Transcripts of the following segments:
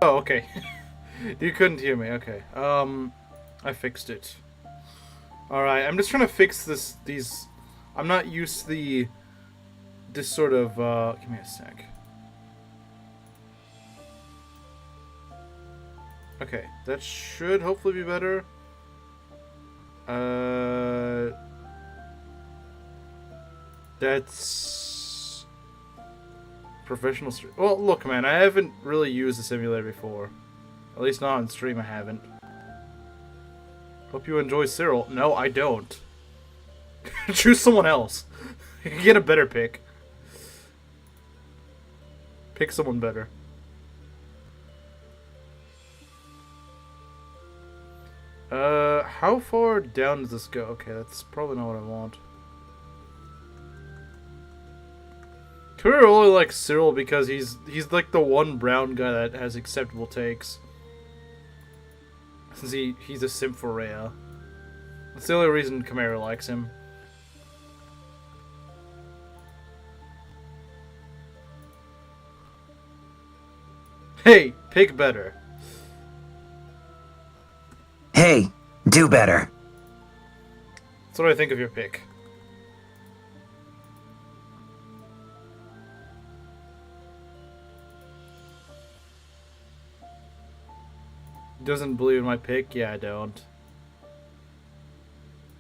Oh, okay. You couldn't hear me. Okay. I fixed it. All right. I'm just trying to fix these. I'm not used to this sort of. Give me a sec. Okay, that should hopefully be better. That's professional stream. Well, look, man, I haven't really used the simulator before. At least not on stream, I haven't. Hope you enjoy Cyril. No, I don't. Choose someone else. Get a better pick. Pick someone better. How far down does this go? Okay, that's probably not what I want. Twitter only likes Cyril because he's like the one brown guy that has acceptable takes. Since he's a simp for Rhea. That's the only reason Chimera likes him. Hey, pick better. Hey, do better. That's what I think of your pick. Doesn't believe in my pick? Yeah, I don't.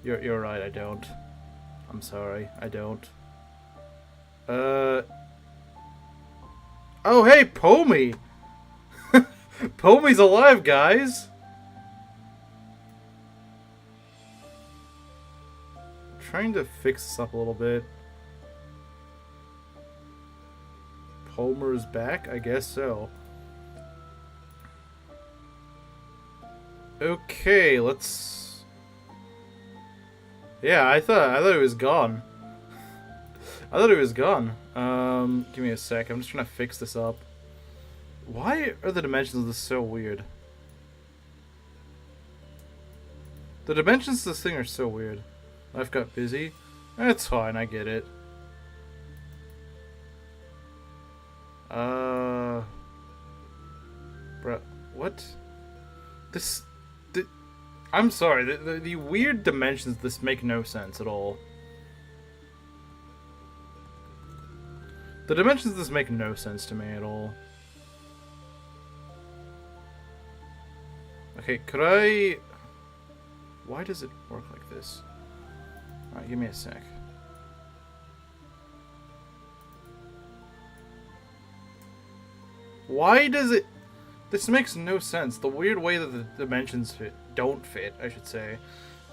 You're right, I don't. I'm sorry, I don't. Oh, hey, Pomey! Pomey's alive, guys! Trying to fix this up a little bit. Palmer's back? I guess so. Okay, let's... Yeah, I thought he was gone. I thought he was gone. Give me a sec. I'm just trying to fix this up. Why are the dimensions of this so weird? The dimensions of this thing are so weird. Life got busy. That's fine, I get it. Bruh, what? I'm sorry, the weird dimensions of this make no sense at all. The dimensions of this make no sense to me at all. Okay, could I... Why does it work like this? Alright, give me a sec. Why does it... This makes no sense. The weird way that the dimensions don't fit, I should say,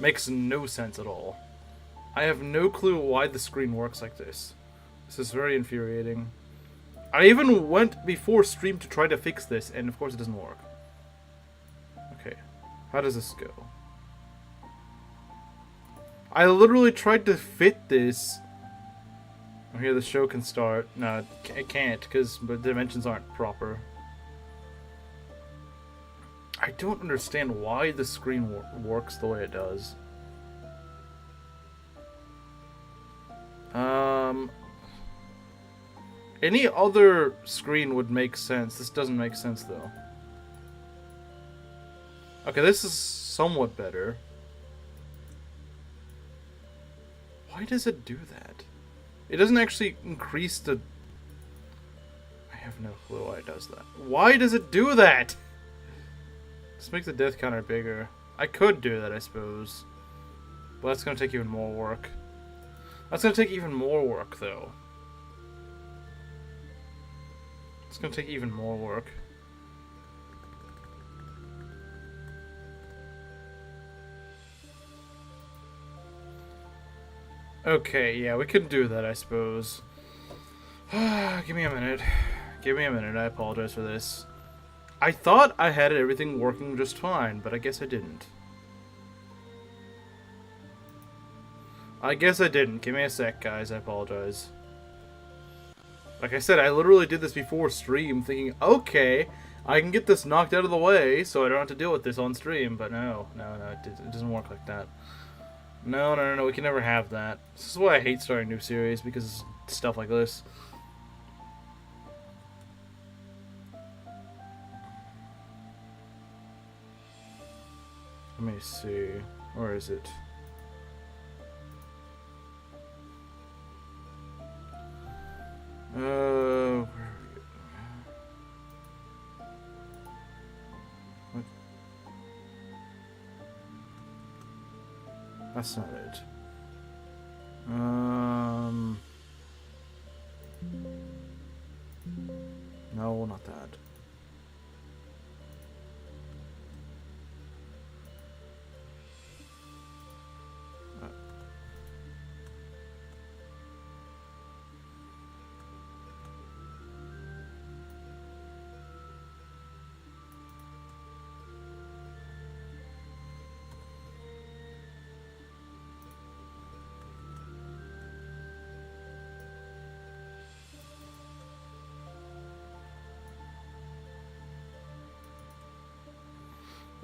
makes no sense at all. I have no clue why the screen works like this. This is very infuriating. I even went before stream to try to fix this, and of course it doesn't work. Okay, how does this go? I literally tried to fit this. Oh, here the show can start. No, it can't, because the dimensions aren't proper. I don't understand why the screen works the way it does. Any other screen would make sense. This doesn't make sense, though. Okay, this is somewhat better. Why does it do that? It doesn't actually increase the... I have no clue why it does that. Why does it do that? Let's make the death counter bigger. I could do that, I suppose. But that's going to take even more work. That's going to take even more work, though. It's going to take even more work. Okay, yeah, we can do that, I suppose. Give me a minute. Give me a minute, I apologize for this. I thought I had everything working just fine, but I guess I didn't. Give me a sec, guys, I apologize. Like I said, I literally did this before stream, thinking, okay, I can get this knocked out of the way, so I don't have to deal with this on stream, but no, it doesn't work like that. No, we can never have that. This is why I hate starting new series, because stuff like this. Let me see. Where is it? What? That's not it. No, not that.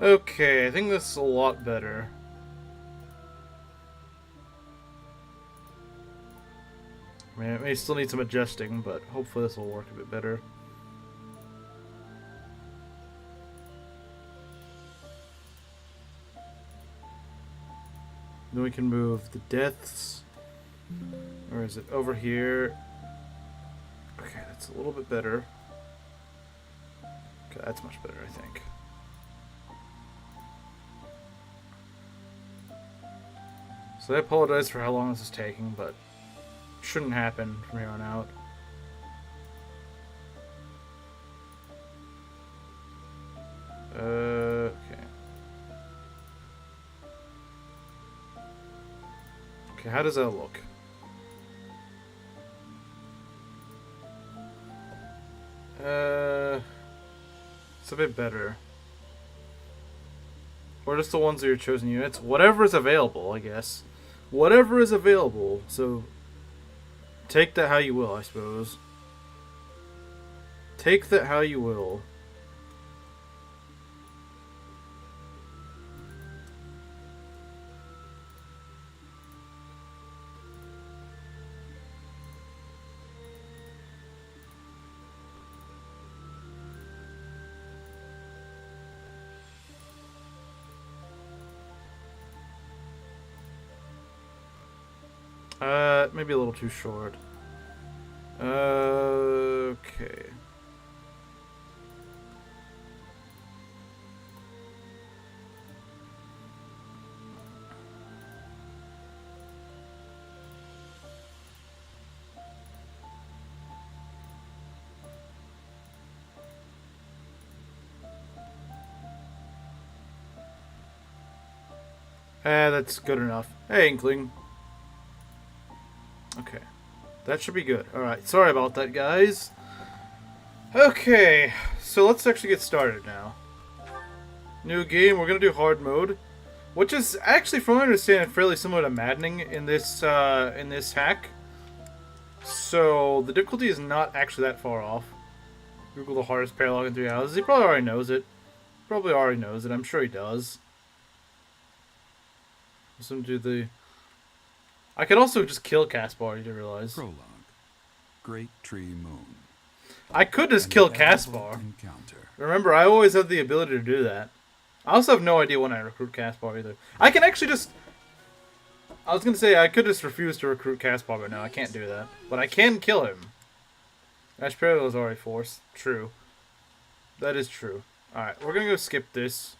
Okay, I think this is a lot better. I mean, it may still need some adjusting, but hopefully this will work a bit better. Then we can move the deaths. Or is it over here? Okay, that's a little bit better. Okay, that's much better, I think. So I apologize for how long this is taking, but it shouldn't happen from here on out. Okay. Okay, how does that look? It's a bit better. Or just the ones of your chosen units. Whatever is available, I guess. Whatever is available. So, take that how you will, I suppose. Take that how you will. Maybe a little too short. Okay. That's good enough. Hey, Inkling. Okay. That should be good. Alright, sorry about that, guys. Okay, so let's actually get started now. New game, we're gonna do hard mode. Which is actually, from what I understand, fairly similar to Maddening in this hack. So, the difficulty is not actually that far off. Google the hardest paralogue in 3 houses. He probably already knows it. Probably already knows it. I'm sure he does. Let's do the... I could also just kill Caspar, you didn't realize. Prologue. Great Tree Moon. I could just kill Caspar. Remember, I always have the ability to do that. I also have no idea when I recruit Caspar either. I can actually just... I was going to say, I could just refuse to recruit Caspar, but no, I can't do that. But I can kill him. Ash Parallel is already forced. True. That is true. Alright, we're going to go skip this.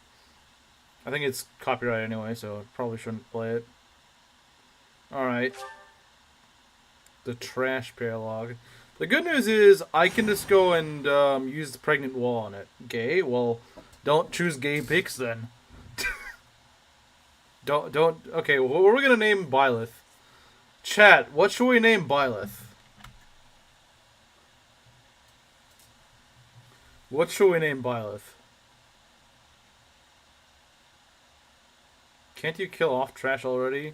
I think it's copyright anyway, so I probably shouldn't play it. Alright. The trash paralogue. The good news is, I can just go and use the pregnant wall on it. Gay? Well, don't choose gay pics then. don't, okay, what are we gonna name Byleth? Chat, what should we name Byleth? What should we name Byleth? Can't you kill off trash already?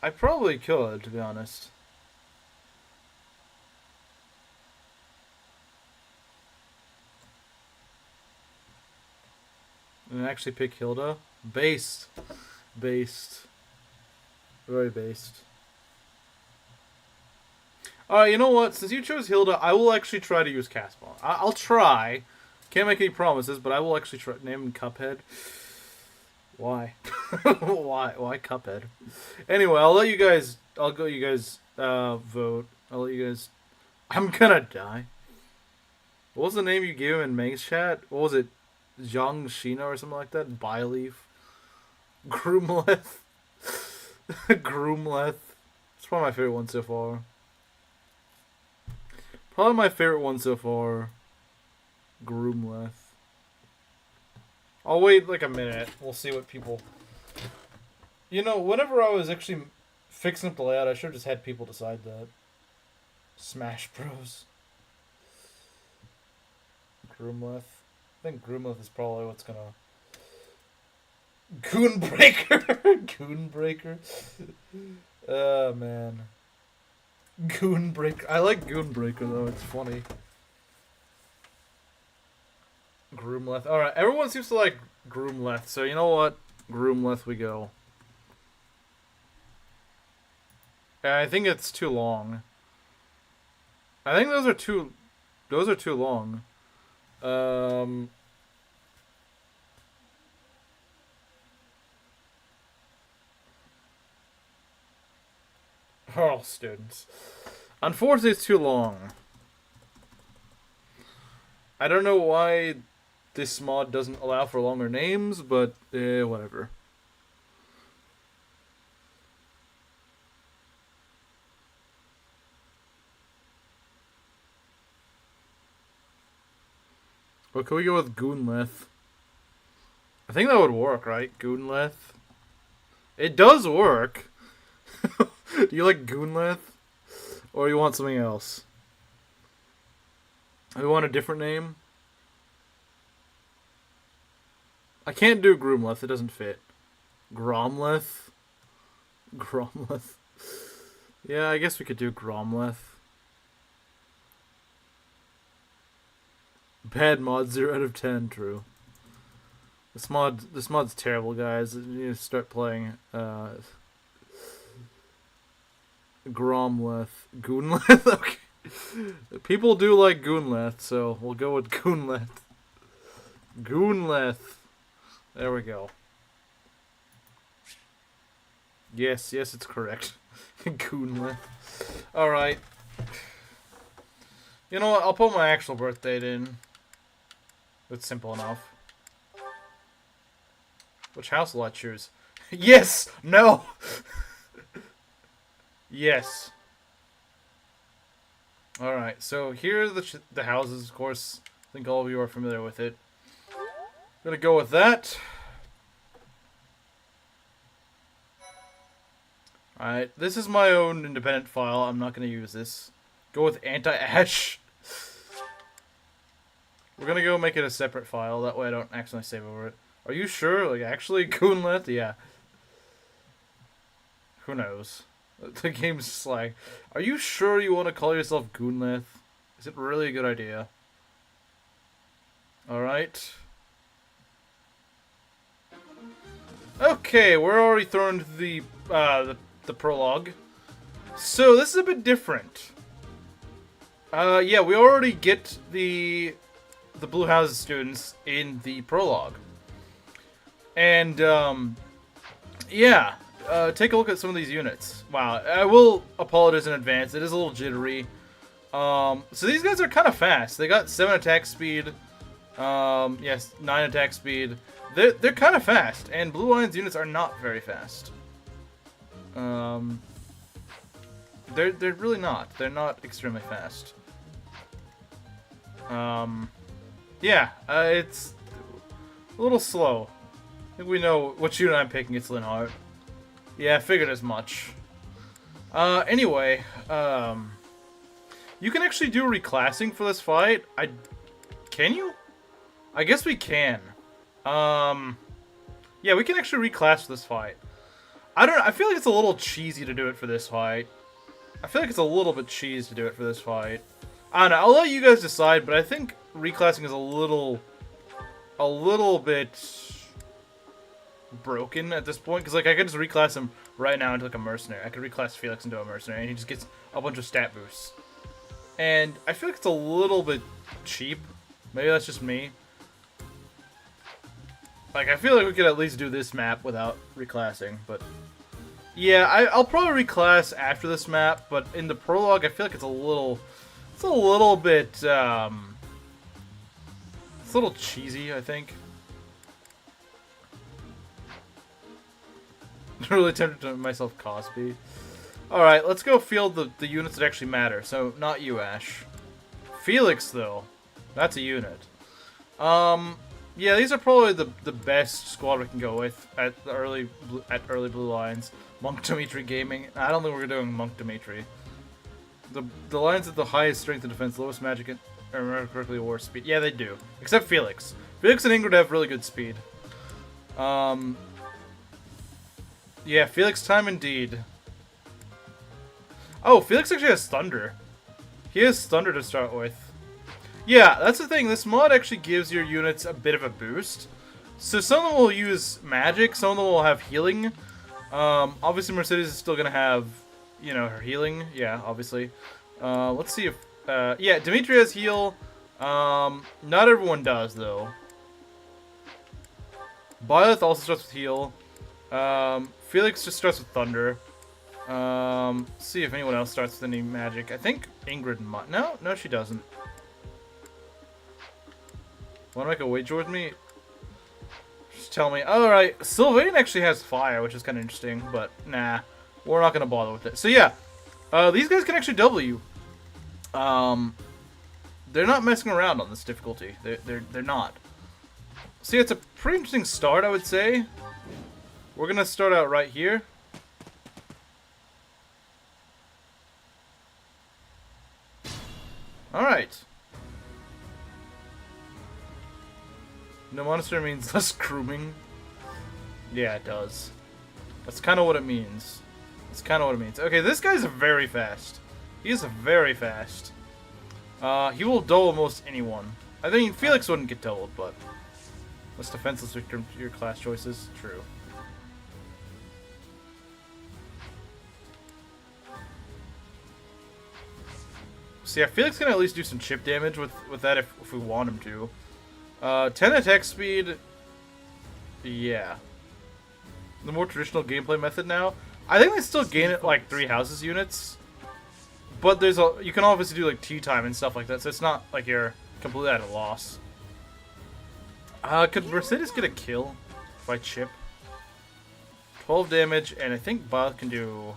I'd probably kill it, to be honest. And actually pick Hilda? Based. Based. Very based. Alright, you know what? Since you chose Hilda, I will actually try to use Caspar. I'll try. Can't make any promises, but I will actually try. Name him Cuphead. Why? Why Cuphead? Anyway, I'll let you guys. I'll go. You guys vote. I'll let you guys. I'm gonna die. What was the name you gave him in Meg's chat? What was it? Zhang Shina or something like that? Byleaf? Groomleth? Groomleth. It's probably my favorite one so far. Probably my favorite one so far. Groomleth. I'll wait like a minute. We'll see what people... You know, whenever I was actually fixing up the layout, I should have just had people decide that. Smash Bros. Groomleth. I think Groomleth is probably what's gonna... Goonbreaker! Goonbreaker? Oh, man. Goonbreaker. I like Goonbreaker, though. It's funny. Groomleth. Alright, everyone seems to like Groomleth, so you know what? Groomleth we go. I think it's too long. I think those are too long. Oh, students. Unfortunately, it's too long. I don't know why this mod doesn't allow for longer names, but whatever. Well, can we go with Goonleth? I think that would work, right? Goonleth? It does work! Do you like Goonleth? Or you want something else? Do you want a different name? I can't do Groomleth, it doesn't fit. Gromleth? Gromleth. Yeah, I guess we could do Gromleth. Bad mod, 0 out of 10, true. This mod's terrible, guys. You need to start playing Gromleth. Goonleth? Okay. People do like Goonleth, so we'll go with Goonleth. Goonleth. There we go. Yes, it's correct. Goonleth. Alright. You know what? I'll put my actual birth date in. It's simple enough. Which house will I choose? Yes! No! Yes. Alright, so here are the houses, of course. I think all of you are familiar with it. I'm gonna go with that. Alright, this is my own independent file. I'm not gonna use this. Go with anti-ash. We're gonna go make it a separate file. That way I don't accidentally save over it. Are you sure? Like, actually, Goonleth? Yeah. Who knows? The game's just like, are you sure you want to call yourself Goonleth? Is it really a good idea? Alright. Okay, we're already thrown into the prologue. So, this is a bit different. Yeah, we already get the Blue Houses students in the prologue. And, yeah. Take a look at some of these units. Wow, I will apologize in advance. It is a little jittery. So these guys are kind of fast. They got 7 attack speed. Yes, 9 attack speed. They're kind of fast, and Blue Lion's units are not very fast. They're really not. They're not extremely fast. Yeah, it's a little slow. I think we know what unit I'm picking. It's Linhardt. Yeah, I figured as much. Anyway, you can actually do reclassing for this fight. Can you? I guess we can. Yeah, we can actually reclass for this fight. I don't know, I feel like it's a little cheesy to do it for this fight. I feel like it's a little bit cheesy to do it for this fight. I don't know, I'll let you guys decide, but I think reclassing is a little bit broken at this point, because like I could just reclass him right now into like a mercenary. I could reclass Felix into a mercenary and he just gets a bunch of stat boosts. And I feel like it's a little bit cheap. Maybe that's just me. Like, I feel like we could at least do this map without reclassing, but... Yeah, I'll probably reclass after this map, but in the prologue, I feel like it's a little... It's a little bit, It's a little cheesy, I think. Really tempted to make myself Cosby. Alright, let's go field the units that actually matter. So, not you, Ash. Felix, though. That's a unit. Yeah, these are probably the best squad we can go with at the early Blue Lines. Monk Dimitri Gaming. I don't think we're doing Monk Dimitri. The lines at the highest strength and defense, lowest magic and remember correctly, war speed. Yeah, they do. Except Felix. Felix and Ingrid have really good speed. Yeah, Felix time indeed. Oh, Felix actually has Thunder. He has Thunder to start with. Yeah, that's the thing. This mod actually gives your units a bit of a boost. So some of them will use magic, some of them will have healing. Obviously Mercedes is still gonna have, you know, her healing. Yeah, obviously. Let's see if... yeah, Dimitri has heal. Not everyone does, though. Byleth also starts with heal. Felix just starts with Thunder. See if anyone else starts with any magic. I think Ingrid might. No, she doesn't. Want to make a wager with me? Just tell me. Alright, Sylvain actually has fire, which is kind of interesting, but nah. We're not going to bother with it. So yeah, these guys can actually double you. They're not messing around on this difficulty. They're not. So yeah, it's a pretty interesting start, I would say. We're going to start out right here. Alright. No Monastery means less grooming. Yeah, it does. That's kind of what it means. That's kind of what it means. Okay, this guy's very fast. He is very fast. He will dull almost anyone. I think Felix wouldn't get doubled, but... Less defenseless victim to your class choices. True. See, Felix can at least do some chip damage with that if we want him to. 10 attack speed. Yeah. The more traditional gameplay method now. I think they still gain it like 3 houses units. But there's you can obviously do like tea time and stuff like that, so it's not like you're completely at a loss. Could Mercedes get a kill if I chip? 12 damage, and I think Byleth can do...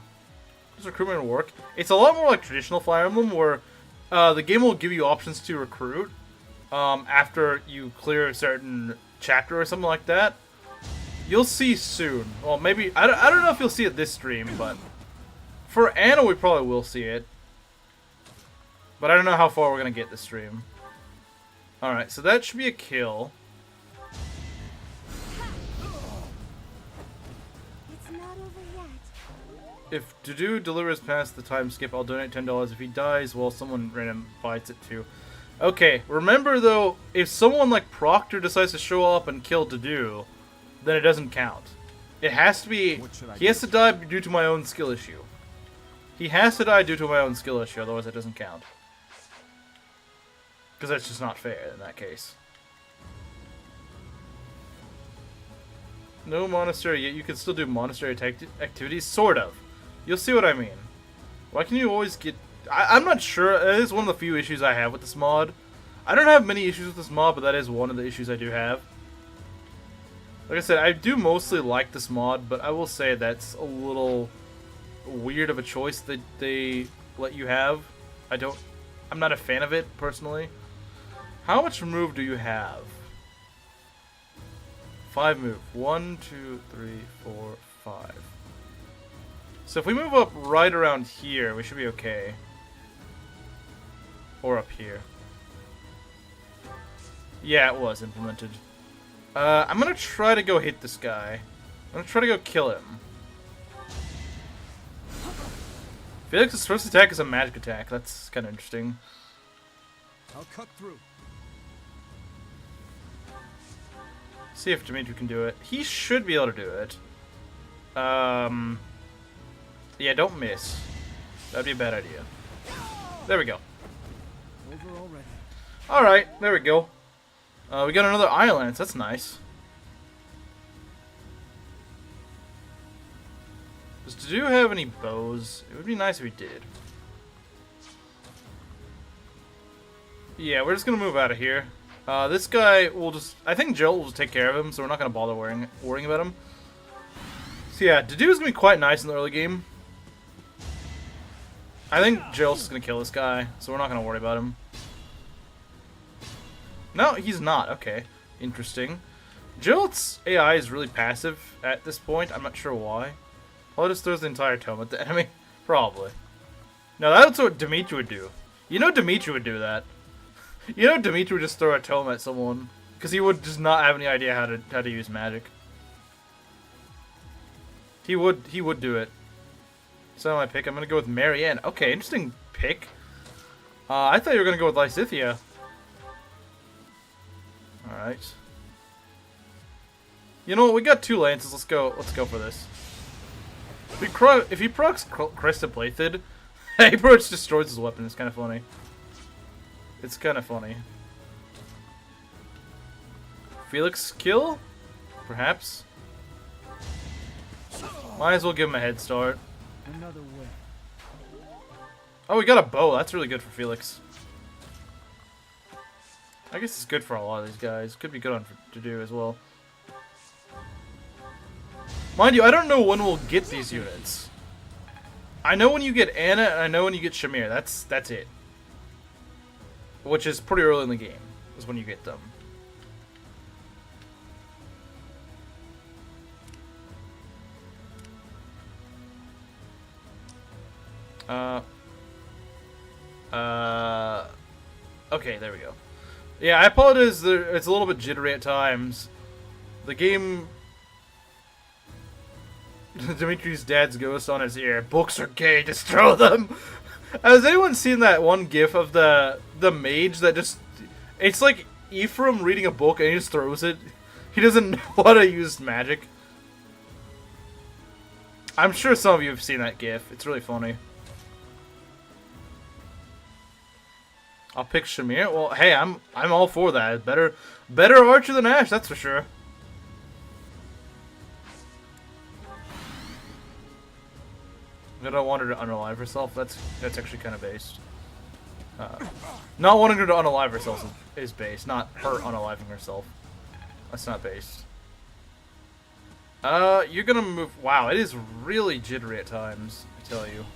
Does recruitment work? It's a lot more like traditional Fire Emblem, where the game will give you options to recruit after you clear a certain chapter or something like that. You'll see soon. Well, maybe... I don't know if you'll see it this stream, but... For Anna, we probably will see it. But I don't know how far we're going to get this stream. Alright, so that should be a kill. It's not over yet. If Dedue delivers past the time skip, I'll donate $10. If he dies, well, someone random bites it too. Okay, remember though, if someone like Proctor decides to show up and kill Dedue, then it doesn't count. It has to be... He has to die due to my own skill issue. He has to die due to my own skill issue, otherwise it doesn't count. Because that's just not fair in that case. No monastery yet. You can still do monastery activities, sort of. You'll see what I mean. Why can you always get... I'm not sure. That is one of the few issues I have with this mod. I don't have many issues with this mod, but that is one of the issues I do have. Like I said, I do mostly like this mod, but I will say that's a little weird of a choice that they let you have. I'm not a fan of it, personally. How much move do you have? 5 move. 1, 2, 3, 4, 5. So if we move up right around here, we should be okay. Or up here. Yeah, it was implemented. I'm gonna try to go hit this guy. I'm gonna try to go kill him. Felix's first attack is a magic attack. That's kind of interesting. I'll cut through. See if Dimitri can do it. He should be able to do it. Yeah, don't miss. That'd be a bad idea. There we go. Over already. Alright, there we go. We got another Eye Lance. That's nice. Does Dedue have any bows? It would be nice if he did. Yeah, we're just gonna move out of here. This guy will just... I think Jolt will just take care of him, so we're not gonna bother worrying about him. So yeah, Dedue's gonna be quite nice in the early game. I think Jolt's just gonna kill this guy, so we're not gonna worry about him. No, he's not. Okay. Interesting. Jolt's AI is really passive at this point. I'm not sure why. Well, it just throws the entire tome at the enemy. Probably. No, that's what Dimitri would do. You know Dimitri would do that. You know Dimitri would just throw a tome at someone. Because he would just not have any idea how to use magic. He would do it. So my pick, I'm gonna go with Marianne. Okay, interesting pick. I thought you were gonna go with Lysithia. Alright. You know what, we got 2 lances, let's go for this. If he procs Crested Blade, he pretty much destroys his weapon. It's kind of funny. It's kind of funny. Felix kill? Perhaps? Might as well give him a head start. Another way. Oh, we got a bow. That's really good for Felix. I guess it's good for a lot of these guys. Could be good on to do as well. Mind you, I don't know when we'll get these units. I know when you get Anna, and I know when you get Shamir. That's it. Which is pretty early in the game, is when you get them. Okay, there we go. Yeah, I apologize. It's a little bit jittery at times. The game... Dimitri's dad's ghost on his ear. Books are gay, just throw them! Has anyone seen that one gif of the mage that just... It's like Ephraim reading a book and he just throws it. He doesn't know how to use magic. I'm sure some of you have seen that gif. It's really funny. I'll pick Shamir. Well, hey, I'm all for that. Better archer than Ash, that's for sure. I don't want her to unalive herself. That's actually kind of based. Not wanting her to unalive herself is based, not her unaliving herself. That's not based. You're gonna move. Wow, it is really jittery at times. I tell you.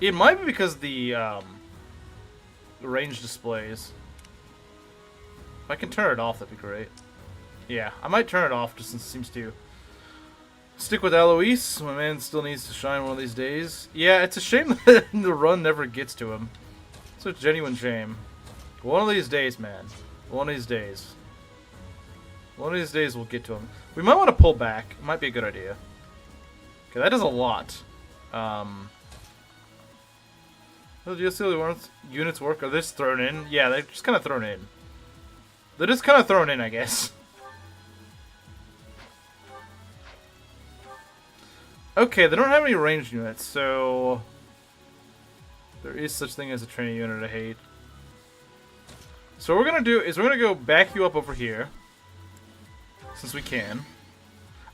It might be because the range displays. If I can turn it off, that'd be great. Yeah, I might turn it off just since it seems to stick with Eloise. My man still needs to shine one of these days. Yeah, it's a shame that the run never gets to him. It's a genuine shame. One of these days, man. One of these days. One of these days we'll get to him. We might want to pull back. It might be a good idea. Okay, that does a lot. Do you see the units work? Are they just thrown in? Yeah, they're just kind of thrown in. They're just kind of thrown in, I guess. Okay, they don't have any ranged units, so there is such thing as a training unit I hate. So what we're gonna do is we're gonna go back you up over here, since we can.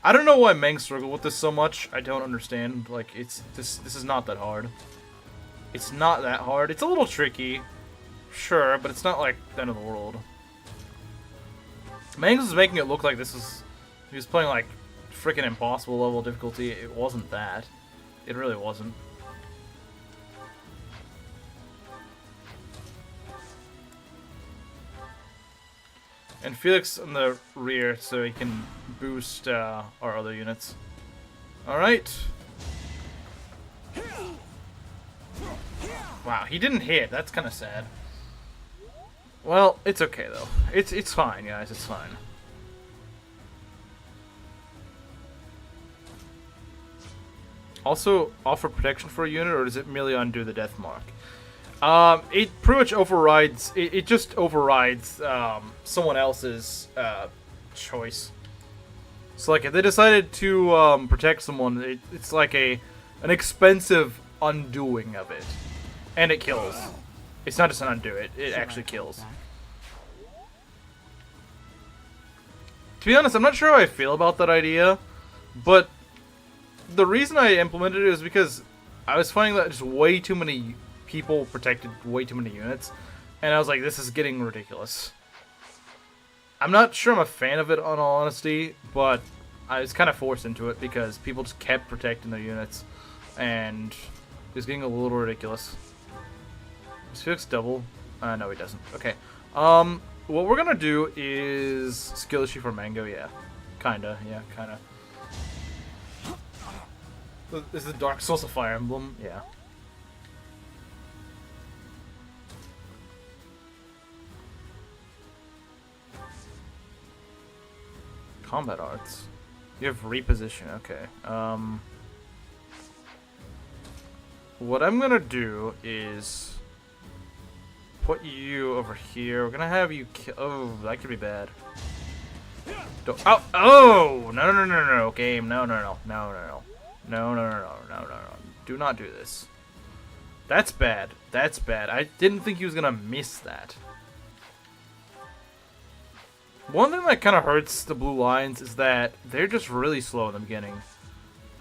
I don't know why Meng struggled with this so much. I don't understand. Like, this is not that hard. It's not that hard. It's a little tricky, sure, but it's not like the end of the world. Meng's was making it look like this was... He was playing like freaking impossible level of difficulty. It wasn't that. It really wasn't. And Felix in the rear so he can boost our other units. Alright. Wow, he didn't hit. That's kind of sad. Well, it's okay though. It's fine, guys. It's fine. Also, offer protection for a unit, or does it merely undo the death mark? It pretty much overrides. It just overrides someone else's choice. So, like, if they decided to protect someone, it's like an expensive undoing of it, and it kills. It's not just an undo; it actually kills. To be honest, I'm not sure how I feel about that idea, but the reason I implemented it is because I was finding that just way too many people protected way too many units, and I was like, this is getting ridiculous. I'm not sure I'm a fan of it, in all honesty, but I was kind of forced into it because people just kept protecting their units, and it was getting a little ridiculous. Does Felix double? No, he doesn't. Okay. What we're gonna do is skill issue for Mango. Yeah, kinda. Yeah, kinda. This is the Dark Souls of Fire Emblem. Yeah. Combat arts. You have reposition. Okay. What I'm gonna do is put you over here. We're gonna have you kill. Oh, that could be bad. Don't. Oh, oh! No, no, no, no, game. No, no, no, no, no, no. No, no, no, no, no, no, no. Do not do this. That's bad. That's bad. I didn't think he was gonna miss that. One thing that kind of hurts the blue lines is that they're just really slow in the beginning.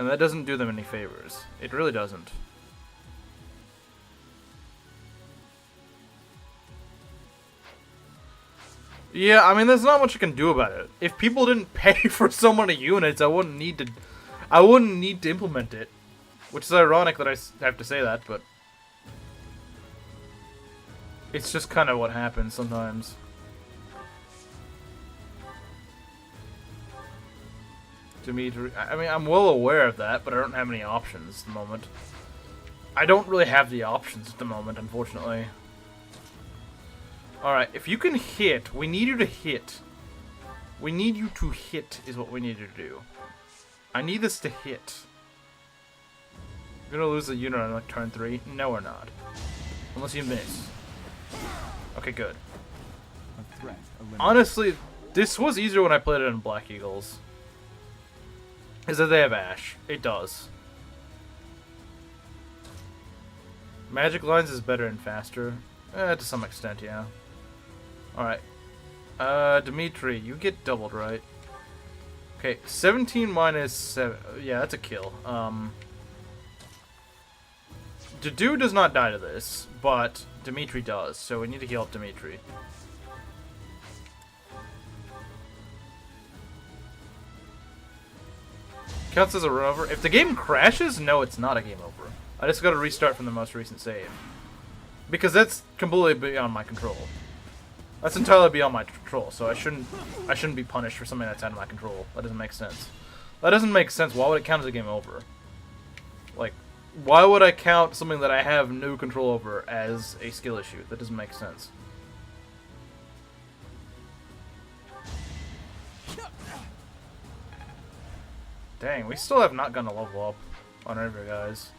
And that doesn't do them any favors. It really doesn't. Yeah, I mean, there's not much I can do about it. If people didn't pay for so many units, I wouldn't need to implement it. Which is ironic that I have to say that, but it's just kind of what happens sometimes. Dimitri, I mean, I'm well aware of that, but I don't have any options at the moment. I don't really have the options at the moment, unfortunately. Alright, if you can hit, we need you to hit. We need you to hit is what we need you to do. I need this to hit. We're gonna lose a unit on like turn 3? No, we're not. Unless you miss. Okay, good. A threat eliminated. Honestly, this was easier when I played it in Black Eagles. Is that they have Ash. It does. Magic Lines is better and faster. To some extent, yeah. Alright. Dimitri, you get doubled, right? Okay, 17 minus 7. Yeah, that's a kill. Dedue does not die to this, but Dimitri does, so we need to heal up Dimitri. Counts as a run over. If the game crashes, no, it's not a game over. I just gotta restart from the most recent save. Because that's completely beyond my control. That's entirely beyond my control, so I shouldn't be punished for something that's out of my control. That doesn't make sense. That doesn't make sense. Why would it count as a game over? Like, why would I count something that I have no control over as a skill issue? That doesn't make sense. Dang, we still have not gotten a level up on our guys.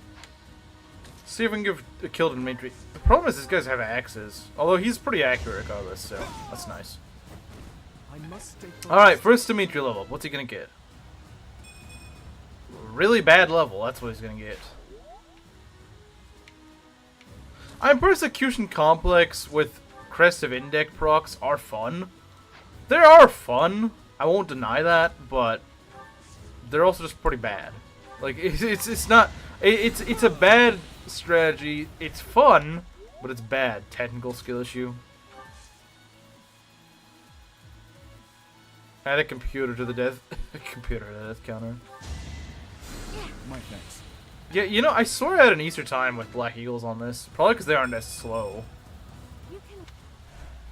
See if we can give a kill to Dimitri. The problem is these guys have axes. Although he's pretty accurate regardless, so that's nice. Alright, first Dimitri level up. What's he gonna get? Really bad level, that's what he's gonna get. Persecution Complex with Crest of Indec procs are fun. They are fun. I won't deny that, but they're also just pretty bad. Like it's not. It's a bad strategy. It's fun, but it's bad. Technical skill issue. Add a computer to the death. Computer to the death counter. My thanks. Yeah, you know, I swear I had an Easter time with Black Eagles on this. Probably because they aren't as slow.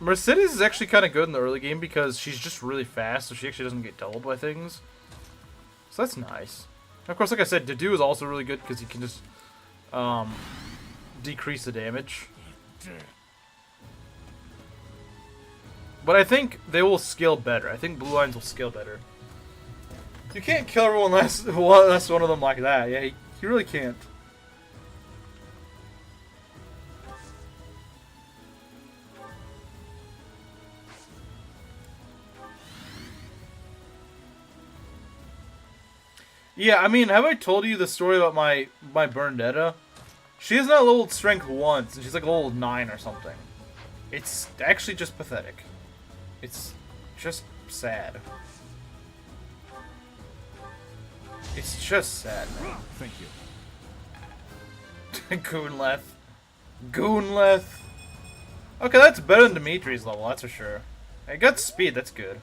Mercedes is actually kind of good in the early game because she's just really fast, so she actually doesn't get doubled by things. So that's nice. Of course, like I said, Dedue is also really good because he can just decrease the damage. But I think they will scale better. I think blue lines will scale better. You can't kill everyone unless one of them like that. Yeah, you really can't. Yeah, I mean, have I told you the story about my Bernadetta? She has not leveled strength once, and she's like level 9 or something. It's actually just pathetic. It's just sad. It's just sad, man. Thank you. Goonleth. Goonleth. Okay, that's better than Dimitri's level, that's for sure. I got speed, that's good.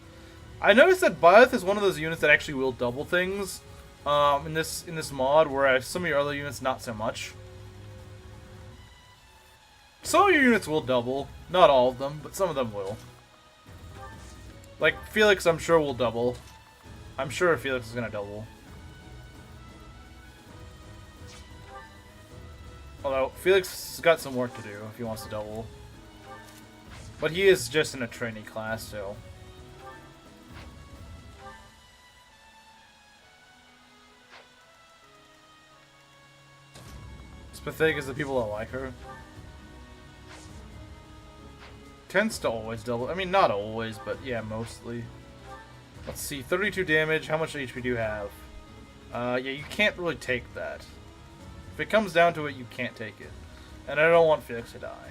I noticed that Byleth is one of those units that actually will double things in this mod, whereas some of your other units not so much. Some of your units will double. Not all of them, but some of them will. Like, Felix, I'm sure will double. I'm sure Felix is going to double. Although, Felix has got some work to do if he wants to double. But he is just in a trainee class, so... It's pathetic as the people that like her. Tends to always double. I mean, not always, but yeah, mostly. Let's see, 32 damage. How much HP do you have? Yeah, you can't really take that. If it comes down to it, you can't take it. And I don't want Felix to die.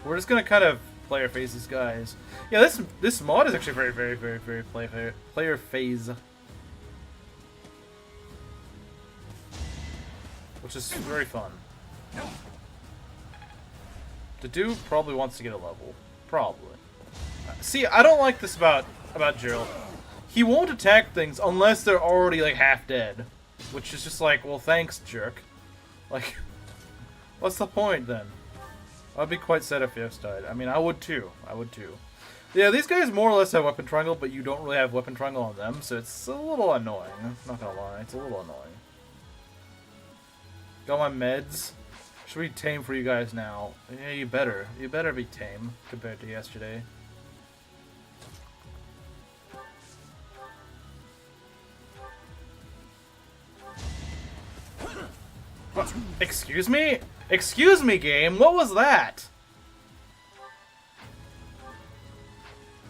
We're just gonna kind of player phase these guys. Yeah, this mod is actually very player phase. Which is very fun. Dedue probably wants to get a level. Probably. See, I don't like this about Gerald. He won't attack things unless they're already, like, half dead. Which is just like, well, thanks, jerk. Like, what's the point, then? I'd be quite sad if Felix died. I mean, I would too. I would too. Yeah, these guys more or less have weapon triangle, but you don't really have weapon triangle on them, so it's a little annoying. I'm not gonna lie, it's a little annoying. Got my meds. Should we tame for you guys now? Yeah, you better. You better be tame compared to yesterday. What? Excuse me? Excuse me, game? What was that?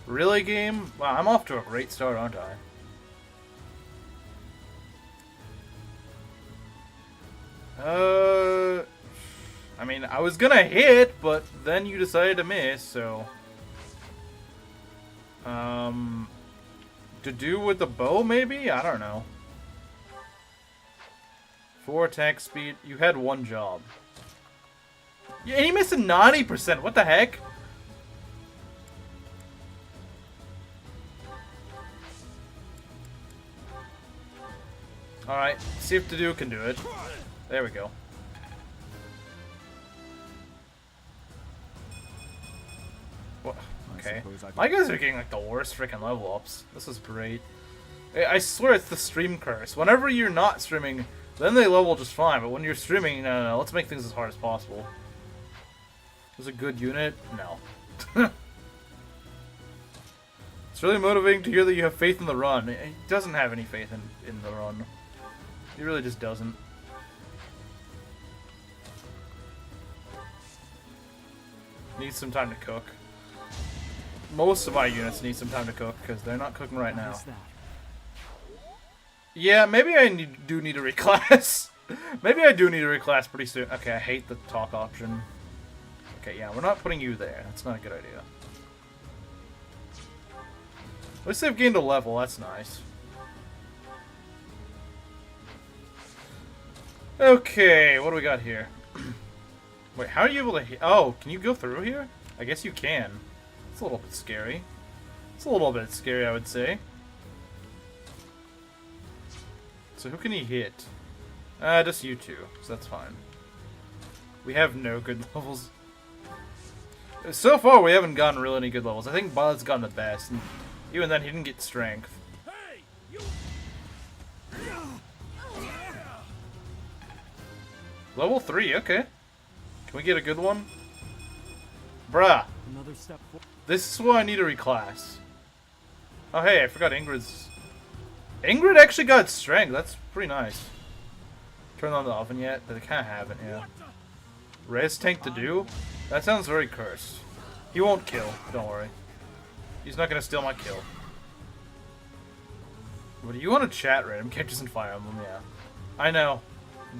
Really, game? Wow, I'm off to a great start, aren't I? I mean, I was gonna hit, but then you decided to miss, so... Dedue with the bow, maybe? I don't know. 4 attack speed. You had one job. Yeah, and he missed a 90%. What the heck? Alright, see if Dedue can do it. There we go. What? Okay. My guys are getting like the worst freaking level ups. This is great. I swear it's the stream curse. Whenever you're not streaming, then they level just fine. But when you're streaming, no, let's make things as hard as possible. Was a good unit? No. It's really motivating to hear that you have faith in the run. He doesn't have any faith in the run. He really just doesn't. Needs some time to cook. Most of my units need some time to cook because they're not cooking right now. Yeah, maybe I do need to reclass. Maybe I do need to reclass pretty soon. Okay, I hate the talk option. Okay, yeah, we're not putting you there. That's not a good idea. At least they've gained a level. That's nice. Okay, what do we got here? Wait, how are you able to hit? Oh, can you go through here? I guess you can. It's a little bit scary. It's a little bit scary, I would say. So who can he hit? Just you two, so that's fine. We have no good levels. So far, we haven't gotten really any good levels. I think Byleth's gotten the best, and even then, he didn't get strength. Level 3, okay. Can we get a good one? Bruh. Another step forward. This is why I need to reclass. Oh hey, I forgot Ingrid's... Ingrid actually got strength, that's pretty nice. Turned on the oven yet? They kinda haven't, yeah. Res tank to do? That sounds very cursed. He won't kill, don't worry. He's not gonna steal my kill. What do you want to chat random catches and Fire Emblem? Yeah. I know.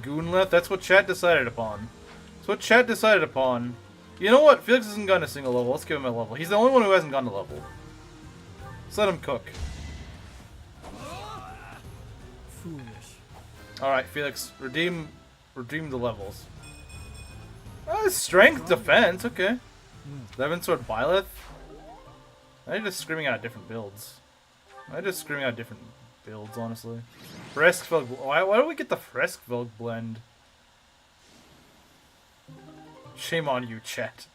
Goonleth, that's what chat decided upon. That's what chat decided upon. You know what? Felix hasn't gone a single level. Let's give him a level. He's the only one who hasn't gone to level. Let's let him cook. foolish. Alright, Felix, redeem the levels. Strength defense, okay. 11 sword Byleth. I'm just screaming out different builds. Honestly. Freskveld. Why do we get the Freskveld blend? Shame on you, chat.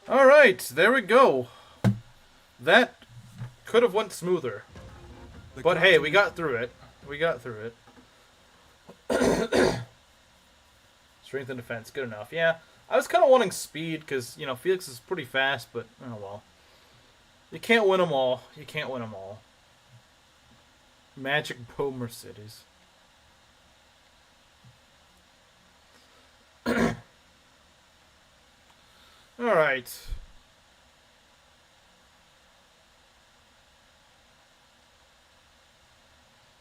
Alright, there we go. That could have went smoother. But hey, we got through it. Strength and defense, good enough. Yeah, I was kind of wanting speed because, you know, Felix is pretty fast, but oh well. You can't win them all. Magic Bow Mercedes. Alright.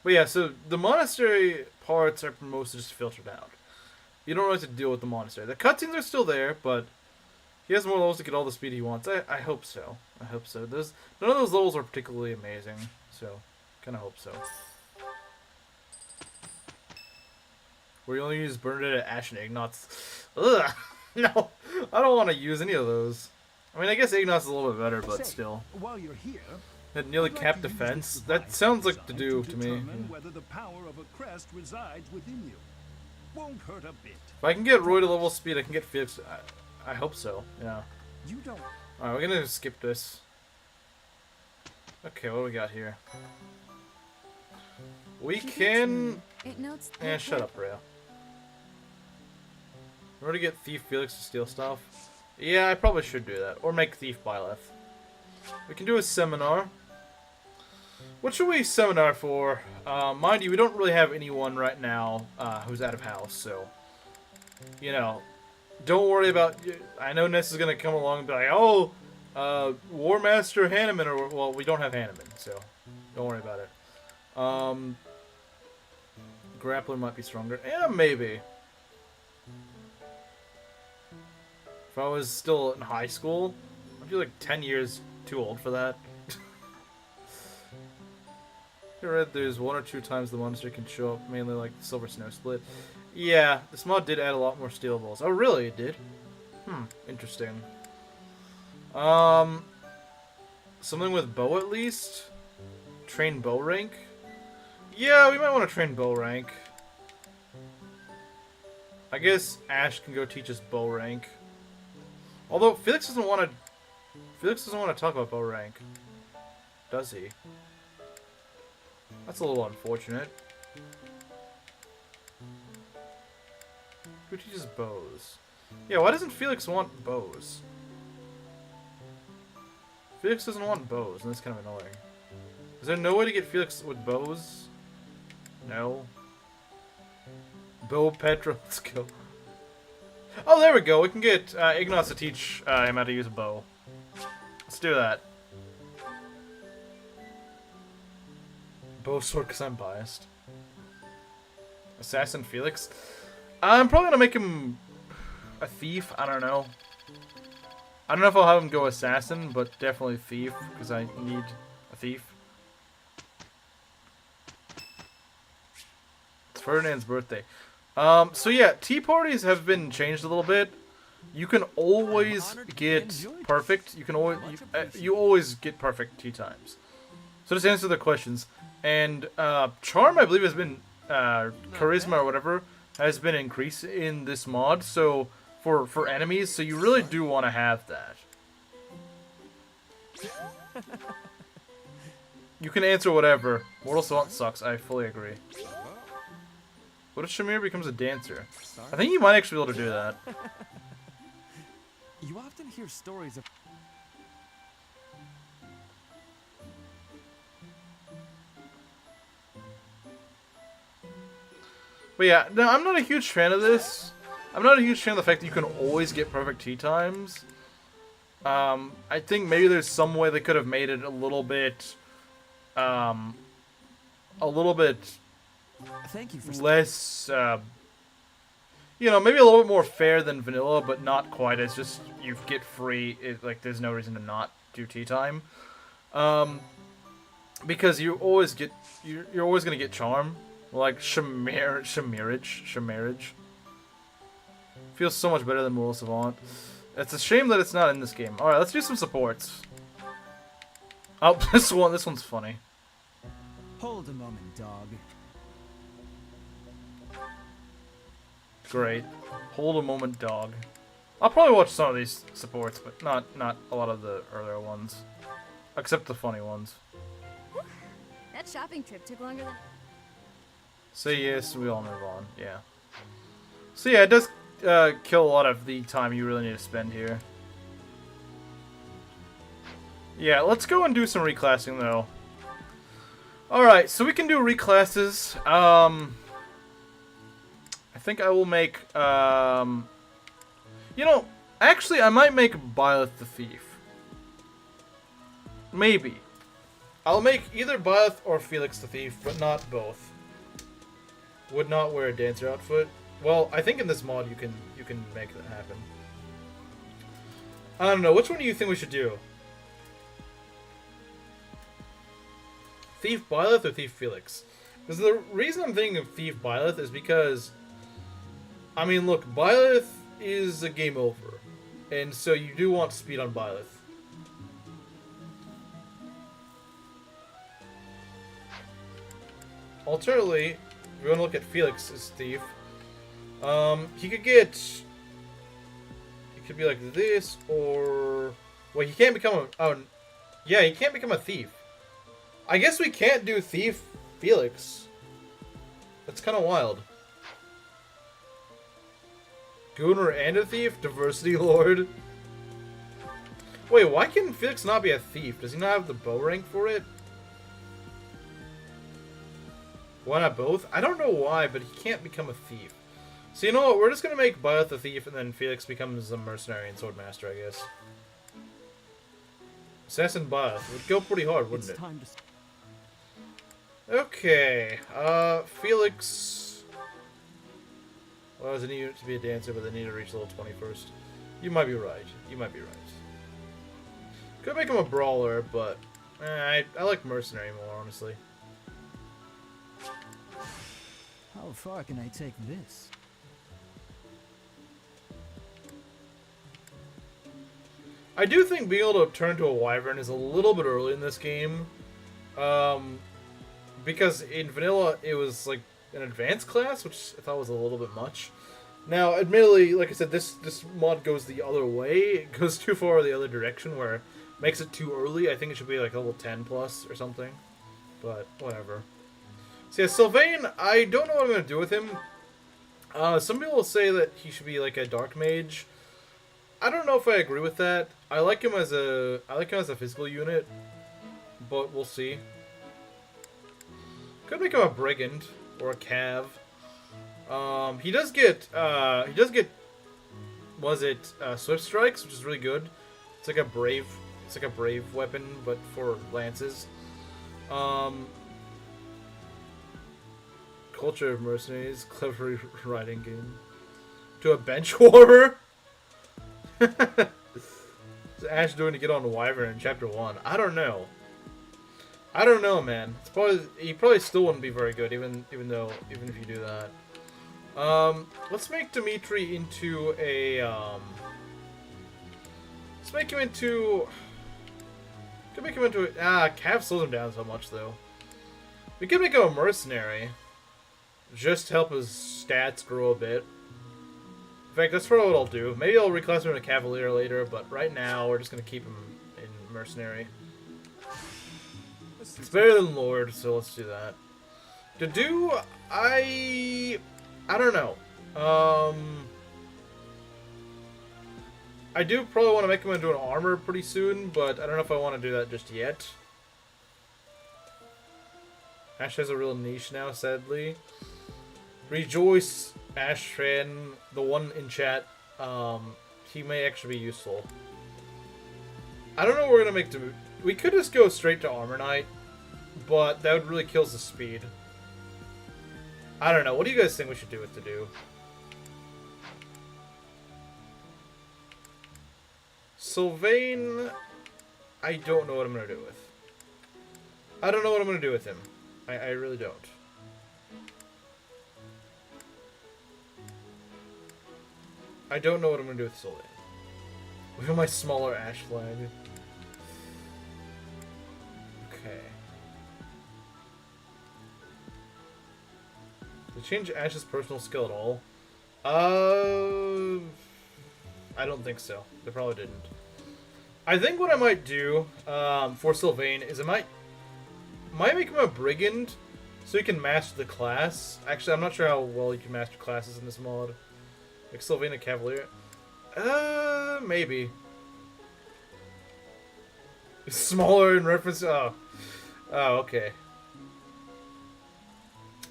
But yeah, so the monastery parts are mostly just filtered out. You don't really have to deal with the monastery. The cutscenes are still there, but he has more levels to get all the speed he wants. I hope so. None of those levels are particularly amazing, so kind of hope so. Where you only use Bernadette, Ash, and Ignatz. Ugh! No! I don't want to use any of those. I mean, I guess Ignatz is a little bit better, but still. While you're here, That nearly capped defense? That sounds like Dedue to me. Whether the power of a crest resides within you. Won't hurt a bit. If I can get Roy to level speed, I can get Felix. I hope so, yeah. You don't. Alright, we're gonna skip this. Okay, what do we got here? We can... It notes shut up, Rhea. In order to get Thief Felix to steal stuff? Yeah, I probably should do that. Or make Thief Byleth. We can do a seminar. What should we seminar for? Mind you, we don't really have anyone right now who's out of house, so... You know, don't worry about... I know Ness is going to come along and be like, oh, War Master Hanneman, or... Well, we don't have Hanneman, so don't worry about it. Grappler might be stronger. Yeah, maybe. If I was still in high school, I'd be like 10 years too old for that. I read there's 1 or 2 times the monster can show up, mainly like Silver Snow Split. Yeah, this mod did add a lot more stealables. Oh, really? It did? Interesting. Something with bow at least? Train bow rank? Yeah, we might want to train bow rank. I guess Ash can go teach us bow rank. Although Felix doesn't want to talk about bow rank, does he? That's a little unfortunate. Who teaches bows? Yeah, why doesn't Felix want bows? Felix doesn't want bows, and that's kind of annoying. Is there no way to get Felix with bows? No. Bow Petra, let's go. Oh, there we go. We can get Ignatz to teach him how to use a bow. Let's do that. Bow sword, because I'm biased. Assassin Felix? I'm probably going to make him a thief. I don't know. I don't know if I'll have him go assassin, but definitely thief, because I need a thief. It's Ferdinand's birthday. So yeah, tea parties have been changed a little bit. You can always get perfect. You can always you always get perfect tea times. So just answer the questions. And charm, I believe, has been charisma or whatever has been increased in this mod. So for enemies, so you really do want to have that. You can answer whatever. Mortal Savant sucks. I fully agree. What if Shamir becomes a dancer? I think you might actually be able to do that. You often hear stories of... But yeah, no, I'm not a huge fan of this. I'm not a huge fan of the fact that you can always get perfect tea times. I think maybe there's some way they could have made it a little bit Thank you for less, you know, maybe a little bit more fair than vanilla, but not quite as just you get free. Like, there's no reason to not do tea time. Because you always get you're always gonna get charm, like Shamirage. Feels so much better than Moral Savant. It's a shame that it's not in this game. All right, let's do some supports. Oh, this one's funny. Hold a moment, dog. Great. Hold a moment, dog. I'll probably watch some of these supports, but not a lot of the earlier ones, except the funny ones. That shopping trip took longer than... Say yes, we all move on. Yeah. So yeah, it does kill a lot of the time you really need to spend here. Yeah, let's go and do some reclassing though. Alright, so we can do reclasses. I think I will make, you know, actually I might make Byleth the Thief. Maybe. I'll make either Byleth or Felix the Thief, but not both. Would not wear a dancer outfit. Well, I think in this mod you can make that happen. I don't know, which one do you think we should do? Thief Byleth or Thief Felix? Because the reason I'm thinking of Thief Byleth is because, I mean, look, Byleth is a game over, and so you do want speed on Byleth. Alternatively, if you want to look at Felix as Thief, he could get, he could be like this, or, well, he can't become a, oh, yeah, he can't become a Thief. I guess we can't do Thief Felix. That's kind of wild. Gooner and a Thief? Diversity Lord? Wait, why can Felix not be a Thief? Does he not have the bow rank for it? Why not both? I don't know why, but he can't become a Thief. So you know what? We're just going to make Byleth the Thief, and then Felix becomes a Mercenary and Swordmaster, I guess. Assassin Byleth would go pretty hard, wouldn't it? Okay, Felix. Well, does it need to be a dancer, but they need to reach level 20 first? You might be right. You might be right. Could make him a brawler, but I like mercenary more, honestly. How far can I take this? I do think being able to turn to a wyvern is a little bit early in this game. Because in vanilla, it was like an advanced class, which I thought was a little bit much. Now, admittedly, like I said, this mod goes the other way. It goes too far the other direction, where it makes it too early. I think it should be like level 10 plus or something. But, whatever. So yeah, Sylvain, I don't know what I'm going to do with him. Some people will say that he should be like a dark mage. I don't know if I agree with that. I like him as a physical unit, but we'll see. Could make him a brigand or a cav. He does get was it swift strikes, which is really good. It's like a brave weapon, but for lances. Culture of Mercenaries, clever riding game. To a bench warmer. What's Ash doing to get on Wyvern in Chapter 1? I don't know. I don't know, man. It's probably, he probably still wouldn't be very good, even if you do that. Let's make Dimitri into a let's make him into. Could make him into a, Cav slows him down so much though. We could make him a mercenary, just to help his stats grow a bit. In fact, that's probably what I'll do. Maybe I'll reclass him into Cavalier later, but right now we're just gonna keep him in mercenary. It's better than Lord, so let's do that. Dedue, I don't know. I do probably want to make him into an armor pretty soon, but I don't know if I want to do that just yet. Ash has a real niche now, sadly. Rejoice, Ash fan, the one in chat. He may actually be useful. I don't know what we're gonna make. We could just go straight to Armor Knight, but that would really kill the speed. I don't know. What do you guys think we should do with Dedue? Sylvain, I don't know what I'm gonna do with. I don't know what I'm gonna do with him. I really don't. I don't know what I'm gonna do with Sylvain. Look at my smaller ash flag. Okay. Did they change Ash's personal skill at all? I don't think so. They probably didn't. I think what I might do for Sylvain is I might make him a brigand so he can master the class. Actually, I'm not sure how well you can master classes in this mod. Like Sylvain a Cavalier. Maybe. Smaller in reference to... Oh, okay.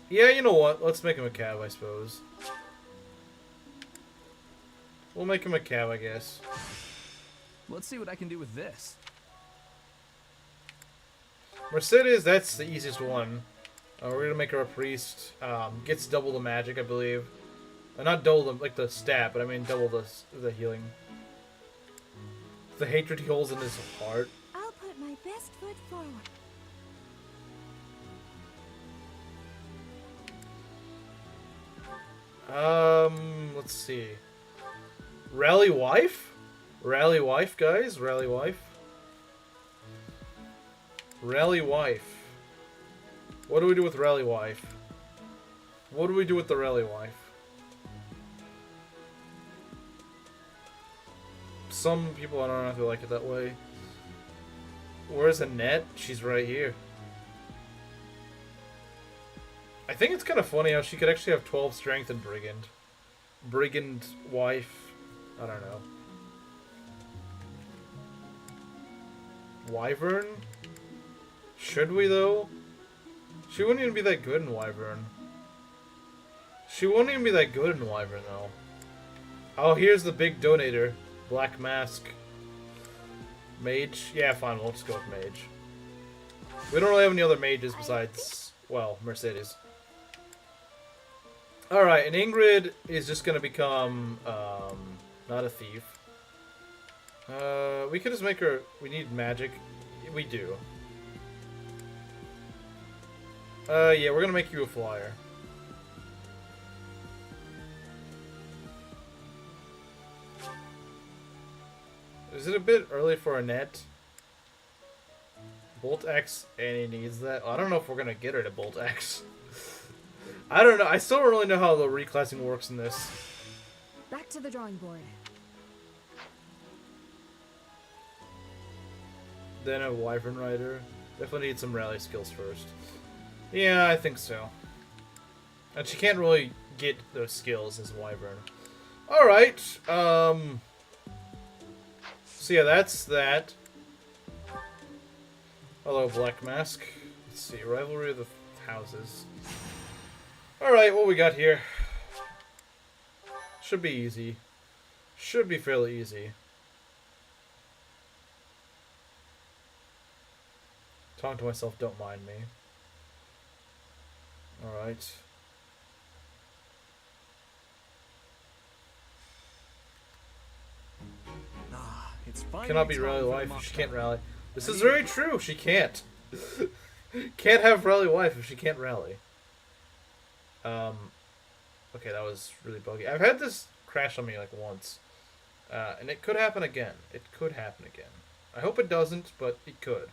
Yeah, you know what? Let's make him a cav, I suppose. We'll make him a cav, I guess. Let's see what I can do with this. Mercedes, that's the easiest one. We're gonna make her a priest. Gets double the magic, I believe. Not double the, like the stat, but I mean double the healing. The hatred he holds in his heart. I'll put my best foot forward. Let's see. Rally wife? Rally wife, guys. Rally wife. Rally wife. What do we do with rally wife? What do we do with the rally wife? Some people, I don't know if they like it that way. Where's Annette? She's right here. I think it's kind of funny how she could actually have 12 strength and brigand. Brigand wife. I don't know. Wyvern? Should we though? She wouldn't even be that good in Wyvern. She wouldn't even be that good in Wyvern though. Oh, here's the big donator. Black Mask. Mage? Yeah, fine, we'll just go with Mage. We don't really have any other mages besides, well, Mercedes. Alright, and Ingrid is just gonna become, not a thief. We could just make her, we need magic. We do. Yeah, we're gonna make you a flyer. Is it a bit early for Annette? Bolt X, and he needs that. I don't know if we're gonna get her to Bolt X. I don't know. I still don't really know how the reclassing works in this. Back to the drawing board. Then a Wyvern Rider. Definitely need some rally skills first. Yeah, I think so. And she can't really get those skills as Wyvern. Alright, so yeah, that's that. Hello, Black Mask. Let's see, Rivalry of the Houses. Alright, what we got here? Should be easy. Should be fairly easy. Talking to myself, don't mind me. Alright. It's finally Cannot be time rally for the wife mock if she can't trial. rally. This is very true. She can't. Can't have rally wife if she can't rally. Okay, that was really buggy. I've had this crash on me like once. And it could happen again. It could happen again. I hope it doesn't, but it could.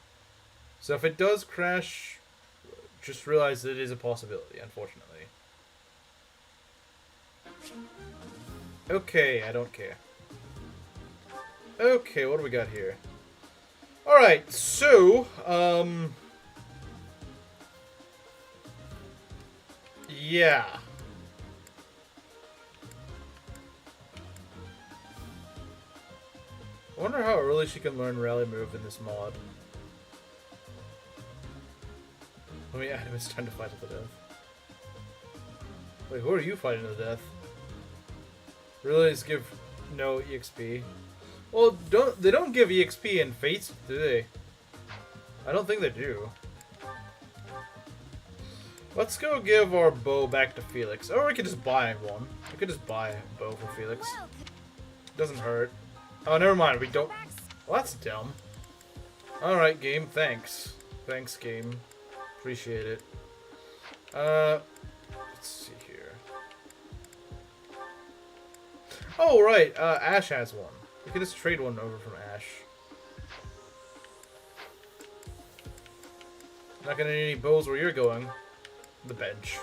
So if it does crash, just realize that it is a possibility, unfortunately. Okay, I don't care. Okay, what do we got here? Alright, so, yeah. I wonder how early she can learn rally move in this mod. Let me add him, it's time to fight to the death. Wait, who are you fighting to the death? Really, just give no EXP? Well, they don't give EXP in Fates, do they? I don't think they do. Let's go give our bow back to Felix. Or we could just buy one. We could just buy a bow for Felix. Doesn't hurt. Oh, never mind. We don't... Well, that's dumb. Alright, game. Thanks. Thanks, game. Appreciate it. Let's see here. Oh, right. Ash has one. We can just trade one over from Ash. Not gonna need any bows where you're going. The bench.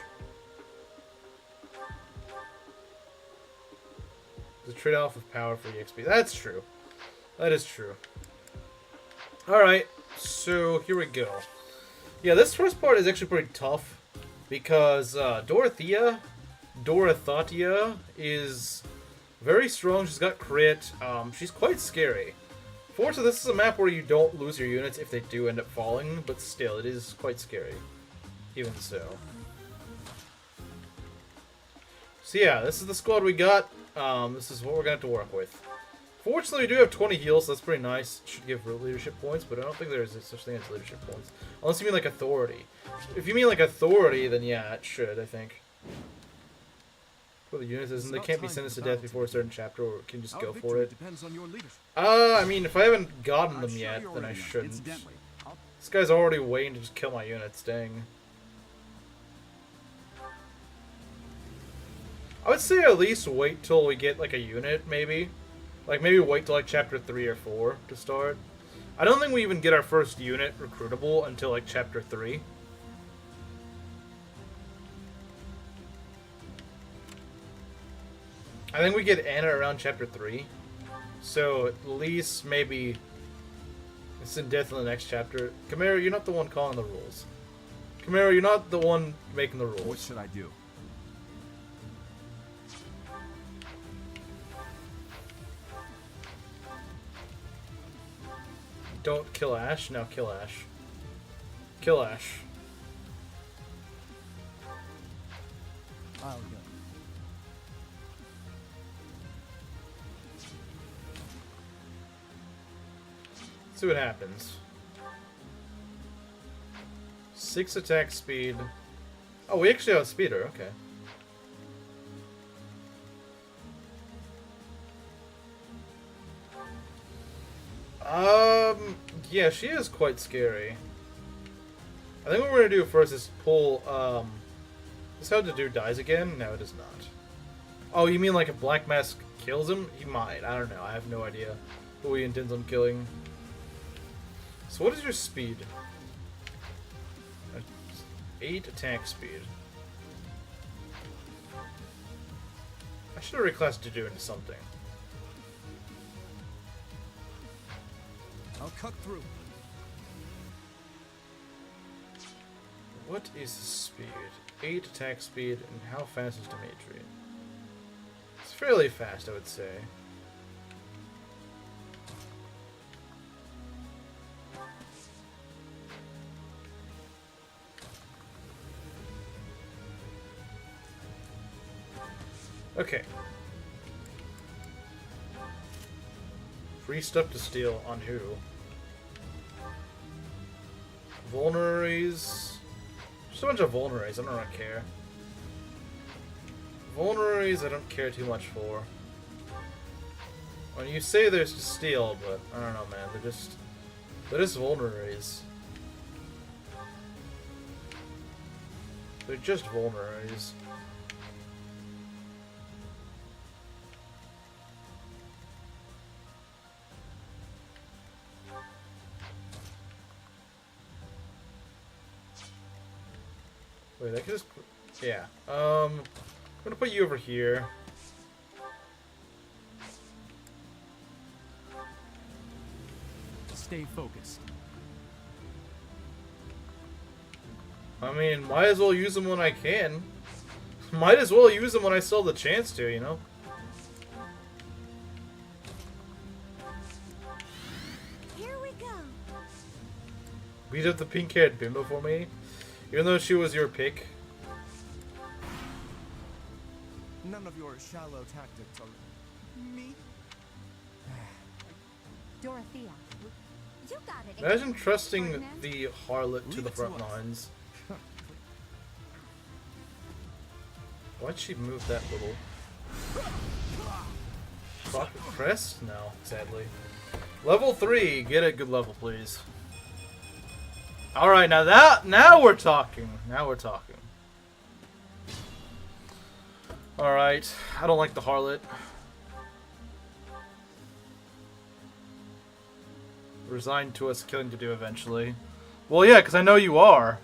The trade-off of power for EXP. That's true. That is true. Alright, so here we go. Yeah, this first part is actually pretty tough because Dorothea is very strong. She's got crit. She's quite scary. Fortunately, this is a map where you don't lose your units if they do end up falling, but still, it is quite scary. Even so. So yeah, this is the squad we got. This is what we're going to have to work with. Fortunately, we do have 20 heals, so that's pretty nice. Should give leadership points, but I don't think there's such thing as leadership points. Unless you mean like authority. If you mean like authority, then yeah, it should, I think. For the units, and they can't be sentenced to death before a certain chapter, or can just go for it. I mean, if I haven't gotten them yet, then I shouldn't. This guy's already waiting to just kill my units, dang. I would say at least wait till we get like a unit, maybe. Like maybe wait till like chapter 3 or 4 to start. I don't think we even get our first unit recruitable until like chapter 3. I think we get Anna around chapter 3. So at least maybe it's in death in the next chapter. Camaro, you're not the one calling the rules. Camaro, you're not the one making the rules. What should I do? Don't kill Ash. Now kill Ash. Kill Ash. I'll go. See what happens. 6 attack speed. Oh, we actually have a speeder. Okay. Yeah, she is quite scary. I think what we're gonna do first is pull, is how Dedue dies again? No, it does not. Oh, you mean like if Black Mask kills him? He might. I don't know. I have no idea who he intends on killing. So what is your speed? 8 attack speed. I should have reclassed Dedue into something. I'll cut through. What is the speed? 8 attack speed, and how fast is Dimitri? It's fairly fast, I would say. Okay. Free stuff to steal on who? Vulneraries. Just a bunch of vulneraries, I don't really care. Vulneraries I don't care too much for. When you say there's to steal, but I don't know, man, they're just vulneraries. They're just vulneraries. Wait, I could just... Yeah. I'm gonna put you over here. Stay focused. I mean, might as well use them when I can. Might as well use them when I still have the chance to, you know? Here we go. Beat up the pink-haired bimbo for me? Even though she was your pick. None of your shallow tactics are me. Dorothea, you got it. Imagine trusting the harlot to the front lines. Why'd she move that little... Rocket crest? No, sadly. Level 3! Get a good level, please. Alright, now we're talking. Now we're talking. Alright. I don't like the harlot. Resigned to us killing Dedue eventually. Well, yeah, because I know you are.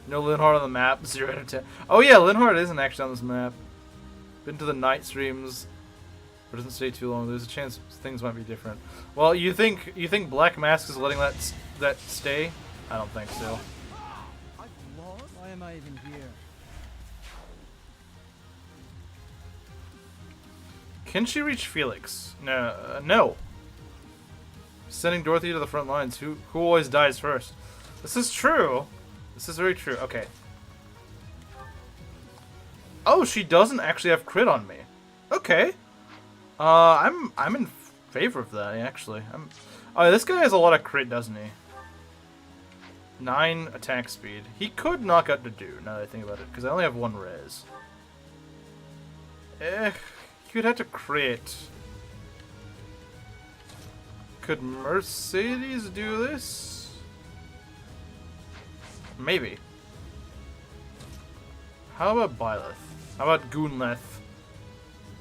No Linhardt on the map, 0 out of 10. Oh yeah, Linhardt isn't actually on this map. Been to the night streams, but doesn't stay too long. There's a chance things might be different. Well, you think Black Mask is letting that stay? I don't think so. I've lost. Why am I even here? Can she reach Felix? No, no. Sending Dorothy to the front lines. Who always dies first? This is true. This is very true. Okay. Oh, she doesn't actually have crit on me. Okay. I'm in favor of that actually. Oh, this guy has a lot of crit, doesn't he? 9 attack speed. He could knock out Dedue, now that I think about it, because I only have 1 res. You'd have to crit. Could Mercedes do this? Maybe. How about Byleth? How about Goonleth?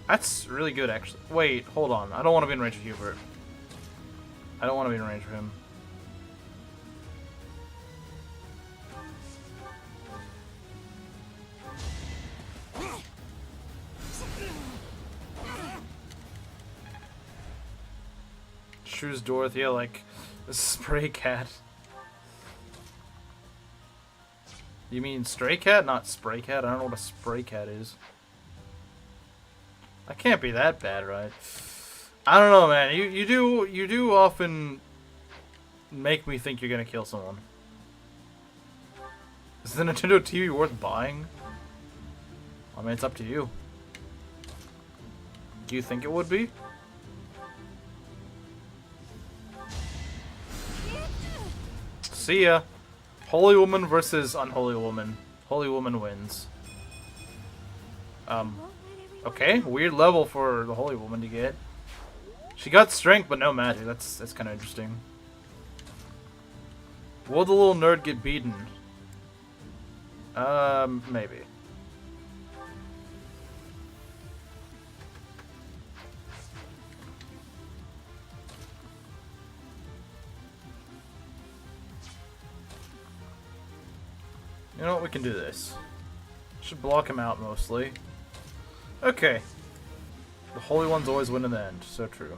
That's really good, actually. Wait, hold on. I don't want to be in range of Hubert. I don't want to be in range of him. Choose Dorothea like a spray cat. You mean stray cat, not spray cat? I don't know what a spray cat is. That can't be that bad, right? I don't know, man. You do often make me think you're gonna kill someone. Is the Nintendo TV worth buying? I mean, it's up to you. Do you think it would be? See ya. Holy Woman versus Unholy Woman. Holy Woman wins. Okay, weird level for the Holy Woman to get. She got strength, but no magic. That's kind of interesting. Will the little nerd get beaten? Maybe. You know what? We can do this. Should block him out mostly. Okay. The Holy Ones always win in the end. So true.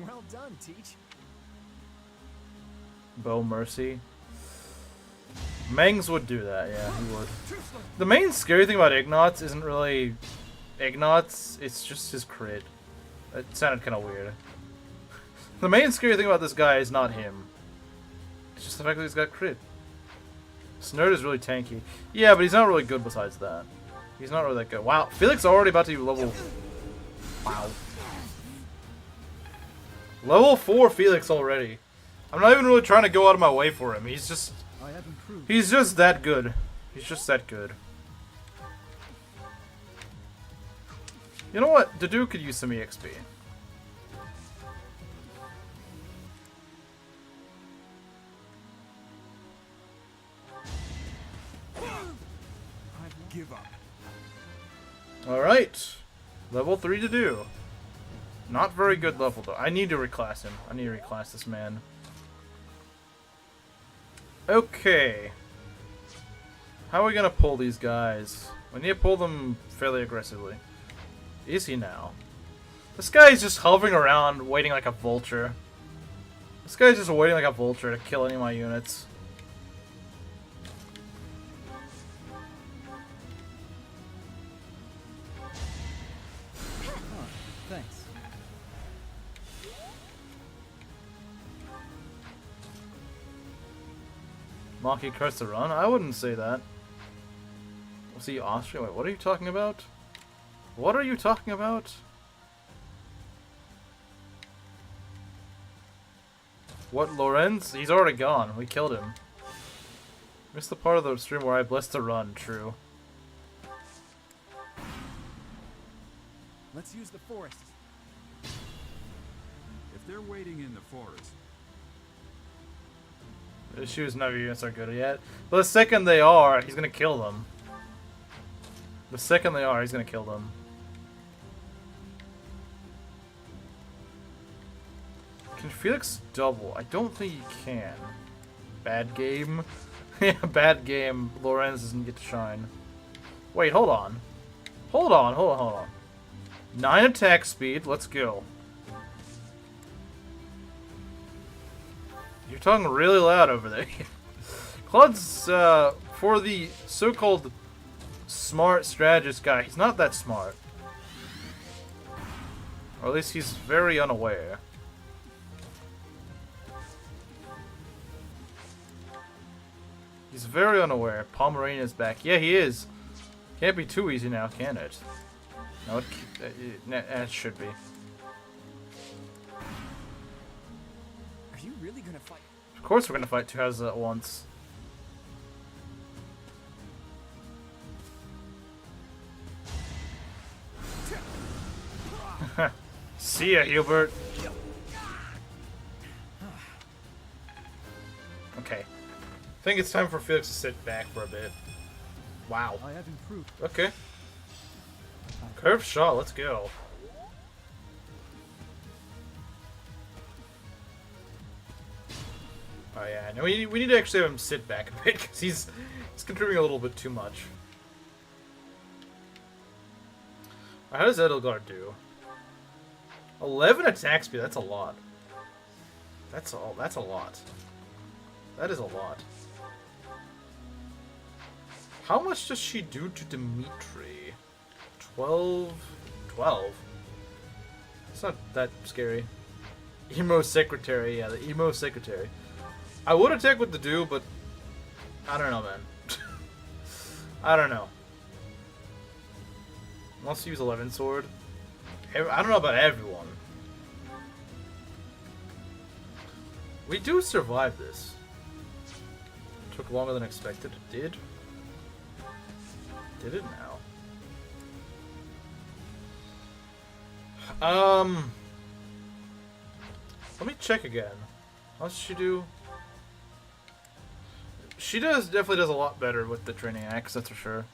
Well done, Teach. Bow Mercy. Mengs would do that, yeah, he would. The main scary thing about Ignatz isn't really Ignatz, it's just his crit. It sounded kind of weird. The main scary thing about this guy is not him. It's just the fact that he's got crit. This nerd is really tanky. Yeah, but he's not really good besides that. He's not really that good. Wow, Felix already about to be level... Wow. Level 4 Felix already. I'm not even really trying to go out of my way for him. He's just... He's just that good. He's just that good. You know what? Dedue could use some EXP. Give up. Alright. Level 3 Dedue. Not very good level though. I need to reclass him. I need to reclass this man. Okay. How are we gonna pull these guys? We need to pull them fairly aggressively. Is he now? This guy's just hovering around, waiting like a vulture. This guy's just waiting like a vulture to kill any of my units. Thanks. Maki cursed to run? I wouldn't say that. Was he Austrian? Wait, what are you talking about? What are you talking about? What, Lorenz? He's already gone. We killed him. Missed the part of the stream where I blessed to run. True. Let's use the forest. If they're waiting in the forest, The shoes never units are good yet. But the second they are, he's gonna kill them. The second they are, he's gonna kill them. Can Felix double? I don't think he can. Bad game. Yeah, bad game. Lorenz doesn't get to shine. Wait, hold on. Hold on. 9 attack speed. Let's go. You're talking really loud over there. Claude's, for the so-called smart strategist guy, he's not that smart. Or at least he's very unaware. He's very unaware. Pomeranian's back. Yeah, he is. Can't be too easy now, can it? No, it should be. Are you really gonna fight? Of course we're gonna fight two houses at once. See ya, Hubert. Okay. I think it's time for Felix to sit back for a bit. Wow. I have improved. Okay. Curved shot, let's go. Oh yeah, no, we need to actually have him sit back a bit, because he's contributing a little bit too much. How does Edelgard do? 11 attack speed, that's a lot. That's a lot. That is a lot. How much does she do to Dimitri? 12? 12? It's not that scary. Emo secretary, yeah, the emo secretary. I would attack with the Dedue, but I don't know, man. I don't know. Wants to use 11 sword. I don't know about everyone. We do survive this. Took longer than expected. It did. Did it now? Let me check again. How does she do? She definitely does a lot better with the training axe, that's for sure.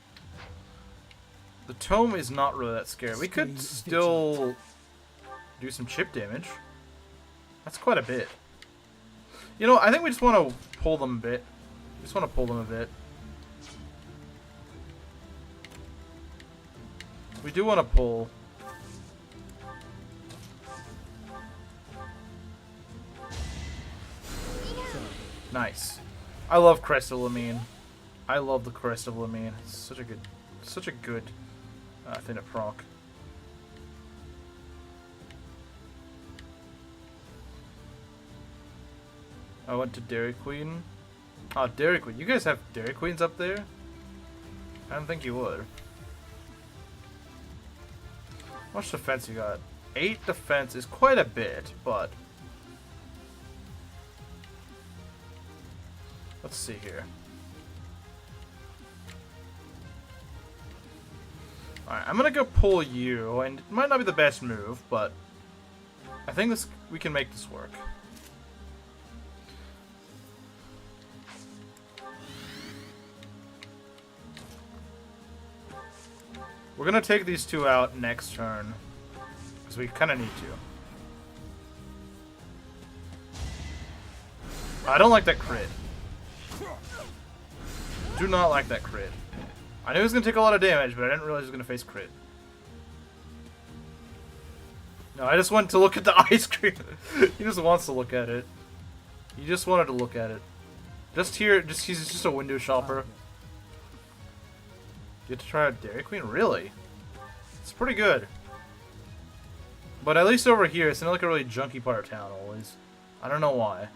The tome is not really that scary. We could still do some chip damage. That's quite a bit. You know, I think we just want to pull them a bit. Just want to pull them a bit. We do want to pull. Nice. I love Crest of Lamine. I love the Crest of Lamine. It's such a good thing to proc. I went to Dairy Queen. Oh, Dairy Queen. You guys have Dairy Queens up there? I don't think you would. How much defense you got? 8 defense is quite a bit, but... Let's see here. Alright, I'm gonna go pull you, and it might not be the best move, but... I think we can make this work. We're gonna take these two out next turn, because we kind of need to. I don't like that crit. Do not like that crit. I knew he was gonna take a lot of damage, but I didn't realize he was gonna face crit. No, I just wanted to look at the ice cream. He just wants to look at it. He just wanted to look at it. He's just a window shopper. You have to try out Dairy Queen? Really? It's pretty good. But at least over here, it's not like a really junky part of town always. I don't know why.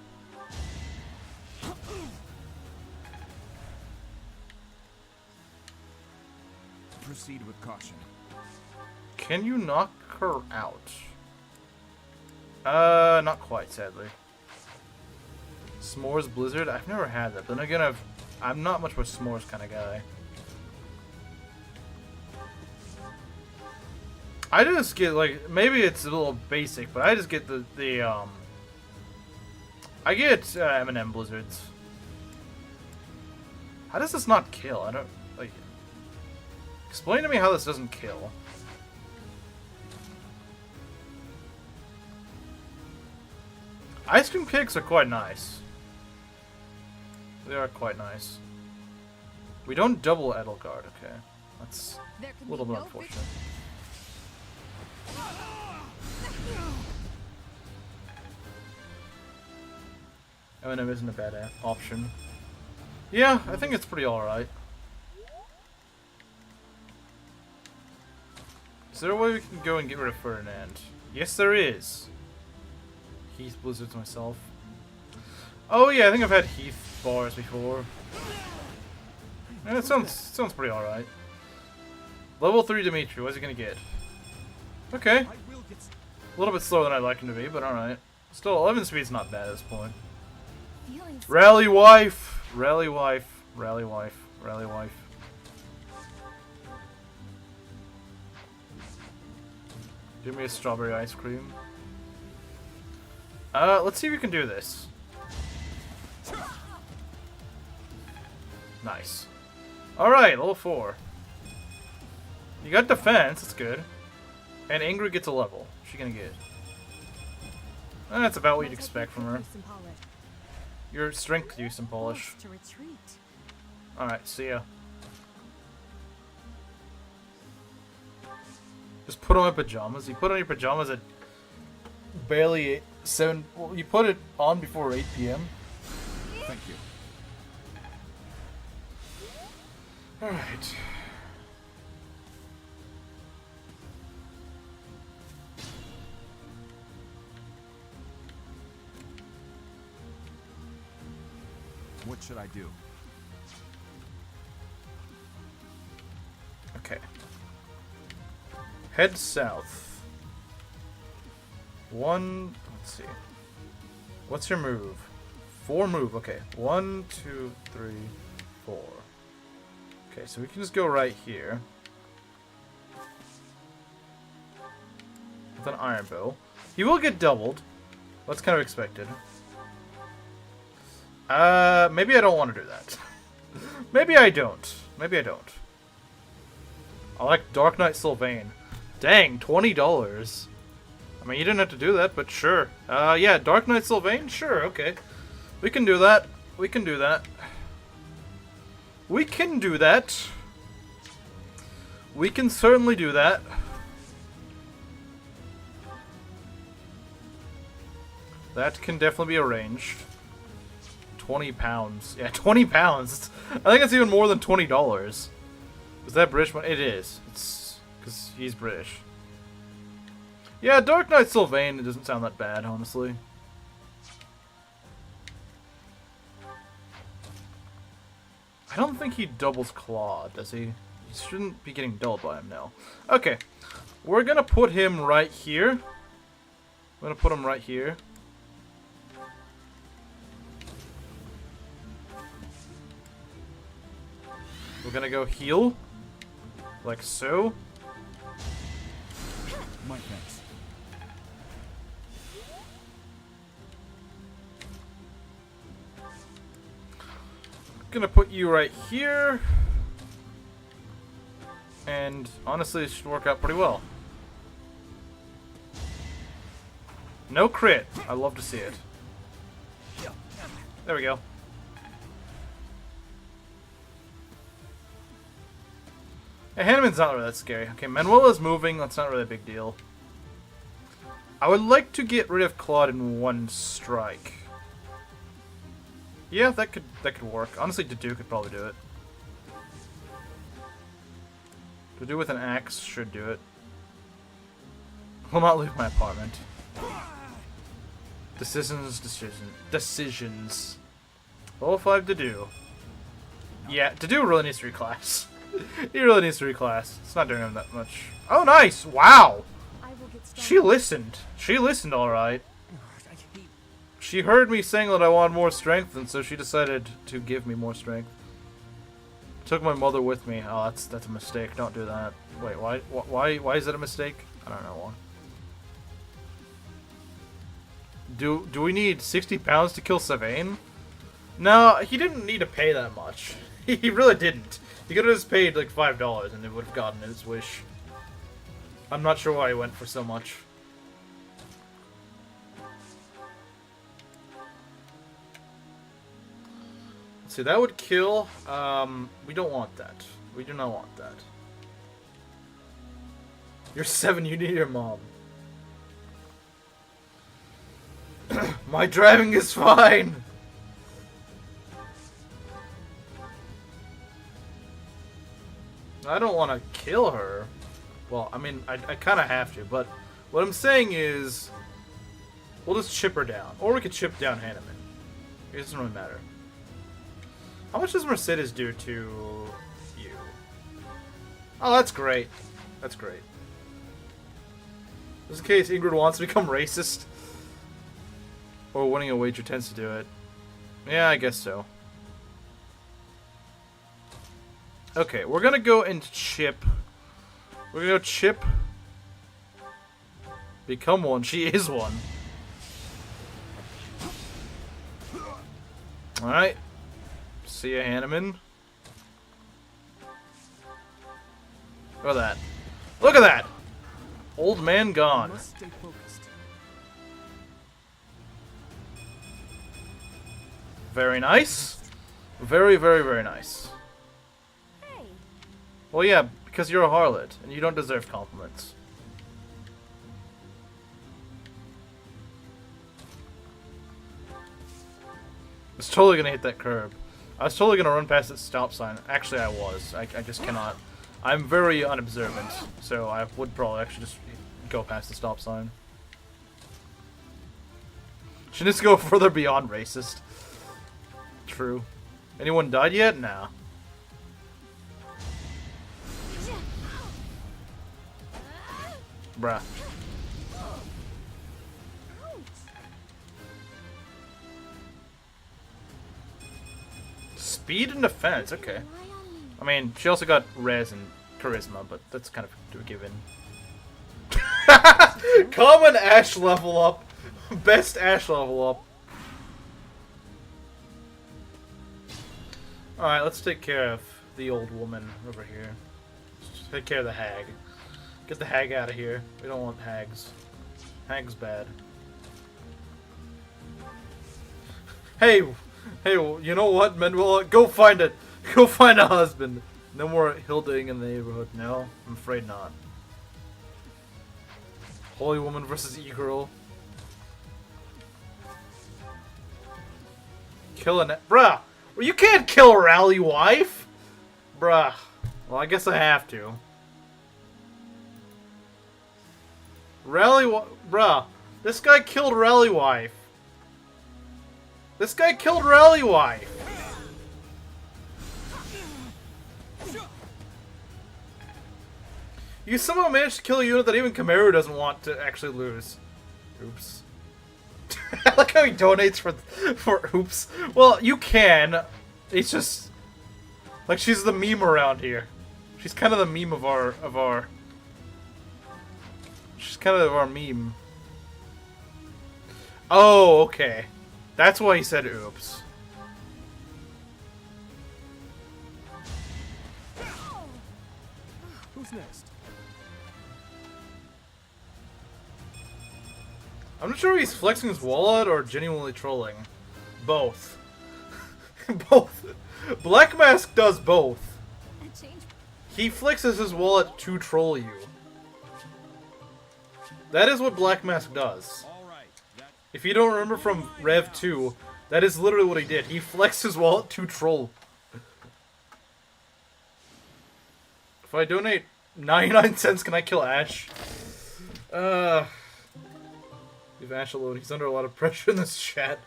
Proceed with caution. Can you knock her out? Not quite, sadly. S'mores Blizzard? I've never had that. But then again, I'm not much of a s'mores kind of guy. I just get, like, maybe it's a little basic, but I just get I get M&M Blizzards. How does this not kill? I don't... like... Explain to me how this doesn't kill. Ice cream cakes are quite nice. They are quite nice. We don't double Edelgard, okay. That's a little bit unfortunate. Emblem isn't a bad option. Yeah, I think it's pretty alright. Is there a way we can go and get rid of Ferdinand? Yes, there is. Heath Blizzards myself. Oh yeah, I think I've had Heath bars before. And it sounds pretty alright. Level 3 Dimitri, what's he gonna get? Okay. A little bit slower than I'd like him to be, but alright. Still, 11 speed's not bad at this point. Rally wife! Rally wife. Rally wife. Rally wife. Give me a strawberry ice cream. Let's see if we can do this. Nice. Alright, level 4. You got defense, that's good. And Ingrid gets a level. What's she gonna get? That's about what you'd expect from her. Your strength use and polish. Alright, see ya. Just put on my pajamas. You put on your pajamas at barely 7. Well, you put it on before 8 p.m. Thank you. Alright. What should I do? Okay. Head south. Let's see. What's your move? 4 move, okay. 1, 2, 3, 4. Okay, so we can just go right here. With an iron bow. He will get doubled. That's kind of expected. Maybe I don't want to do that. Maybe I don't. Maybe I don't. I like Dark Knight Sylvain. Dang, $20. I mean, you didn't have to do that, but sure. Yeah, Dark Knight Sylvain? Sure, okay. We can do that. We can do that. We can do that. We can certainly do that. That can definitely be arranged. 20 pounds. Yeah, 20 pounds. I think it's even more than $20. Is that British money? It is. It's because he's British. Yeah, Dark Knight Sylvain, it doesn't sound that bad, honestly. I don't think he doubles Claw, does he? He shouldn't be getting dulled by him now. Okay. We're gonna put him right here. We're gonna put him right here. We're gonna go heal. Like so. My thanks. Gonna put you right here. And honestly, it should work out pretty well. No crit. I love to see it. There we go. Yeah, Hanneman's not really that scary. Okay, Manuela's moving. That's not really a big deal. I would like to get rid of Claude in one strike. Yeah, that could work. Honestly, Dedue could probably do it. Dedue with an axe should do it. Will not leave my apartment. Decisions. Level 5 Dedue. Yeah, Dedue really needs to reclass. He really needs to reclass. It's not doing him that much. Oh, nice! Wow! She listened. She listened alright. She heard me saying that I wanted more strength, and so she decided to give me more strength. Took my mother with me. Oh, that's a mistake. Don't do that. Wait, why is that a mistake? I don't know why. Do we need 60 pounds to kill Sylvain? No, he didn't need to pay that much. He really didn't. He could have just paid like $5 and it would have gotten his wish. I'm not sure why he went for so much. Let's see, that would kill. We don't want that. We do not want that. You're 7, you need your mom. My driving is fine! I don't want to kill her. Well, I mean, I kind of have to, but what I'm saying is we'll just chip her down. Or we could chip down Hanneman. It doesn't really matter. How much does Mercedes do to you? Oh, that's great. That's great. Just in case Ingrid wants to become racist. Or winning a wager tends to do it. Yeah, I guess so. Okay, we're gonna go and chip. We're gonna go chip. Become one. She is one. Alright. See ya, Hanneman. Look at that. Look at that! Old man gone. Must stay focused. Very nice. Very, very, very nice. Hey, Well, yeah, because you're a harlot, and you don't deserve compliments. I was totally gonna hit that curb. I was totally gonna run past that stop sign. Actually, I was. I just cannot. I'm very unobservant, so I would probably actually just go past the stop sign. She needs to go further beyond racist. True. Anyone died yet? Nah. Bruh. Speed and defense, okay. rely on me. I mean, she also got res and charisma, but that's kind of a given. Common Ash level up. Best Ash level up. Alright, let's take care of the old woman over here. Let's take care of the hag. Get the hag out of here. We don't want hags. Hag's bad. Hey, you know what, Manuela? Go find it. Go find a husband. No more Hilding in the neighborhood. No, I'm afraid not. Holy woman versus e-girl. Killing it. Bruh! Well, you can't kill a rally wife! Bruh. Well, I guess I have to. Bruh. This guy killed rally wife. This guy killed rally wife. You somehow managed to kill a unit that even Kamaru doesn't want to actually lose. Oops. I like how he donates for oops. Well, you can. It's just like she's the meme around here. She's kind of the meme of our. She's kind of our meme. Oh, okay. That's why he said oops. Who's next? I'm not sure if he's flexing his wallet or genuinely trolling. Both. Both. Black Mask does both. A change. He flexes his wallet to troll you. That is what Black Mask does. All right. That If you don't remember from Rev 2, that is literally what he did. He flexed his wallet to troll. If I donate 99 cents, can I kill Ash? Leave Ash alone. He's under a lot of pressure in this chat.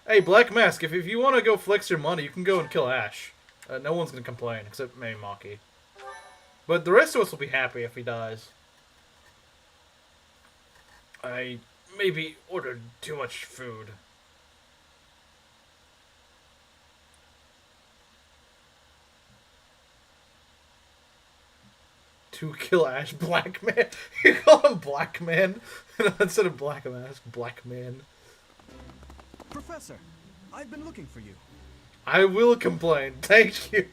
Hey, Black Mask, if you want to go flex your money, you can go and kill Ash. No one's going to complain, except maybe Maki. But the rest of us will be happy if he dies. I maybe ordered too much food. To kill Ash, Black Man. You call him Black Man instead of Black Mask, Black Man. Professor, I've been looking for you. I will complain. Thank you.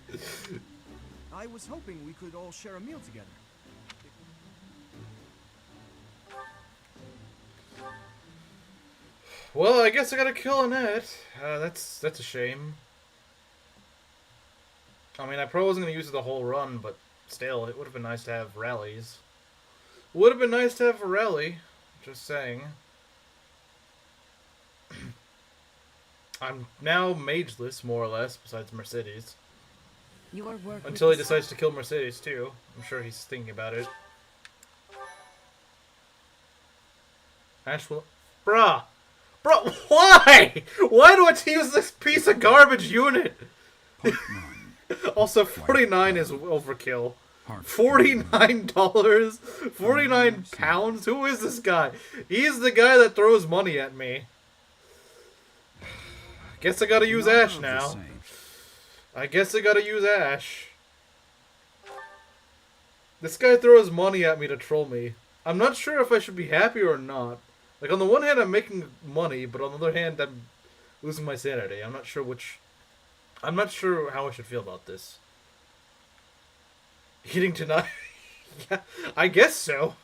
I was hoping we could all share a meal together. Well, I guess I gotta kill Annette. That's a shame. I mean, I probably wasn't gonna use it the whole run, but still, it would have been nice to have rallies. Would have been nice to have a rally. Just saying. I'm now mageless, more or less, besides Mercedes. Your work Until he decides to kill Mercedes, too. I'm sure he's thinking about it. Ash will... Bruh! Bro, why? Why do I use this piece of garbage unit? Also, 49 is overkill. $49? 49 pounds? Who is this guy? He's the guy that throws money at me. Guess I gotta use Ash now. I guess I gotta use Ash. This guy throws money at me to troll me. I'm not sure if I should be happy or not. Like, on the one hand, I'm making money, but on the other hand, I'm losing my sanity. I'm not sure which... I'm not sure how I should feel about this. Eating tonight? Yeah, I guess so.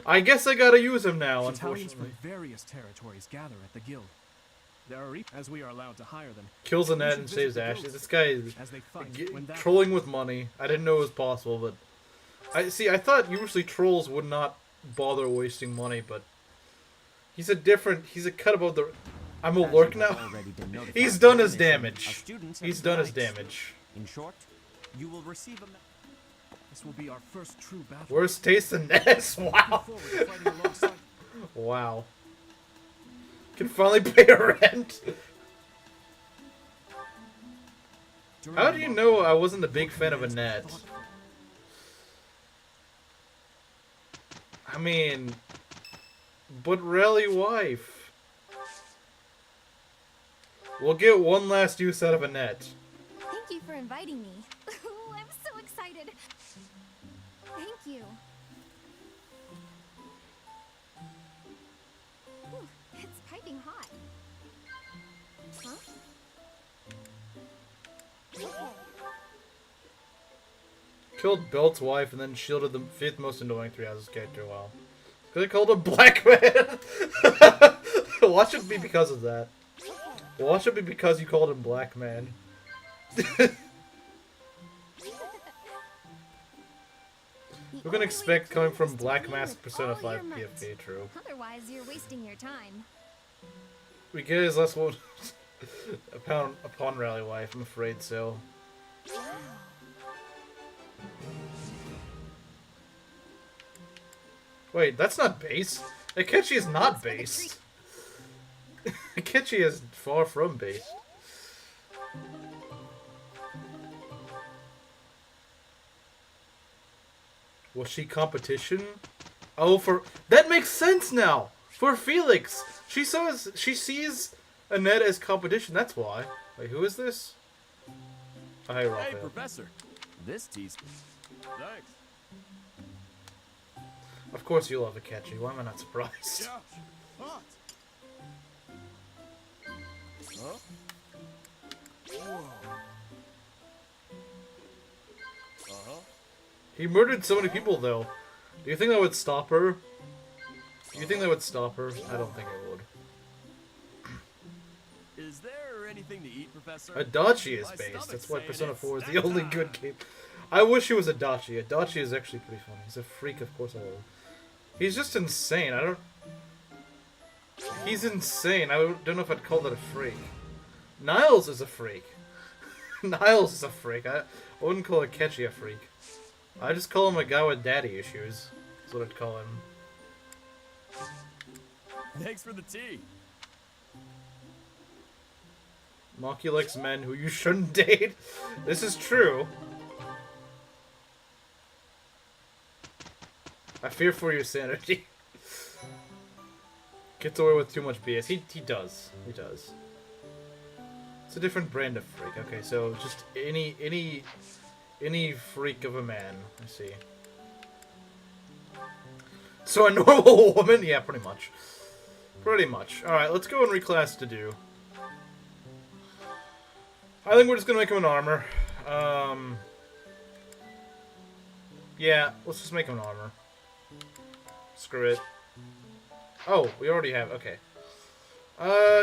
I guess I gotta use him now, Battalions unfortunately. from various territories gather at the guild. There are as we are allowed to hire them. Kills We Annette should and visit saves the Ash. guilds This guy is as they fight when that trolling with money. I didn't know it was possible, but... I thought usually trolls would not bother wasting money, but... He's a cut above the... I'm a lurk now? He's done his damage. He's done his damage. In short, you will receive a... This will be our first true battle. Worst taste in this. Wow. Look forward to fighting alongside. Wow. Can finally pay a rent. How do you know I wasn't a big fan of Annette? I mean... But rally wife. We'll get one last use out of Annette. Thank you for inviting me. Ooh, I'm so excited. Thank you. Ooh, it's piping hot. Huh? Okay. Killed Belt's wife and then shielded the 5th most annoying 3 houses character. Wow. Because I called him Black Man. Watch it be because of that. Watch it be because you called him Black Man. Who can expect coming from Black Mask Persona 5 PFP, true. Otherwise, you're wasting your time. We get his last one upon rally wife, I'm afraid so. Wait, that's not base. Akechi is not base. Akechi is far from base. Was she competition? Oh, for that makes sense now. For Felix, she sees Annette as competition. That's why. Wait, who is this? Oh, hey, Hey, Raphael. Professor. This tease. Thanks. Of course you love Akechi. Why am I not surprised? Yeah. Hot. Huh? Uh-huh. He murdered so many people, though. Do you think that would stop her? Do you think that would stop her? I don't think it would. Is there anything to eat, Professor? Adachi is My based. stomach's That's why saying Persona it's 4 is the snack only time. good game. I wish he was Adachi. Adachi is actually pretty funny. He's a freak, of course I love him. He's just insane. I don't... He's insane. I don't know if I'd call that a freak. Niles is a freak. Niles is a freak. I wouldn't call Akechi a freak. I just call him a guy with daddy issues. That's what I'd call him. Thanks for the tea. Maki likes men who you shouldn't date. This is true. I fear for your sanity. Gets away with too much BS. He does. He does. It's a different brand of freak. Okay, so just any freak of a man. I see. So a normal woman? Yeah, pretty much. Pretty much. Alright, let's go and reclass Dedue. I think we're just gonna make him an armor. Yeah, let's just make him an armor. Screw it. Oh, we already have. Okay.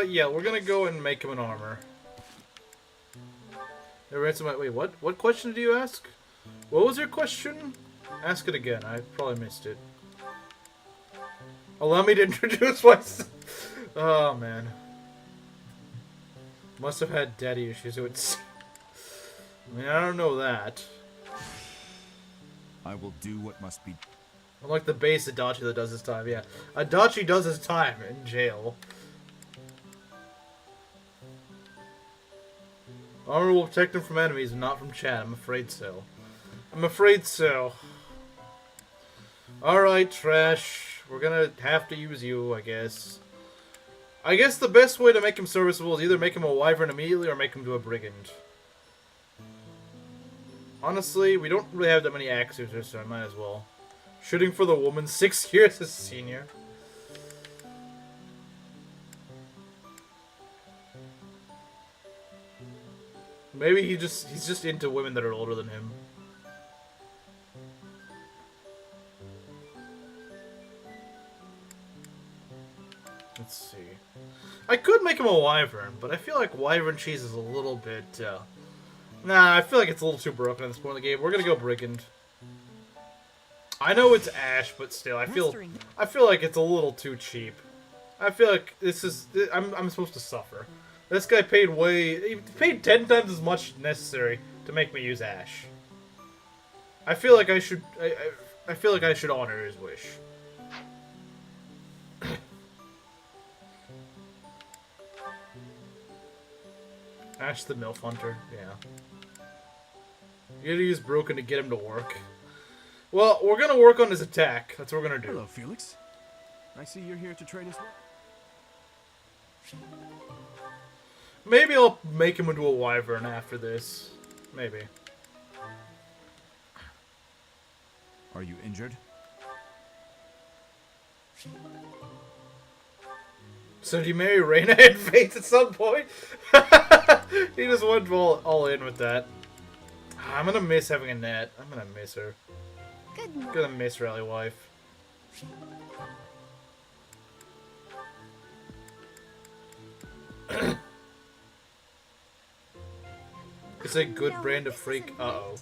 Yeah, we're gonna go and make him an armor. Wait, what? What question did you ask? What was your question? Ask it again. I probably missed it. Allow me to introduce myself. Oh man. Must have had daddy issues. I mean, I don't know that. I will do what must be. Unlike the base Adachi that does his time. Yeah, Adachi does his time in jail. Armor will protect him from enemies, but not from chat. I'm afraid so. I'm afraid so. Alright, Trash. We're gonna have to use you, I guess. I guess the best way to make him serviceable is either make him a wyvern immediately or make him to a brigand. Honestly, we don't really have that many axe users, so I might as well. Shooting for the woman, 6 years as senior. Maybe he's just into women that are older than him. Let's see. I could make him a wyvern, but I feel like wyvern cheese is a little bit, Nah, I feel like it's a little too broken at this point in the game. We're gonna go brigand. I know it's Ash, but still, I feel like it's a little too cheap. I feel like I'm supposed to suffer. This guy paid he paid 10 times as much necessary to make me use Ash. I feel like I should honor his wish. Ash the MILF Hunter, yeah. You gotta use Broken to get him to work. Well, we're gonna work on his attack. That's what we're gonna do. Hello, Felix. I see you're here to train as well. Maybe I'll make him into a wyvern after this. Maybe. Are you injured? So do you marry Reina and Faith at some point? He just went all in with that. I'm gonna miss having a net. I'm gonna miss her. I'm gonna miss Rally Wife. It's a good brand of freak. Uh-oh.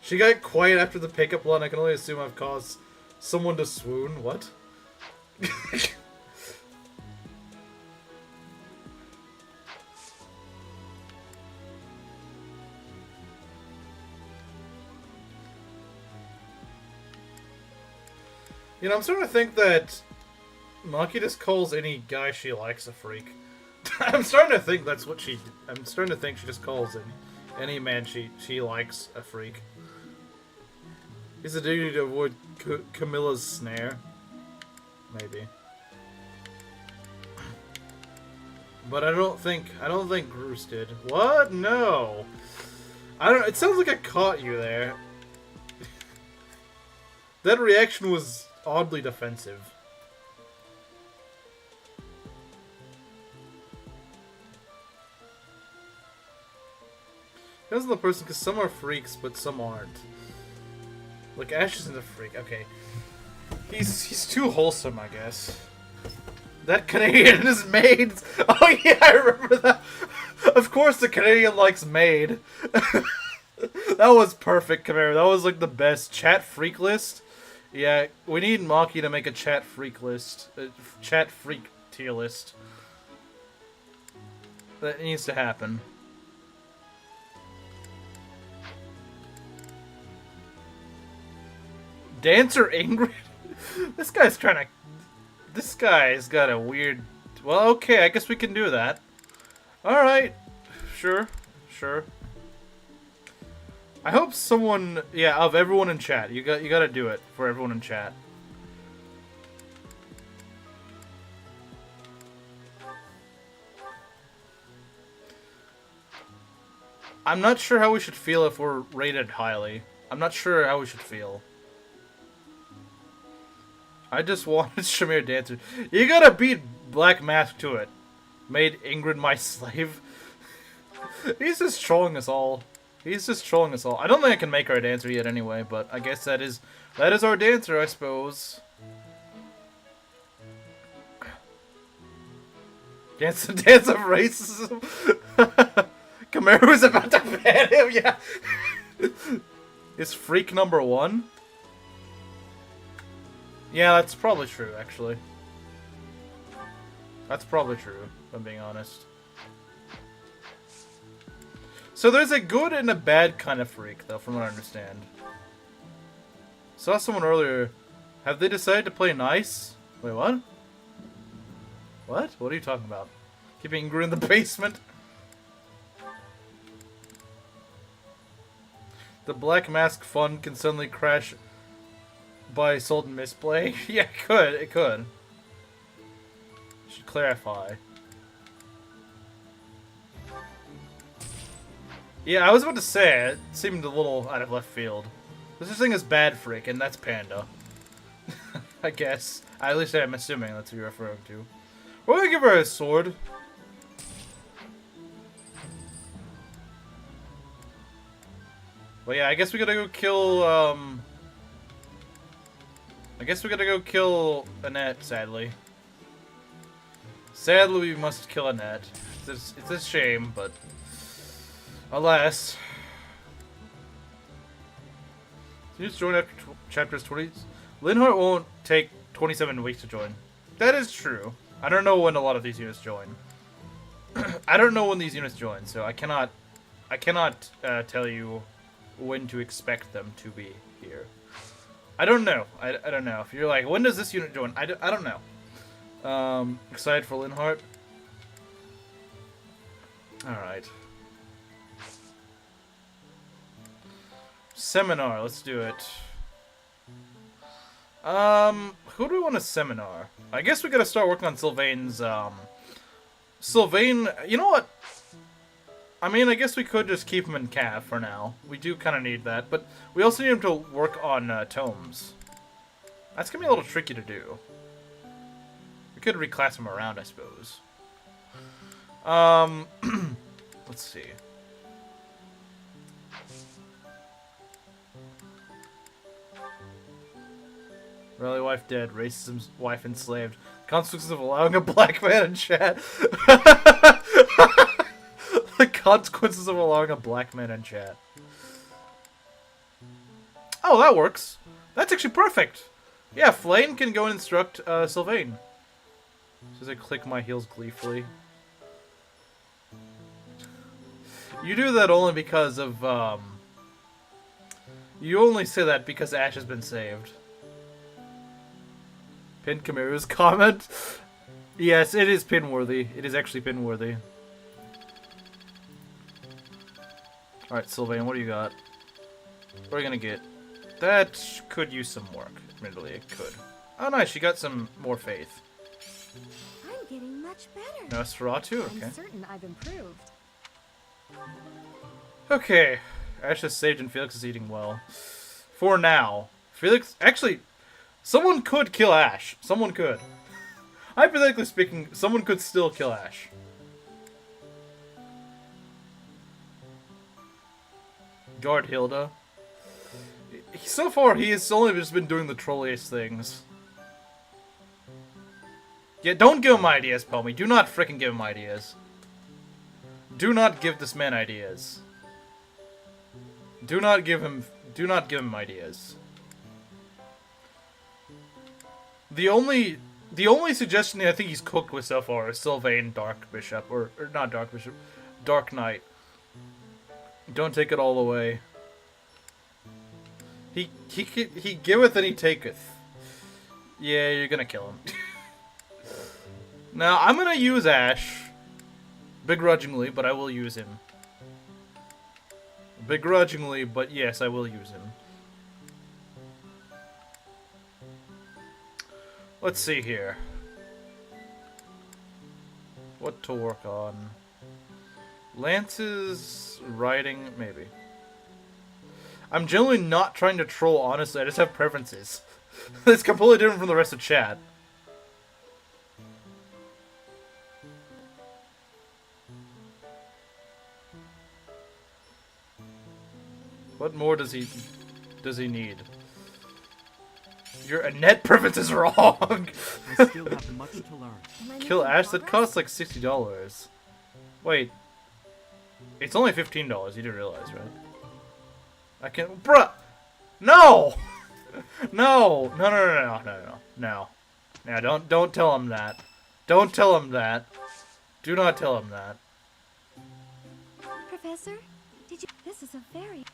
She got quiet after the pickup line. I can only assume I've caused someone to swoon. What? You know, I'm starting to think that Maki just calls any guy she likes a freak. I'm starting to think that's what I'm starting to think she just calls any man she likes a freak. Is it duty to avoid Camilla's snare? Maybe. But I don't think Groose did. What? No. It sounds like I caught you there. That reaction was oddly defensive. Depends on the person, because some are freaks, but some aren't. Like, Ash isn't a freak. Okay. He's too wholesome, I guess. That Canadian is Maid. Oh yeah, I remember that. Of course the Canadian likes Maid. That was perfect, Camaro. That was like the best. Chat freak list? Yeah, we need Maki to make a chat freak list. Chat freak tier list. That needs to happen. Dancer Ingrid? This guy's trying to... This guy's got a weird... Well, okay, I guess we can do that. Alright. Sure. Sure. I hope someone... Yeah, of everyone in chat. You gotta do it for everyone in chat. I'm not sure how we should feel if we're rated highly. I'm not sure how we should feel. I just wanted Shamir Dancer. You gotta beat Black Mask to it. Made Ingrid my slave. He's just trolling us all. He's just trolling us all. I don't think I can make her a dancer yet anyway, but I guess that is our dancer, I suppose. Dance of racism. Kamaru's about to ban him, yeah. Is freak number 1? Yeah, that's probably true, actually. That's probably true, if I'm being honest. So there's a good and a bad kind of freak, though, from what I understand. Saw someone earlier. Have they decided to play nice? Wait, what? What? What are you talking about? Keeping Ingrid in the basement? The Black Mask fun can suddenly crash by Sultan misplay. Yeah, it could. It could. Should clarify. Yeah, I was about to say, it seemed a little out of left field. There's this thing is bad freak, and that's Panda. I guess. At least I'm assuming that's who you're referring to. We're gonna give her a sword. Well, yeah, I guess we gotta go kill, I guess we gotta go kill Annette, sadly. Sadly, we must kill Annette. It's a shame, but... alas. You just join after chapters 20? Linhart won't take 27 weeks to join. That is true. I don't know when a lot of these units join. I don't know when these units join, so I cannot tell you when to expect them to be here. I don't know. I don't know. If you're like, when does this unit join? I don't know. Excited for Linhart? Alright. Seminar, let's do it. Who do we want to seminar? I guess we gotta start working on Sylvain's, Sylvain, you know what? I mean, I guess we could just keep him in Cav for now. We do kind of need that, but we also need him to work on, tomes. That's gonna be a little tricky to do. We could reclass him around, I suppose. Let's see. Rally wife dead, racism wife enslaved. Consequences of allowing a black man in chat. The consequences of allowing a black man in chat. Oh, that works. That's actually perfect. Yeah, Flame can go and instruct Sylvain. As I click my heels gleefully. You do that only because of, you only say that because Ash has been saved. Pin Kamiru's comment? Yes, it is pin-worthy. It is actually pin-worthy. Alright, Sylvain, what do you got? What are you gonna get? That could use some work. Admittedly, it could. Oh, nice, you got some more faith. I'm getting much better. Nosferatu, okay. I'm certain I've improved. Okay. Ash is saved and Felix is eating well. For now. Felix... Actually, someone could kill Ash. Someone could. Hypothetically speaking, someone could still kill Ash. Guard Hilda. So far, he has only just been doing the trolliest things. Yeah, don't give him ideas, Pommy. Do not frickin' give him ideas. Do not give this man ideas. Do not give him ideas. The only suggestion I think he's cooked with so far is Sylvain Dark Bishop, or not Dark Bishop, Dark Knight. Don't take it all away. He giveth and he taketh. Yeah, you're gonna kill him. Now I'm gonna use Ash, begrudgingly, but I will use him. Begrudgingly, but yes, I will use him. Let's see here. What to work on? Lance's riding, maybe. I'm generally not trying to troll, honestly, I just have preferences. It's completely different from the rest of chat. What more does he need? Your net preference is wrong. I still have much to learn. Am I Kill making Ash. That progress? costs like $60. Wait, it's only $15. You didn't realize, right? I can't, bruh. No, no, no, no, no, no, no, no. Now don't tell him that. Don't tell him that. Do not tell him that. Professor, did you? This is a very.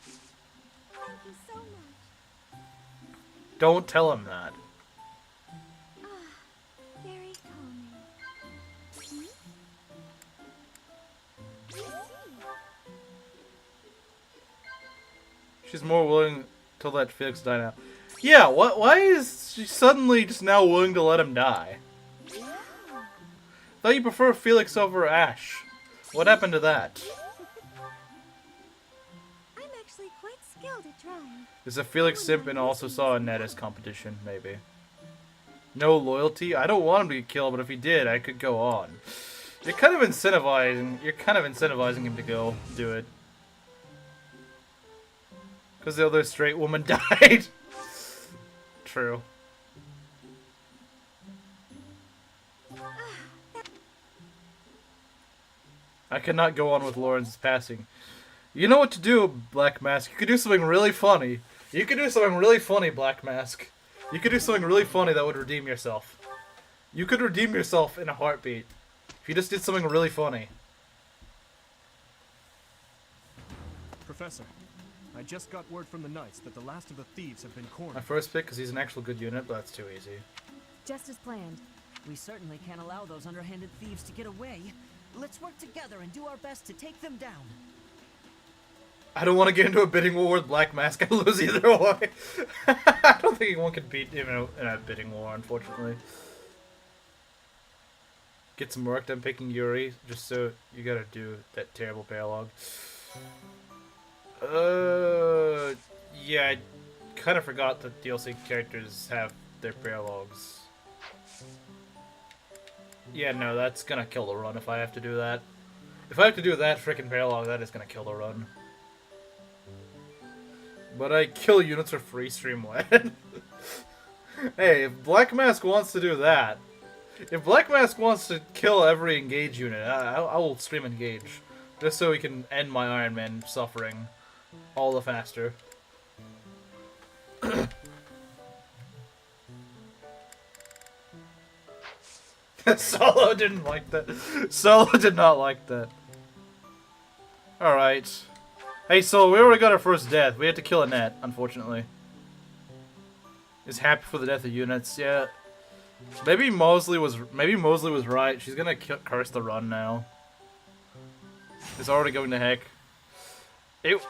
Thank you so much. Don't tell him that. Ah, very calming. Hmm? I see. She's more willing to let Felix die now. Yeah, why is she suddenly just now willing to let him die? Thought you prefer Felix over Ash. What happened to that? I'm actually quite skilled at trying. Is a Felix simp and also saw a net as competition, maybe. No loyalty? I don't want him to get killed, but if he did, I could go on. You're kind of incentivizing him to go do it. Because the other straight woman died. True. I cannot go on with Lawrence's passing. You know what to do, Black Mask. You could do something really funny. You could do something really funny, Black Mask. You could do something really funny that would redeem yourself. You could redeem yourself in a heartbeat. If you just did something really funny. Professor, I just got word from the Knights that the last of the thieves have been cornered. My first pick, because he's an actual good unit, but that's too easy. Just as planned. We certainly can't allow those underhanded thieves to get away. Let's work together and do our best to take them down. I don't want to get into a bidding war with Black Mask. I lose either way. I don't think anyone can beat him in a bidding war, unfortunately. Get some work done picking Yuri, just so you gotta do that terrible paralogue. Yeah, I kind of forgot that DLC characters have their paralogues. Yeah, no, that's gonna kill the run if I have to do that. If I have to do that frickin' paralogue, that is gonna kill the run. But I kill units for free, Streamlab. Hey, if Black Mask wants to do that, if Black Mask wants to kill every engage unit, I will stream engage. Just so we can end my Iron Man suffering all the faster. Solo didn't like that. Solo did not like that. Alright. Hey, so we already got our first death. We had to kill a net, unfortunately. Is happy for the death of units, yeah. Maybe Mosley was right. She's gonna curse the run now. It's already going to heck. It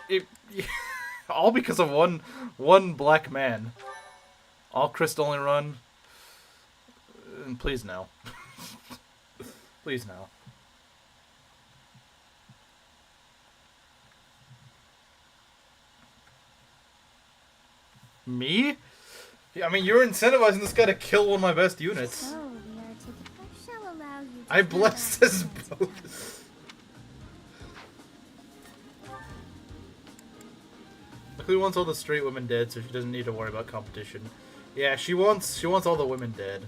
all because of one black man. All crystal only run. And please no. Please no. Me? Yeah, I mean, you're incentivizing this guy to kill one of my best units. So we are I shall allow you to I do blessed that. us both. Luckily, wants all the straight women dead, so she doesn't need to worry about competition. Yeah, she wants all the women dead.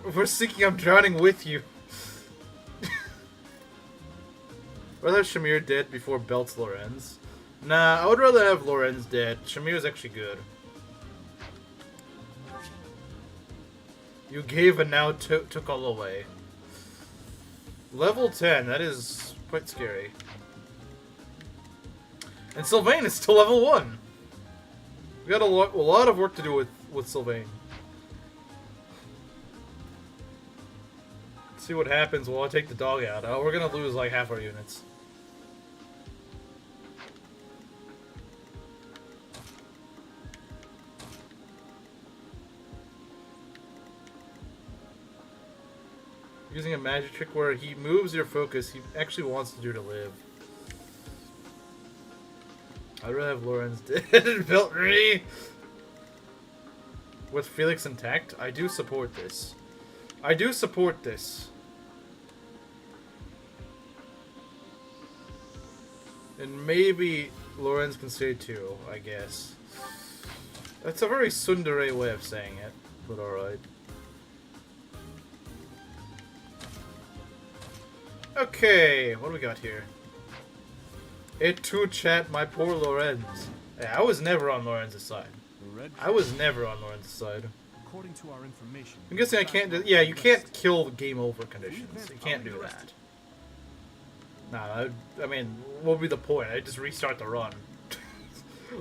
If we're sinking, I'm drowning with you. Rather have Shamir dead before belts Lorenz. Nah, I would rather have Lorenz dead. Shamir's actually good. You gave and now took all away. Level 10, that is quite scary. And Sylvain is still level 1. We got a lot of work to do with Sylvain. See what happens while I take the dog out. Oh, we're gonna lose like half our units. Using a magic trick where he moves your focus, he actually wants you to live. I'd rather have Lorenz dead and built ready. with Felix intact, I do support this. I do support this. And maybe Lorenz can say too, I guess. That's a very tsundere way of saying it, but alright. Okay, what do we got here? It too, chat, my poor Lorenz. Yeah, I was never on Lorenz's side. The red I was never on Lorenz's side. According to our information, I'm guessing I can't do... Yeah, you can't kill the game over conditions. You can't do that. Nah, I mean, what would be the point? I'd just restart the run.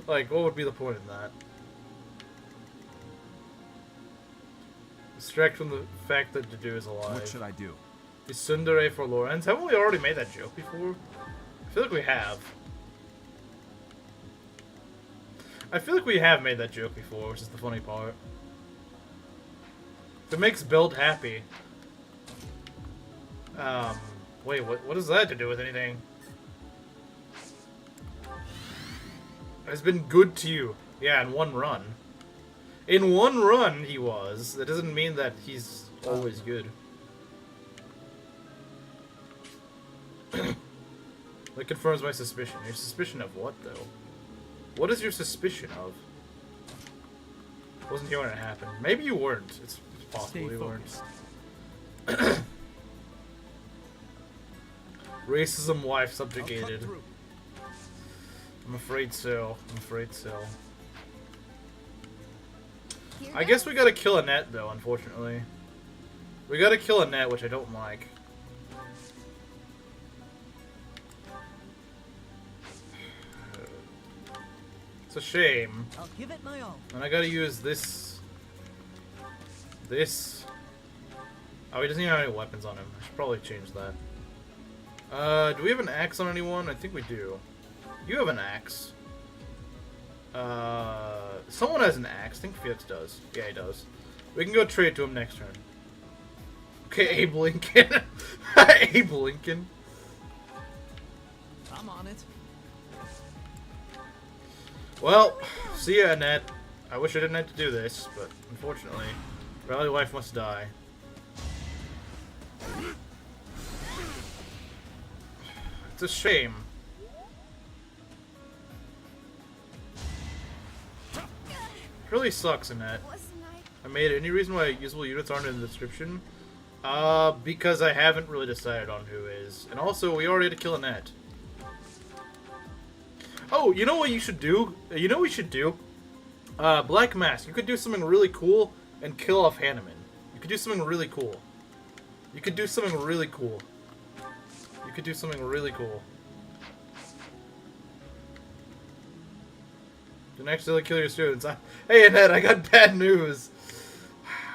Like, what would be the point in that? Distract from the fact that Dedue is alive. what should I do? Is tsundere for Lorenz? Haven't we already made that joke before? I feel like we have. I feel like we have made that joke before, which is the funny part. If it makes Build happy. Wait, what does that have to do with anything? Has been good to you. Yeah, in one run. In one run, he was. That doesn't mean that he's always good. That confirms my suspicion. Your suspicion of what, though? What is your suspicion of? Wasn't here when it happened. Maybe you weren't. It's possible you weren't. Racism wife subjugated. I'm afraid so. I'm afraid so. Here I guess we gotta kill Annette, though, unfortunately. We gotta kill Annette, which I don't like. It's a shame. I'll give it my all. And I gotta use this. This. Oh, he doesn't even have any weapons on him. I should probably change that. Do we have an axe on anyone? I think we do. You have an axe. Someone has an axe. I think Felix does. Yeah, he does. We can go trade to him next turn. Okay, Abe Lincoln. Abe Lincoln. I'm on it. Well, see ya, Annette. I wish I didn't have to do this, but unfortunately, Rally Wife must die. It's a shame. It really sucks, Annette. Wasn't I? I made it. Any reason why usable units aren't in the description? Because I haven't really decided on who is. And also, we already had to kill Annette. Oh, you know what you should do? You know what we should do? Black Mask. You could do something really cool and kill off Hanneman. You could do something really cool. You could do something really cool. You could do something really cool. Don't accidentally kill your students. Hey, Annette, I got bad news.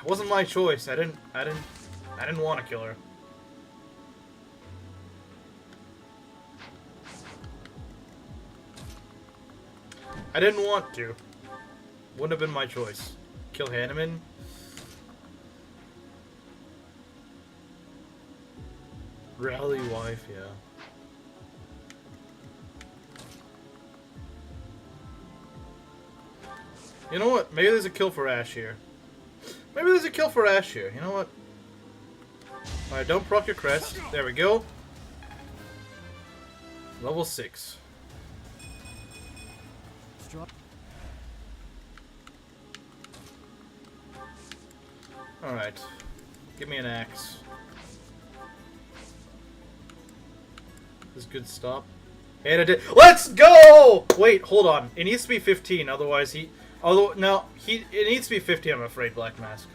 It wasn't my choice. I didn't want to kill her. I didn't want to. Wouldn't have been my choice. Kill Hanneman. Rally Wife, yeah. You know what? Maybe there's a kill for Ash here. Maybe there's a kill for Ash here. You know what? Alright, don't proc your crest. There we go. Level 6. Alright. Give me an axe. This is good stop. And it did. Let's go! Wait, hold on. It needs to be 15, otherwise he... Although, no, it needs to be 50, I'm afraid, Black Mask.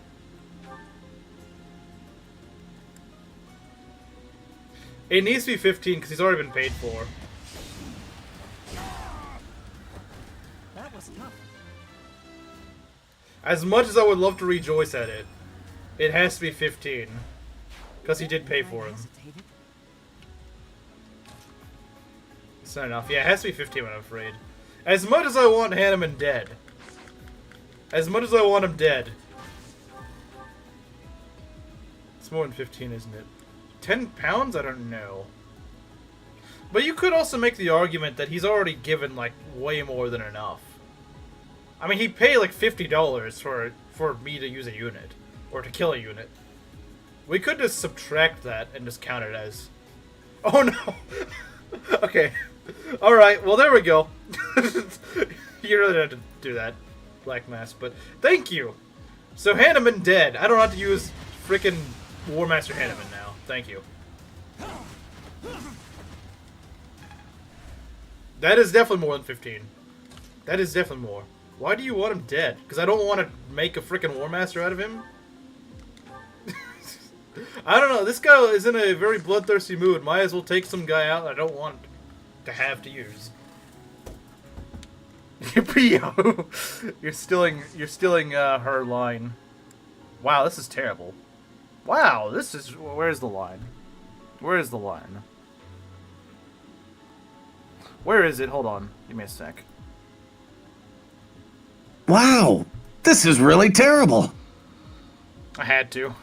It needs to be 15, because he's already been paid for. That was tough. As much as I would love to rejoice at it, it has to be 15. Because he did pay for him. Hesitated. It's not enough. Yeah, it has to be 15, I'm afraid. As much as I want Hanneman dead. As much as I want him dead. It's more than 15, isn't it? 10 pounds? I don't know. But you could also make the argument that he's already given, like, way more than enough. I mean, he'd pay like $50 for me to use a unit. Or to kill a unit. We could just subtract that and just count it as... Oh no! Okay. Alright, well there we go. You really didn't have to do that, Black Mask, but thank you! So Hanneman dead. I don't have to use frickin' War Master Hanneman now. Thank you. That is definitely more than 15. That is definitely more. Why do you want him dead? Because I don't want to make a frickin' War Master out of him? I don't know. This guy is in a very bloodthirsty mood. Might as well take some guy out I don't want to have to use. You're stealing her line. Wow, this is terrible. Wow, this is... Where's the line? Where is the line? Where is it? Hold on. Give me a sec. Wow, this is really terrible. I had to.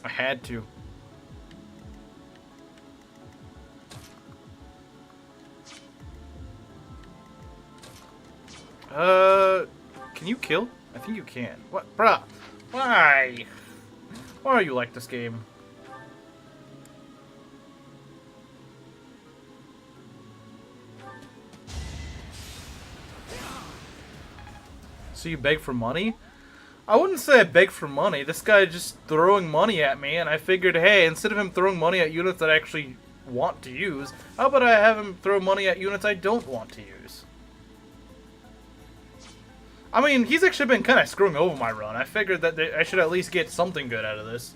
I had to. Can you kill? I think you can. What? Bruh. Why? Why are you like this game? So you beg for money? I wouldn't say I beg for money. This guy just throwing money at me, and I figured, hey, instead of him throwing money at units that I actually want to use, how about I have him throw money at units I don't want to use? I mean, he's actually been kind of screwing over my run. I figured that I should at least get something good out of this.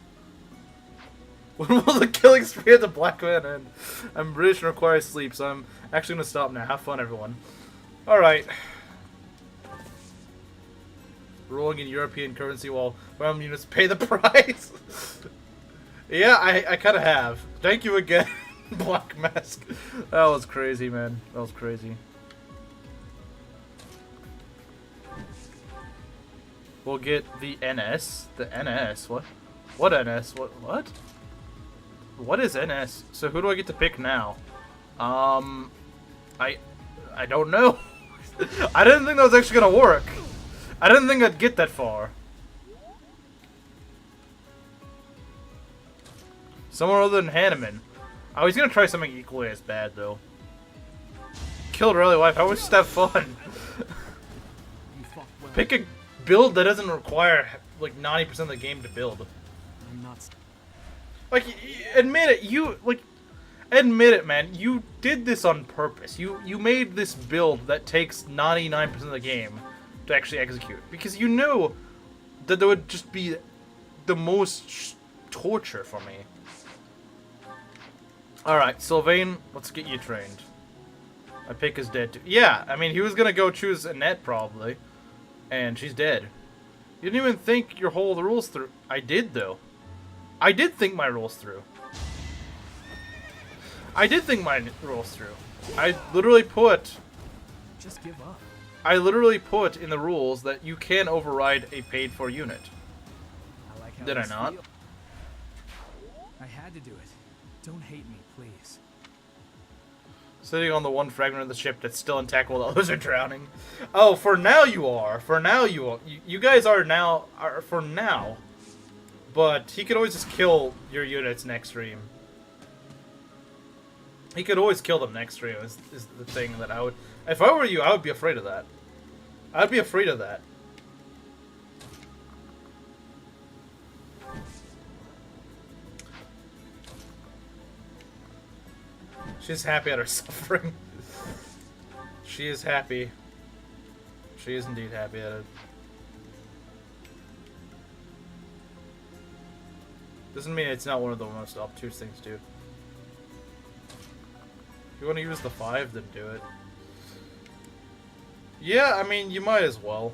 When will the killing spree of the Black Man end? I'm British and require sleep, so I'm actually going to stop now. Have fun, everyone. Alright. Rolling in European currency while realm units pay the price. Yeah, I kind of have. Thank you again, Black Mask. That was crazy, man. That was crazy. We'll get the NS. The NS? What? What NS? What? What is NS? So who do I get to pick now? I don't know. I didn't think that was actually gonna work. I didn't think I'd get that far. Someone other than Hanneman. Oh, he's gonna try something equally as bad, though. Killed Rally Wife. I always just have fun. Pick a build that doesn't require, like, 90% of the game to build. I'm not... Like, admit it. Admit it, man. You did this on purpose. You made this build that takes 99% of the game to actually execute, because you knew that there would just be the most torture for me. Alright, Sylvain, let's get you trained. My pick is dead too. Yeah, I mean, he was gonna go choose Annette probably, and she's dead. You didn't even think your whole rules through. I did, though. I did think my rules through. I did think my rules through. I literally put... Just give up. I literally put in the rules that you can override a paid-for unit. I like how Did I this not? feel. I had to do it. Don't hate me, please. Sitting on the one fragment of the ship that's still intact while the others are drowning. Oh, for now you are. For now you are. You guys are now. For now. But he could always just kill your units next stream. He could always kill them next stream is the thing that I would... If I were you, I would be afraid of that. I'd be afraid of that. She's happy at her suffering. She is happy. She is indeed happy at it. Doesn't mean it's not one of the most obtuse things to do. If you want to use the 5, then do it. Yeah, I mean, you might as well.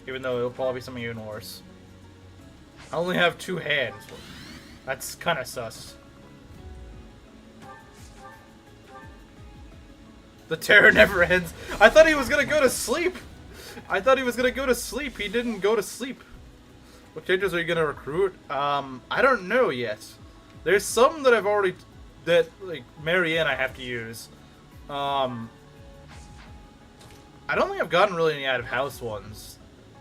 Even though it'll probably be something even worse. I only have 2 hands. That's kind of sus. The terror never ends. I thought he was gonna go to sleep. I thought he was gonna go to sleep. He didn't go to sleep. What characters are you gonna recruit? I don't know yet. There's some that I've already... That, like, Marianne I have to use. I don't think I've gotten really any out of house ones.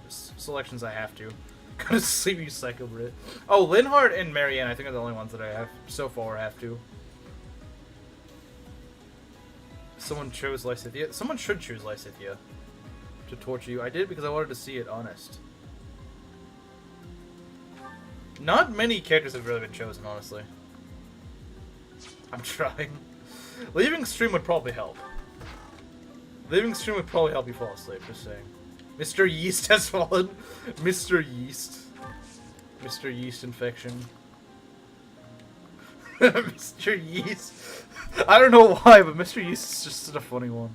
Selections I have to. Gotta sleep, you psycho Brit. Oh, Linhardt and Marianne, I think are the only ones that I have so far have to. Someone chose Lysithea. Someone should choose Lysithea to torture you. I did because I wanted to see it honest. Not many characters have really been chosen, honestly. I'm trying. Leaving stream would probably help. Leaving stream would probably help you fall asleep, just saying. Mr. Yeast has fallen. Mr. Yeast. Mr. Yeast infection. Mr. Yeast. I don't know why, but Mr. Yeast is just a funny one.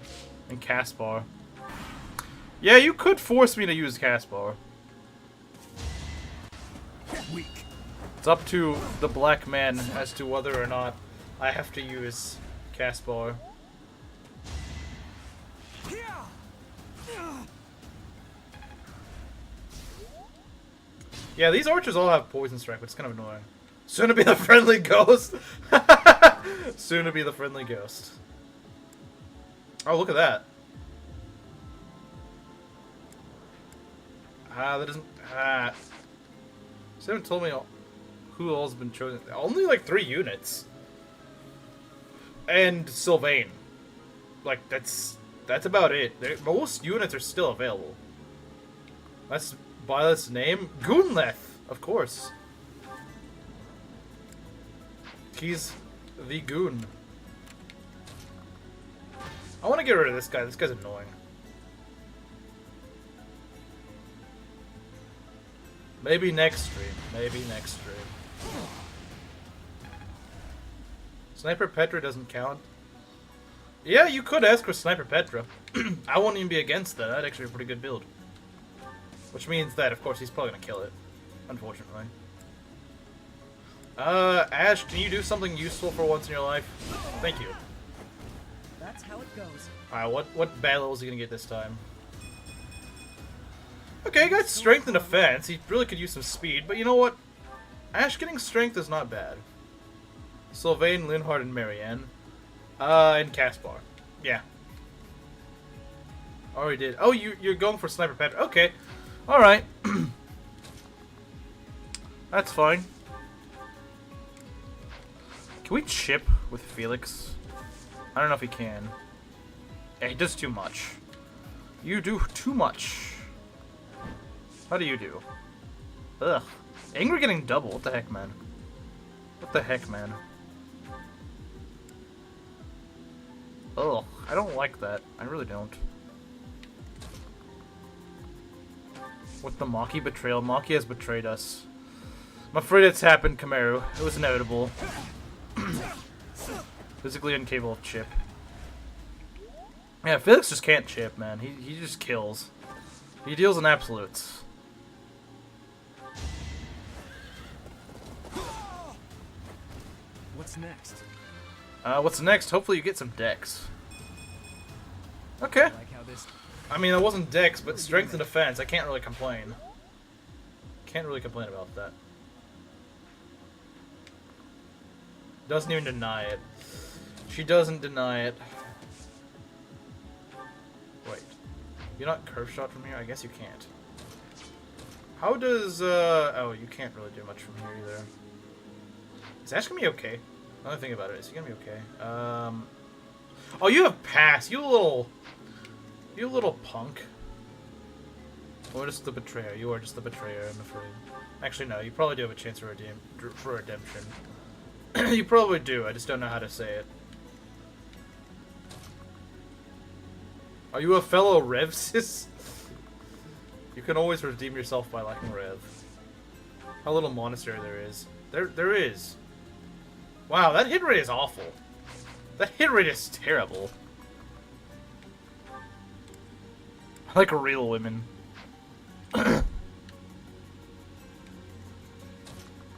And Caspar. Yeah, you could force me to use Caspar. Weak. It's up to the black man as to whether or not I have to use Caspar. Yeah, these archers all have poison strike, which is kind of annoying. Soon to be the friendly ghost. Soon to be the friendly ghost. Oh, look at that. That doesn't. So they haven't told me who all's been chosen. Only like 3 units. And Sylvain. Like that's about it. Most units are still available. That's Violet's name, Goonleth, of course. He's the goon. I want to get rid of this guy. This guy's annoying. Maybe next stream. Maybe next stream. Sniper Petra doesn't count. Yeah, you could ask for Sniper Petra. I won't even be against that. That'd actually be a pretty good build. Which means that, of course, he's probably gonna kill it. Unfortunately. Ash, can you do something useful for once in your life? Thank you. That's how it goes. Alright, what bad level is he gonna get this time? Okay, he got strength and defense. He really could use some speed, but you know what? Ash getting strength is not bad. Sylvain, Linhardt, and Marianne. And Caspar. Yeah. Already did. Oh, you're going for Sniper Petra. Okay. Alright. That's fine. Can we chip with Felix? I don't know if he can. Yeah, he does too much. You do too much. How do you do? Ugh. Angry getting double. What the heck, man? What the heck, man? Ugh. I don't like that. I really don't. With the Maki betrayal. Maki has betrayed us. I'm afraid it's happened, Kamaru. It was inevitable. Physically incapable of chip. Yeah, Felix just can't chip, man. He just kills. He deals in absolutes. What's next? What's next? Hopefully you get some dex. Okay. Like how this I mean, it wasn't dex, but strength and defense. I can't really complain. Can't really complain about that. Doesn't even deny it. She doesn't deny it. Wait. You're not curve shot from here? I guess you can't. How does, oh, you can't really do much from here either. Is Ash gonna be okay? Another thing about it, is he gonna be okay? Oh, you have pass, you little punk. Or just the betrayer. You are just the betrayer, I'm afraid. Actually, no, you probably do have a chance for redemption. You probably do, I just don't know how to say it. Are you a fellow Rev, sis? You can always redeem yourself by liking Rev. How little Monastery there is. There is. Wow, that hit rate is awful. That hit rate is terrible. I like real women.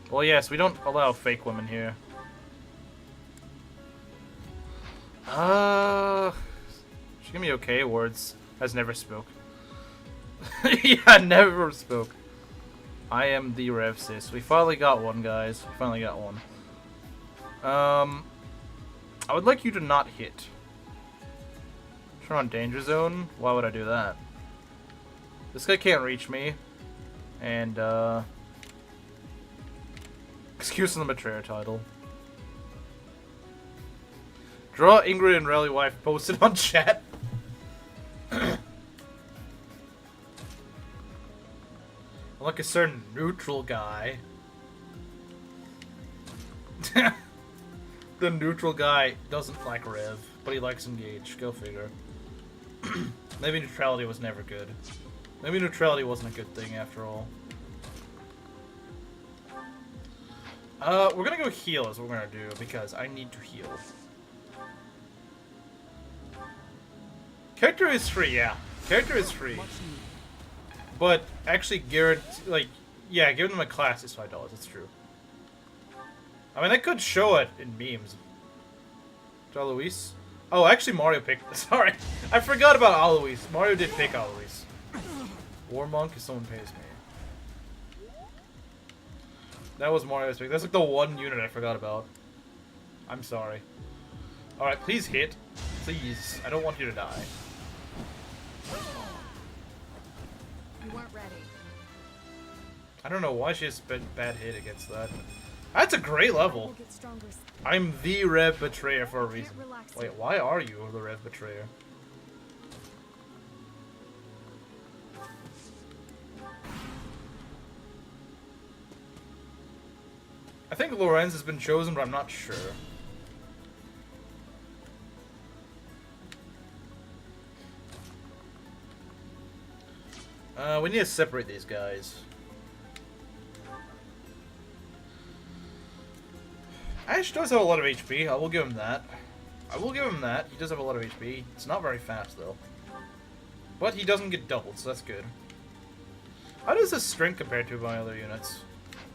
Well, yes, we don't allow fake women here. She gonna be okay. Words has never spoke. Yeah, never spoke. I am the Rev sis. We finally got one, guys. We finally got one. I would like you to not hit. Turn on danger zone? Why would I do that? This guy can't reach me. And, excuse on the betrayer title. Draw Ingrid and Rally Wife posted on chat. I'm like a certain neutral guy. The neutral guy doesn't like Rev, but he likes Engage. Go figure. Maybe neutrality was never good. Maybe neutrality wasn't a good thing after all. We're gonna go heal is what we're gonna do, because I need to heal. Character is free, yeah. Character is free. But actually like, yeah, giving them a class is $5, that's true. I mean, I could show it in memes. Alois? Oh, actually Mario picked... Sorry, I forgot about Alois. Mario did pick Alois. War Monk if someone pays me. That was Mario's pick. That's like the one unit I forgot about. I'm sorry. Alright, please hit. Please. I don't want you to die. You weren't ready. I don't know why she has bad hit against that. That's a great level. Get stronger. I'm the Rev Betrayer for a reason. Relax. Wait, why are you the Rev Betrayer? I think Lorenz has been chosen, but I'm not sure. We need to separate these guys. Ash does have a lot of HP. I will give him that. I will give him that. He does have a lot of HP. It's not very fast, though. But he doesn't get doubled, so that's good. How does his strength compare to my other units?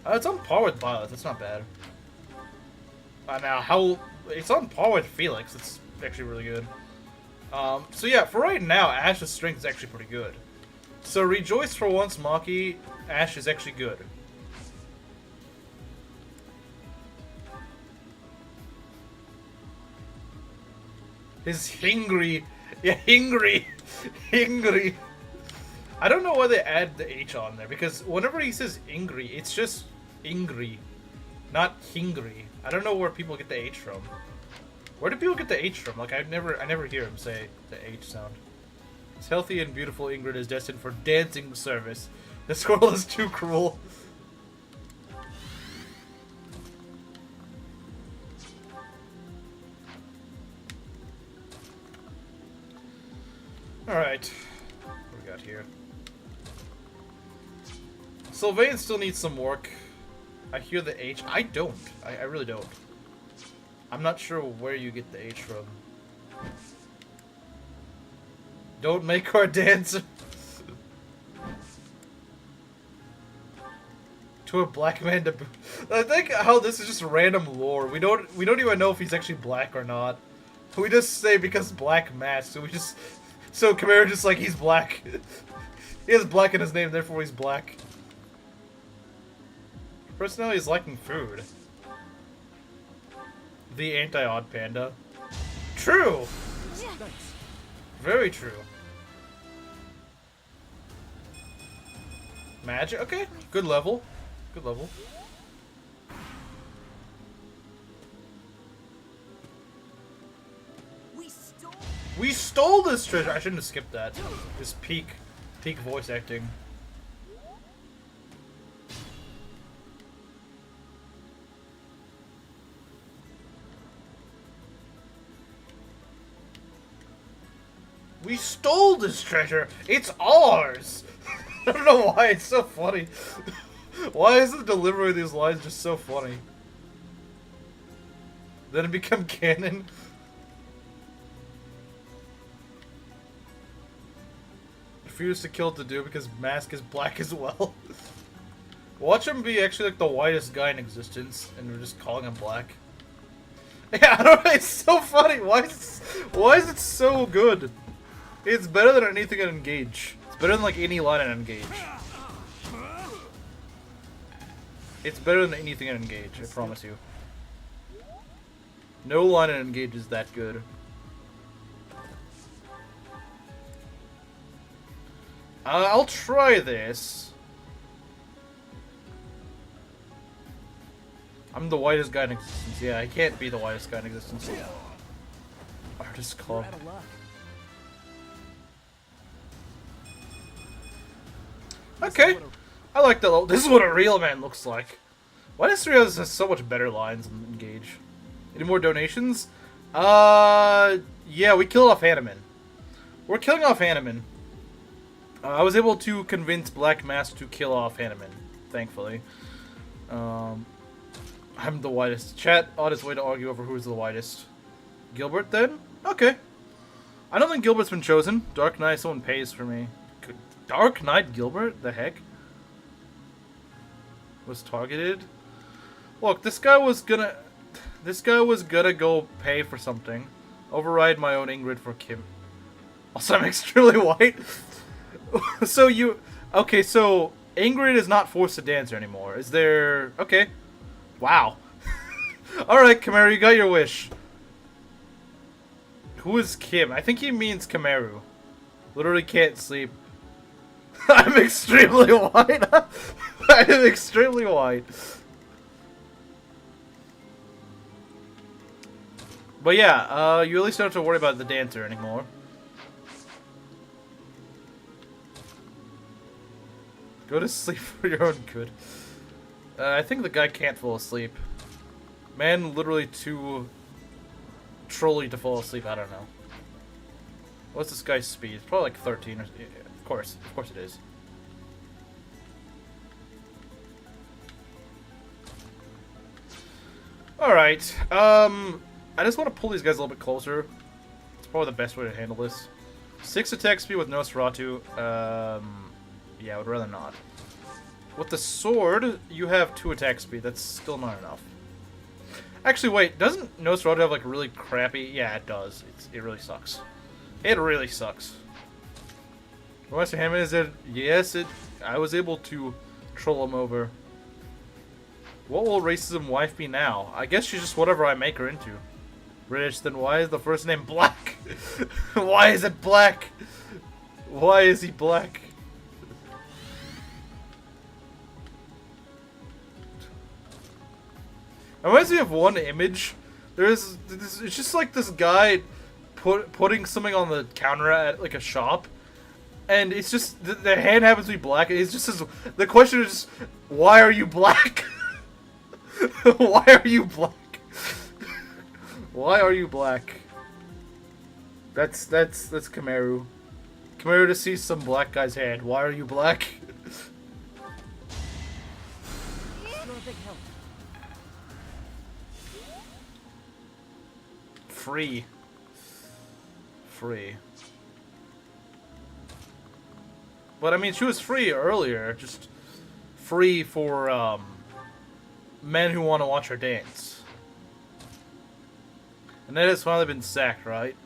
It's on par with Violet. That's not bad. Now, it's on par with Felix. It's actually really good. So yeah, for right now, Ash's strength is actually pretty good. So rejoice for once, Maki. Ash is actually good. His hingry. Yeah, hingry. Hingry. I don't know why they add the H on there, because whenever he says ingry, it's just ingry, not hingry. I don't know where people get the H from. Where do people get the H from? Like, I never hear him say the H sound. This healthy and beautiful Ingrid is destined for dancing service. The squirrel is too cruel. Alright. What do we got here? Sylvain still needs some work. I hear the H. I don't. I really don't. I'm not sure where you get the H from. Don't make her dance. To a black man to... I think how this is just random lore. We don't even know if he's actually black or not. We just say because black mask. So Chimera just like he's black. He has black in his name, therefore he's black. Personality is liking food. The anti-odd panda. True! Very true. Magic? Okay, good level. Good level. We stole this treasure! I shouldn't have skipped that. This peak voice acting. We stole this treasure! It's ours! I don't know why it's so funny. Why is the delivery of these lines just so funny? Then it become canon? Refuse to kill Dedue because Mask is black as well. Watch him be actually like the whitest guy in existence, and we're just calling him black. Yeah, I don't know, it's so funny. Why is it so good? It's better than anything in Engage. It's better than like any line in Engage. It's better than anything in Engage, I promise you. No line in Engage is that good. I'll try this. I'm the whitest guy in existence. Yeah, I can't be the whitest guy in existence. Artist We're Club. out of luck. Okay. I like that. This is what a real man looks like. Monastery has so much better lines than Engage. Any more donations? Yeah, we killed off Hanneman. We're killing off Hanneman. I was able to convince Black Mask to kill off Hanneman, thankfully. I'm the whitest. Chat on its way to argue over who's the whitest. Gilbert, then? Okay. I don't think Gilbert's been chosen. Dark Knight, someone pays for me. Dark Knight Gilbert? The heck? Was targeted? Look, this guy was gonna go pay for something. Override my own Ingrid for Kim. Also, I'm extremely white. So okay, so Ingrid is not forced to dance anymore. Is there... Okay. Wow. Alright, Kamaru, you got your wish. Who is Kim? I think he means Kamaru. Literally can't sleep. I'm extremely white. I am extremely white. But yeah, you at least don't have to worry about the dancer anymore. Go to sleep for your own good. I think the guy can't fall asleep. Man, literally too trolly to fall asleep. I don't know. What's this guy's speed? It's probably like 13 or... Yeah, of course it is. Alright, I just want to pull these guys a little bit closer. It's probably the best way to handle this. 6 attack speed with Nosferatu. Yeah, I would rather not. With the sword, you have 2 attack speed. That's still not enough. Actually, wait. Doesn't Nosferatu have, like, really crappy... Yeah, it does. It really sucks. It really sucks. Master Hammond is it? Yes, I was able to troll him over. What will racism wife be now? I guess she's just whatever I make her into. British, then why is the first name Black? Why is it Black? Why is he black? It reminds me of one image. It's just like this guy putting something on the counter at like a shop, and it's just the hand happens to be black. And it's just says, the question is just, why are you black? Why are you black? Why are you black? That's Kamaru. Kamaru to see some black guy's hand. Why are you black? You're a big help. Free. But I mean, she was free earlier. Just free for men who want to watch her dance. And that has finally been sacked, right?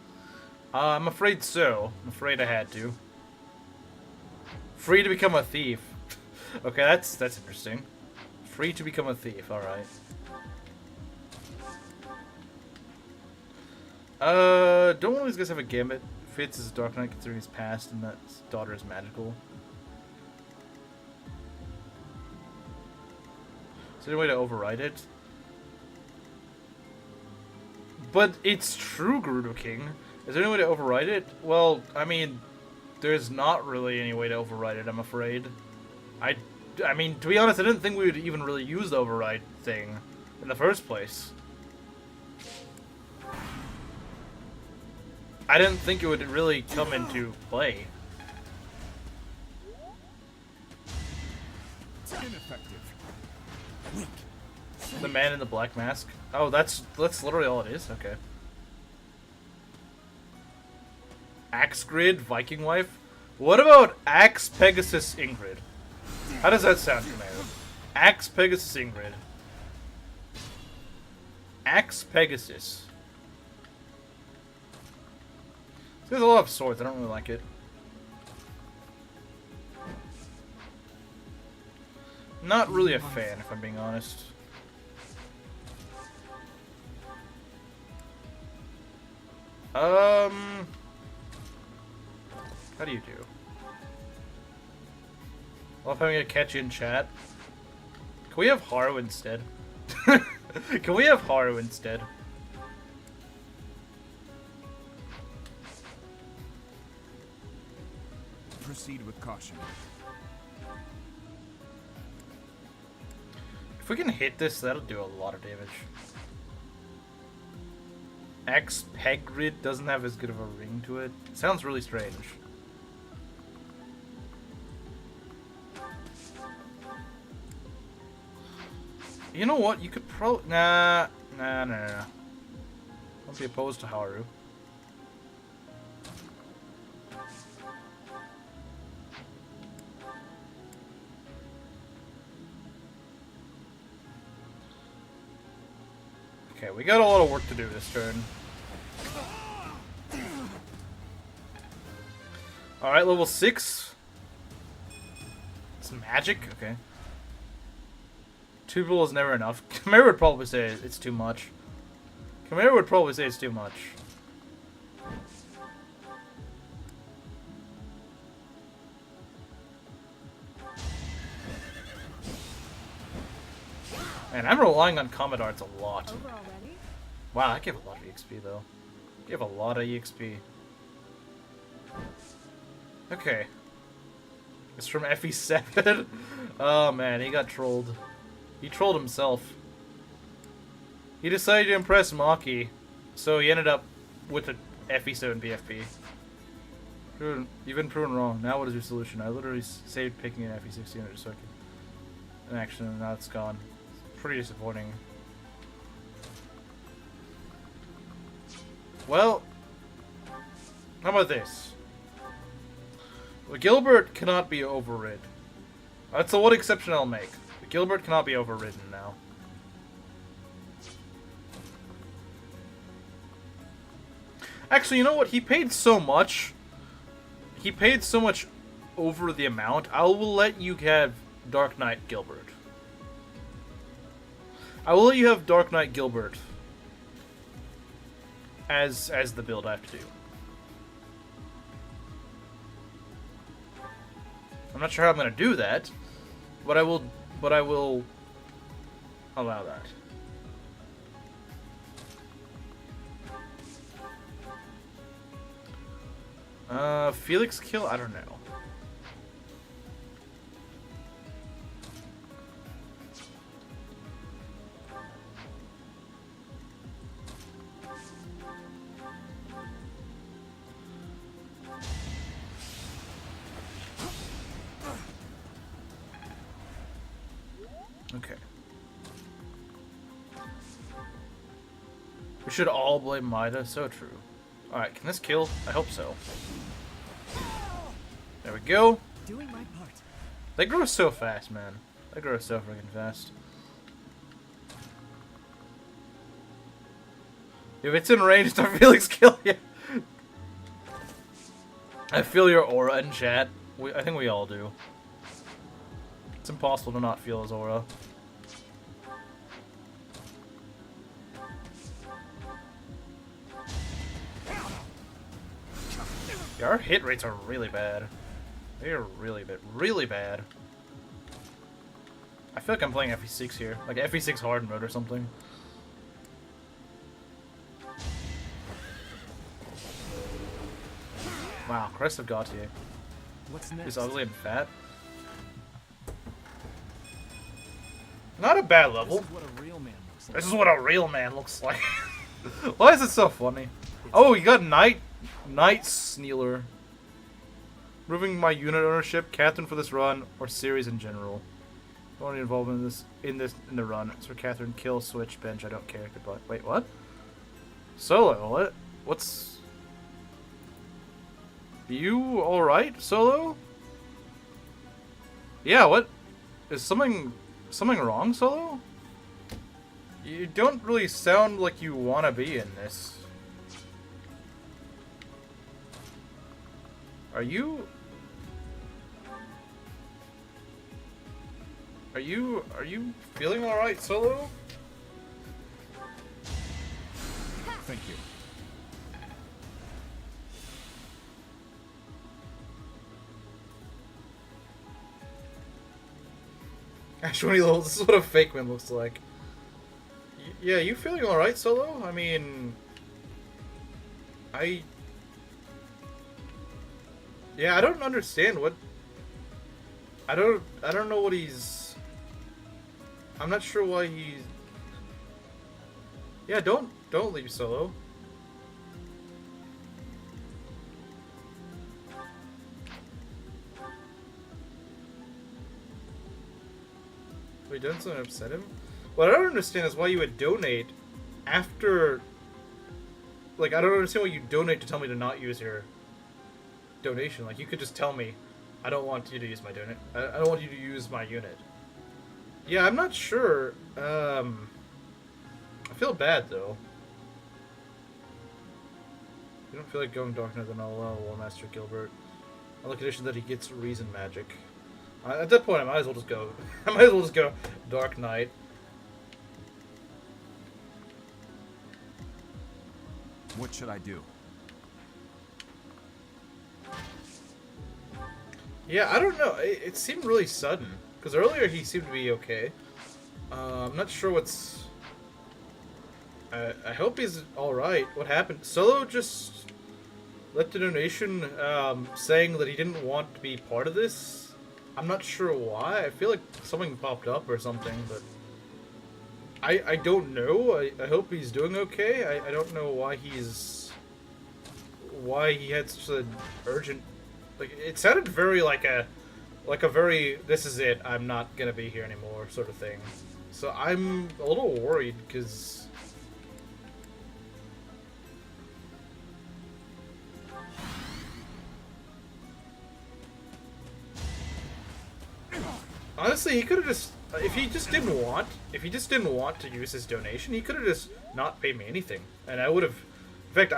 I'm afraid so. I'm afraid I had to. Free to become a thief. Okay, that's interesting. Free to become a thief, alright. Don't one of these guys have a gambit? Fitz is a Dark Knight considering his past and that his daughter is magical. Is there any way to override it? But it's true, Gerudo King. Is there any way to override it? Well, I mean, there's not really any way to override it, I'm afraid. I mean, to be honest, I didn't think we would even really use the override thing in the first place. I didn't think it would really come into play. Ineffective. Weak. The man in the black mask? Oh, that's literally all it is? Okay. Axe Grid, Viking Wife? What about Axe Pegasus Ingrid? How does that sound, Commander? Axe Pegasus Ingrid. Axe Pegasus. There's a lot of swords, I don't really like it. Not really a fan, if I'm being honest. How do you do? Love having a catch in chat. Can we have Haru instead? Can we have Haru instead? Proceed with caution. If we can hit this, that'll do a lot of damage. X Pegrid doesn't have as good of a ring to it. Sounds really strange. You know what? You could Nah. Don't be opposed to Haru. Okay, we got a lot of work to do this turn. Alright, level 6. It's magic? Okay. 2 people is never enough. Chimera would probably say it's too much. Chimera would probably say it's too much. Man, I'm relying on combat arts a lot. Over already? Wow, that gave a lot of EXP though. Gave a lot of EXP. Okay. It's from FE7. Oh man, he got trolled. He trolled himself. He decided to impress Maki, so he ended up with a FE7 PFP. Dude, you've been proven wrong. Now what is your solution? I literally saved picking an FE16 just so I could... in action, and now it's gone. It's pretty disappointing. Well, how about this? Well, Gilbert cannot be overrid. That's the one exception I'll make. Gilbert cannot be overridden now. Actually, you know what? He paid so much. He paid so much over the amount. I will let you have Dark Knight Gilbert. I will let you have Dark Knight Gilbert as the build I have to do. I'm not sure how I'm going to do that, but I will allow that. Felix kill? I don't know. Okay. We should all blame Maida. So true. Alright, can this kill? I hope so. There we go. Doing my part. They grow so fast, man. They grow so freaking fast. If it's in range, don't Felix kill you. I feel your aura in chat. I think we all do. It's impossible to not feel his aura. Yeah, our hit rates are really bad. They are really bad. I feel like I'm playing FE6 here. Like FE6 hard mode or something. Wow, Crest of Gautier. What's next? He's ugly and fat. Not a bad level. This is what a real man looks like. This is what a real man looks like. Why is it so funny? Oh, you got Night Snealer. Removing my unit ownership, Catherine for this run, or series in general. Don't want any involvement in the run. So Catherine, kill, switch, bench. I don't care. Goodbye. Wait, what? Solo. What? What's? You all right, Solo? Yeah. What? Is something wrong, Solo? You don't really sound like you want to be in this. Are you feeling all right, Solo? Thank you. At 20 levels, this is what a fake win looks like. Yeah, you feeling alright, Solo? I mean... Yeah, I don't understand what... I don't know what he's... I'm not sure why he's... Yeah, don't leave, Solo. Have you done something to upset him? What I don't understand is why you would donate after... Like, I don't understand why you donate to tell me to not use your donation. Like, you could just tell me, I don't want you to use my donate. I don't want you to use my unit. Yeah, I'm not sure. I feel bad, though. You don't feel like going Dark Knight, then I'll allow Warmaster Gilbert. On the condition that he gets reason magic. At that point, I might as well just go. I might as well just go Dark Knight. What should I do? Yeah, I don't know. It seemed really sudden. Because earlier he seemed to be okay. I'm not sure what's... I hope he's alright. What happened? Solo just left the donation saying that he didn't want to be part of this. I'm not sure why. I feel like something popped up or something, but... I don't know. I hope he's doing okay. I don't know why he's... Why he had such an urgent... Like, it sounded very like a very, this is it, I'm not gonna be here anymore sort of thing. So I'm a little worried, because... Honestly, he could have just... If he just didn't want to use his donation, he could have just not paid me anything. And I would have... In fact,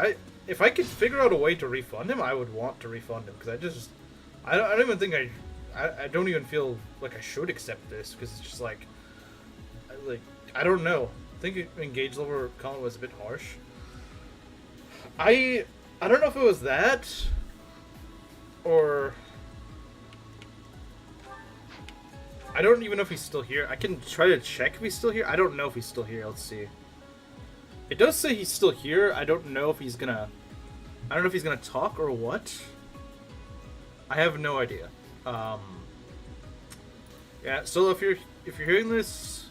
if I could figure out a way to refund him, I would want to refund him. Because I don't even think I don't even feel like I should accept this. Because it's just like... I don't know. I think engage level comment was a bit harsh. I don't know if it was that... Or... I don't even know if he's still here. I can try to check if he's still here. I don't know if he's still here. Let's see. It does say he's still here. I don't know if he's gonna... I don't know if he's gonna talk or what. I have no idea. Yeah, so if you're hearing this,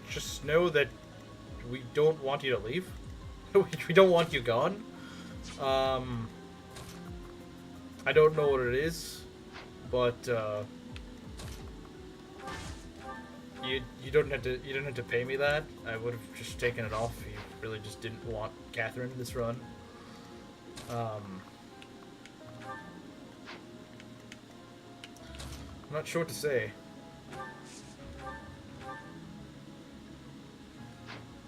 just know that we don't want you to leave. We don't want you gone. I don't know what it is, but you don't have to pay me that. I would have just taken it off if you really just didn't want Catherine this run. I'm not sure what to say.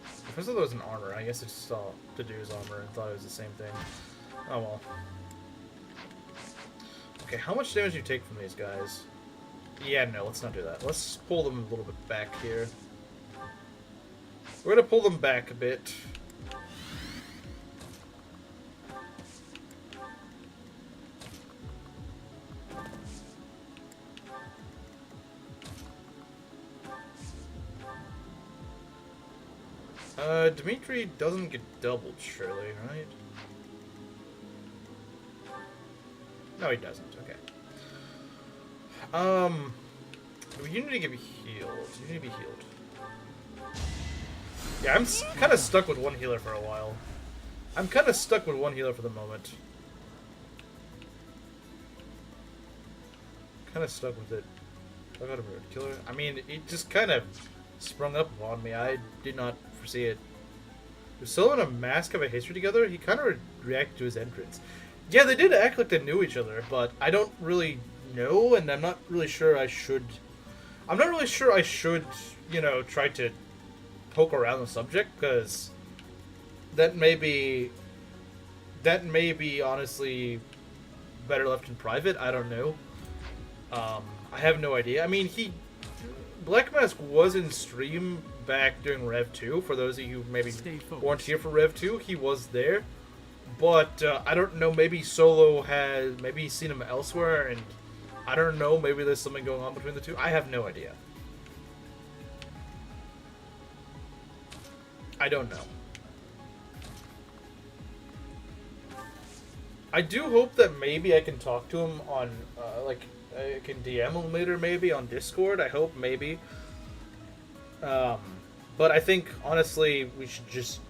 If I thought that was an armor, I guess I just saw Dedue's armor and thought it was the same thing. Oh well. Okay, how much damage do you take from these guys? Yeah, no, let's not do that. Let's pull them a little bit back here. We're gonna pull them back a bit. Dmitri doesn't get doubled, surely, right? No, he doesn't. Okay. You need to get healed. You need to be healed. Yeah, I'm kind of stuck with one healer for a while. I'm kind of stuck with one healer for the moment. Kind of stuck with it. I got a bird killer. I mean, it just kind of sprung up on me. I did not foresee it. They're still in a mask of a history together. He kind of reacted to his entrance. Yeah, they did act like they knew each other, but I don't really know, and I'm not really sure I should... I'm not really sure I should, you know, try to poke around the subject, because that may be honestly better left in private. I don't know. I have no idea. I mean, Black Mask was in stream back during Rev 2. For those of you who maybe weren't here for Rev 2, he was there. But I don't know, maybe Solo maybe he's seen him elsewhere, and I don't know, maybe there's something going on between the two. I have no idea. I don't know. I do hope that maybe I can talk to him on, like, I can DM him later maybe on Discord. I hope, maybe. But I think, honestly, we should just,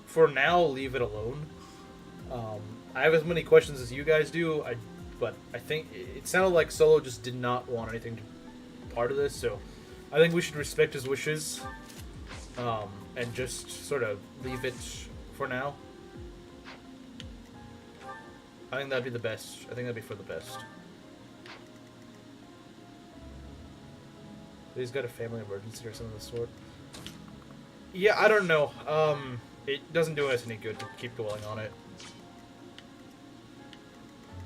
for now, leave it alone. I have as many questions as you guys do, but I think it sounded like Solo just did not want anything to be part of this, so I think we should respect his wishes, and just sort of leave it for now. I think that'd be the best. I think that'd be for the best. He's got a family emergency or something of the sort. Yeah, I don't know. It doesn't do us any good to keep dwelling on it.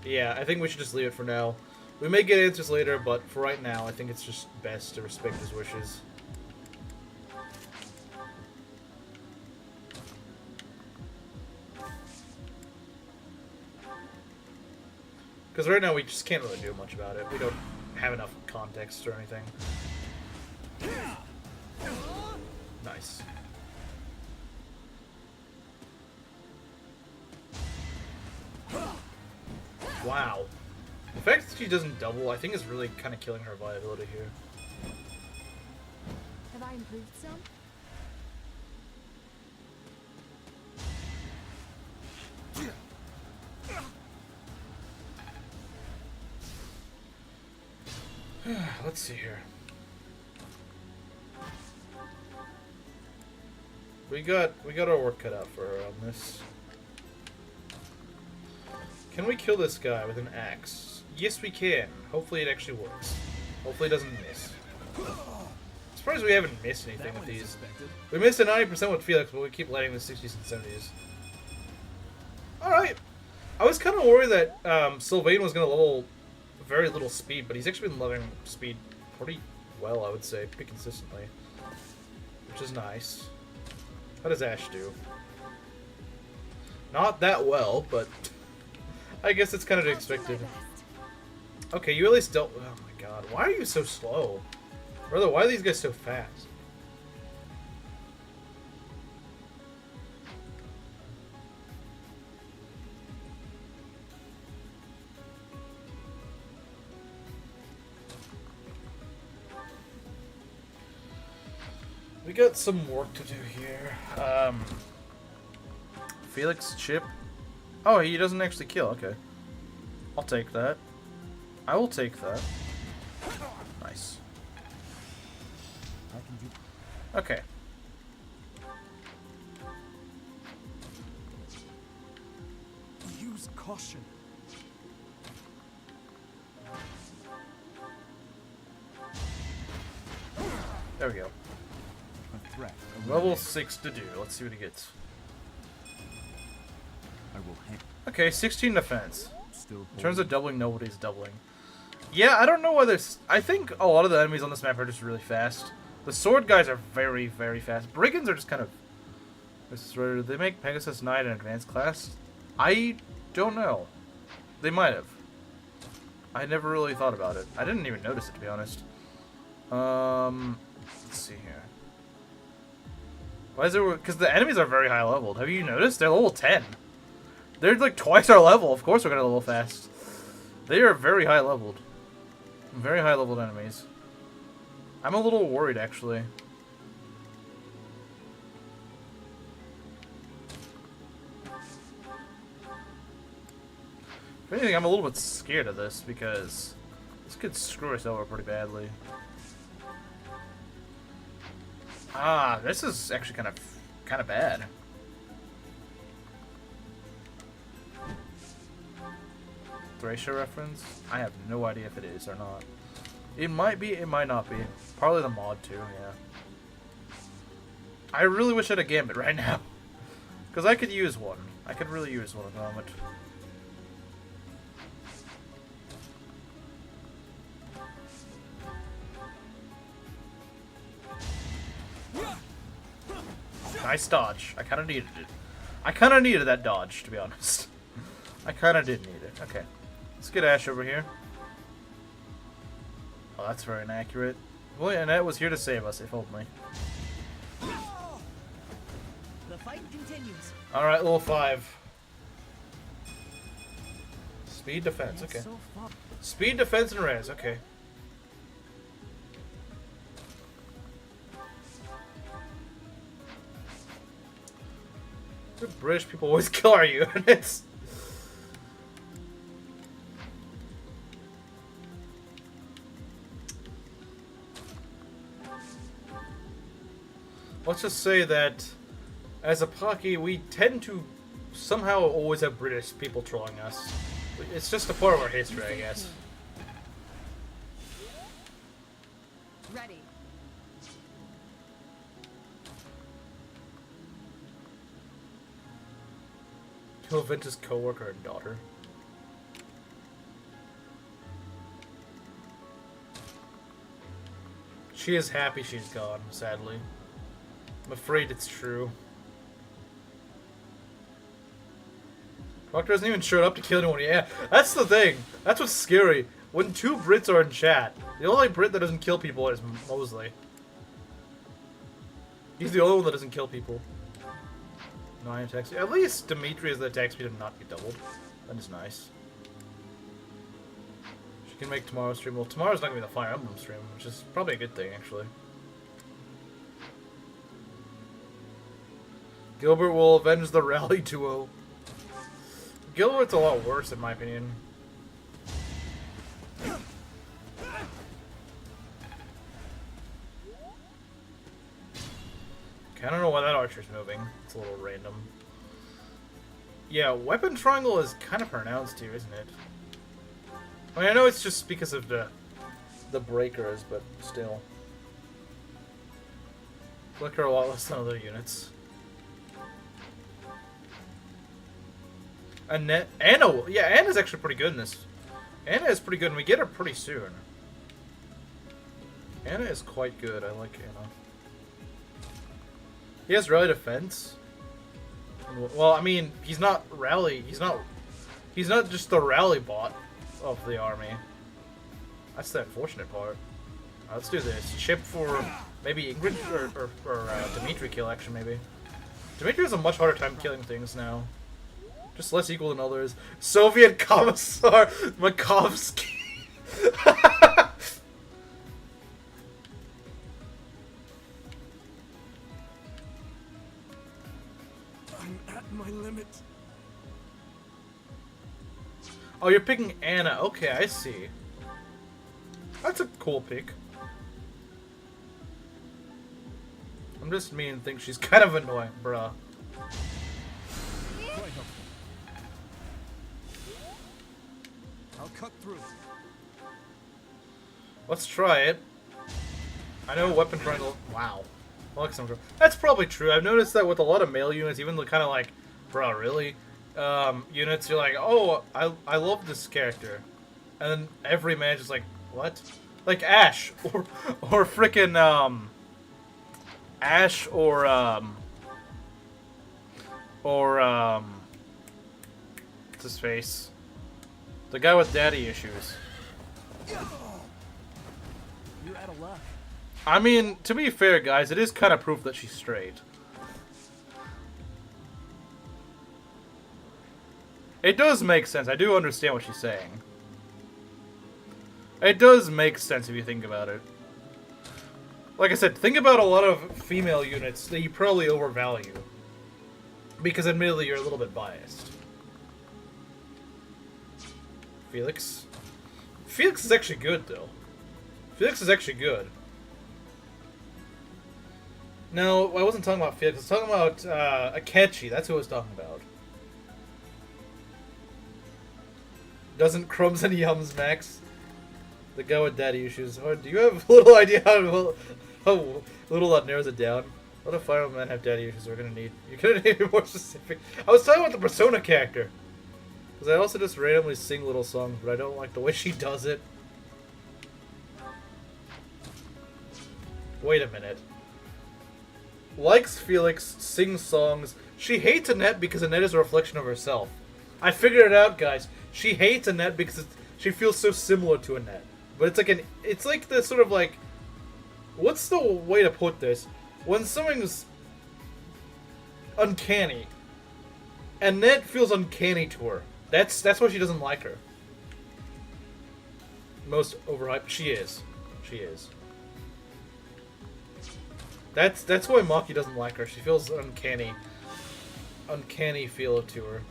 Yeah, I think we should just leave it for now. We may get answers later, but for right now, I think it's just best to respect his wishes. Because right now we just can't really do much about it. We don't have enough context or anything. Nice. Wow. The fact that she doesn't double, I think, is really kind of killing her viability here. Have I improved some? Let's see here. We got our work cut out for her on this. Can we kill this guy with an axe? Yes, we can. Hopefully it actually works. Hopefully it doesn't miss. I'm surprised we haven't missed anything with these. We missed a 90% with Felix, but we keep letting the 60s and 70s. Alright. I was kind of worried that Sylvain was going to level very little speed, but he's actually been leveling speed pretty well, I would say, pretty consistently. Which is nice. How does Ash do? Not that well, but I guess it's kind of expected. Okay, you at least dealt. Oh my god, why are you so slow? Brother, why are these guys so fast? We got some work to do here. Felix chip. Oh, he doesn't actually kill. Okay. I'll take that. I will take that. Nice. Okay. Use caution. There we go. A threat. Level 6 to do. Let's see what he gets. I will hang. Okay, 16 defense. Still In terms of doubling, nobody's doubling. Yeah, I don't know why there's... I think a lot of the enemies on this map are just really fast. The sword guys are very, very fast. Brigands are just kind of... Did they make Pegasus Knight an advanced class? I don't know. They might have. I never really thought about it. I didn't even notice it, to be honest. Let's see here. Why is there... Because the enemies are very high leveled. Have you noticed? They're level 10. They're like twice our level. Of course we're going to level fast. They are very high leveled. Very high leveled enemies. I'm a little worried, actually. If anything, I'm a little bit scared of this because this could screw us over pretty badly. Ah, this is actually kind of bad. Thracia reference? I have no idea if it is or not. It might be, it might not be. Probably the mod too, yeah. I really wish I had a Gambit right now. Because I could use one. I could really use one at the moment. Nice dodge. I kind of needed it. I kind of needed that dodge, to be honest. I kind of did need it. Okay. Let's get Ash over here. Oh, that's very inaccurate. Well, Annette was here to save us, if only. The fight continues. Alright, level 5. Speed defense, That's okay. so far. Speed defense and res, okay. The British people always kill our units. Let's just say that as a Pocky, we tend to somehow always have British people trolling us. It's just a part of our history, I guess. Ready. Kill Vince's co-worker and daughter. She is happy she's gone, sadly. I'm afraid it's true. Doctor hasn't even showed up to kill anyone. Yeah, that's the thing. That's what's scary. When 2 Brits are in chat, the only Brit that doesn't kill people is Mosley. He's the only one that doesn't kill people. 9 attacks. At least Dimitri has the attack speed to not be doubled. That is nice. She can make tomorrow's stream. Well, tomorrow's not going to be the Fire Emblem stream, which is probably a good thing, actually. Gilbert will avenge the rally duo. Gilbert's a lot worse, in my opinion. Okay, I don't know why that archer's moving. It's a little random. Yeah, weapon triangle is kind of pronounced too, isn't it? I mean, I know it's just because of the breakers, but still. Flicker a lot less than other units. Anna, yeah, Anna's actually pretty good in this. Anna is pretty good, and we get her pretty soon. Anna is quite good. I like Anna. He has rally defense. Well, I mean, he's not rally. He's not just the rally bot of the army. That's the unfortunate part. Let's do this. Chip for maybe Ingrid or Dimitri kill action, maybe. Dimitri has a much harder time killing things now. Just less equal than others. Soviet Commissar Makovsky. I'm at my limit. Oh, you're picking Anna. Okay, I see. That's a cool pick. I'm just mean and think she's kind of annoying, bruh. Quite helpful. I'll cut through. Let's try it. I know weapon triangle. Wow. That's probably true. I've noticed that with a lot of male units, even the kind of like, bruh, really? Units, you're like, oh, I love this character. And then every man just like, what? Like Ash, or frickin', Ash, or what's his face? The guy with daddy issues. You're out of luck. I mean, to be fair, guys, it is kind of proof that she's straight. It does make sense. I do understand what she's saying. It does make sense if you think about it. Like I said, think about a lot of female units that you probably overvalue. Because admittedly, you're a little bit biased. Felix? Felix is actually good, though. Felix is actually good. No, I wasn't talking about Felix. I was talking about Akechi. That's who I was talking about. Doesn't crumbs and yums, Max? The guy with daddy issues. Oh, do you have a little idea how little that narrows it down? What if firemen have daddy issues? We're gonna need. You're gonna need to be more specific. I was talking about the Persona character. Because I also just randomly sing little songs, but I don't like the way she does it. Wait a minute. Likes Felix, sings songs. She hates Annette because Annette is a reflection of herself. I figured it out, guys. She hates Annette because she feels so similar to Annette. But it's like the sort of like, what's the way to put this? When something's uncanny, Annette feels uncanny to her. That's why she doesn't like her. Most overhyped. She is. That's why Maki doesn't like her. She feels uncanny feel to her.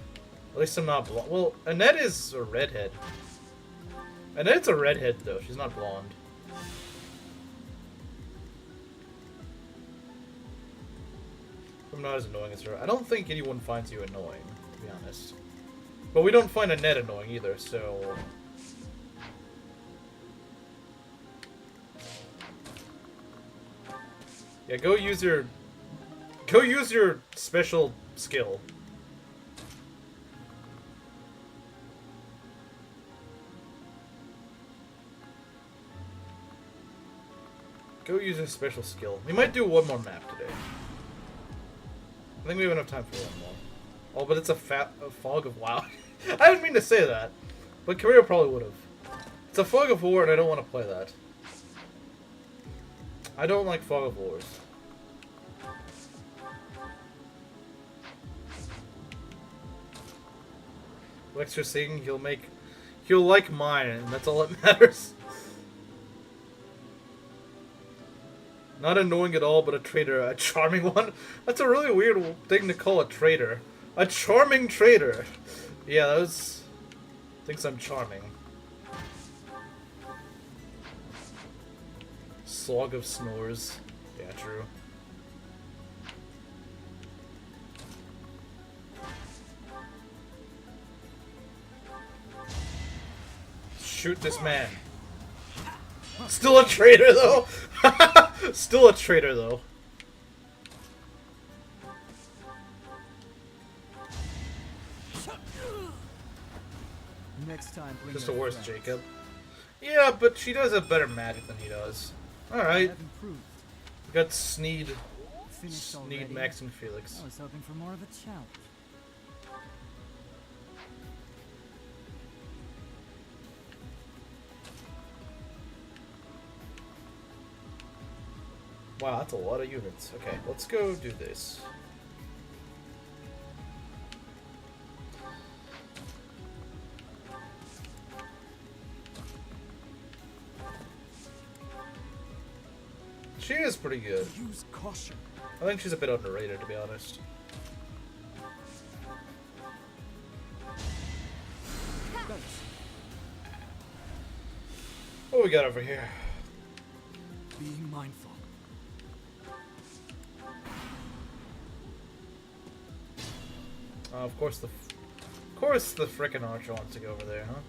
At least I'm not blonde. Well, Annette is a redhead. Annette's a redhead though. She's not blonde. I'm not as annoying as her. I don't think anyone finds you annoying, to be honest. But we don't find Annette annoying either, so... Yeah, go use your special skill. Go use your special skill. We might do one more map today. I think we have enough time for one more. Oh, but it's a fog of wow. I didn't mean to say that, but Korea probably would have. It's a fog of war, and I don't want to play that. I don't like fog of wars. Lexer saying he'll like mine, and that's all that matters. Not annoying at all, but a traitor, a charming one. That's a really weird thing to call a traitor. A charming traitor. Yeah, that was... thinks I'm charming. Slog of snores. Yeah, true. Shoot this man. Still a traitor, though. Still a traitor, though. Next time, bring Just your a worse friends. Jacob. Yeah, but she does have better magic than he does. Alright. Have improved. We got Sneed. Finished Sneed, already? Max, and Felix. I was hoping for more of a challenge. Wow, that's a lot of units. Okay, let's go do this. She is pretty good. Use caution. I think she's a bit underrated, to be honest. Thanks. What we got over here? Being mindful. Of course the frickin' archer wants to go over there, huh?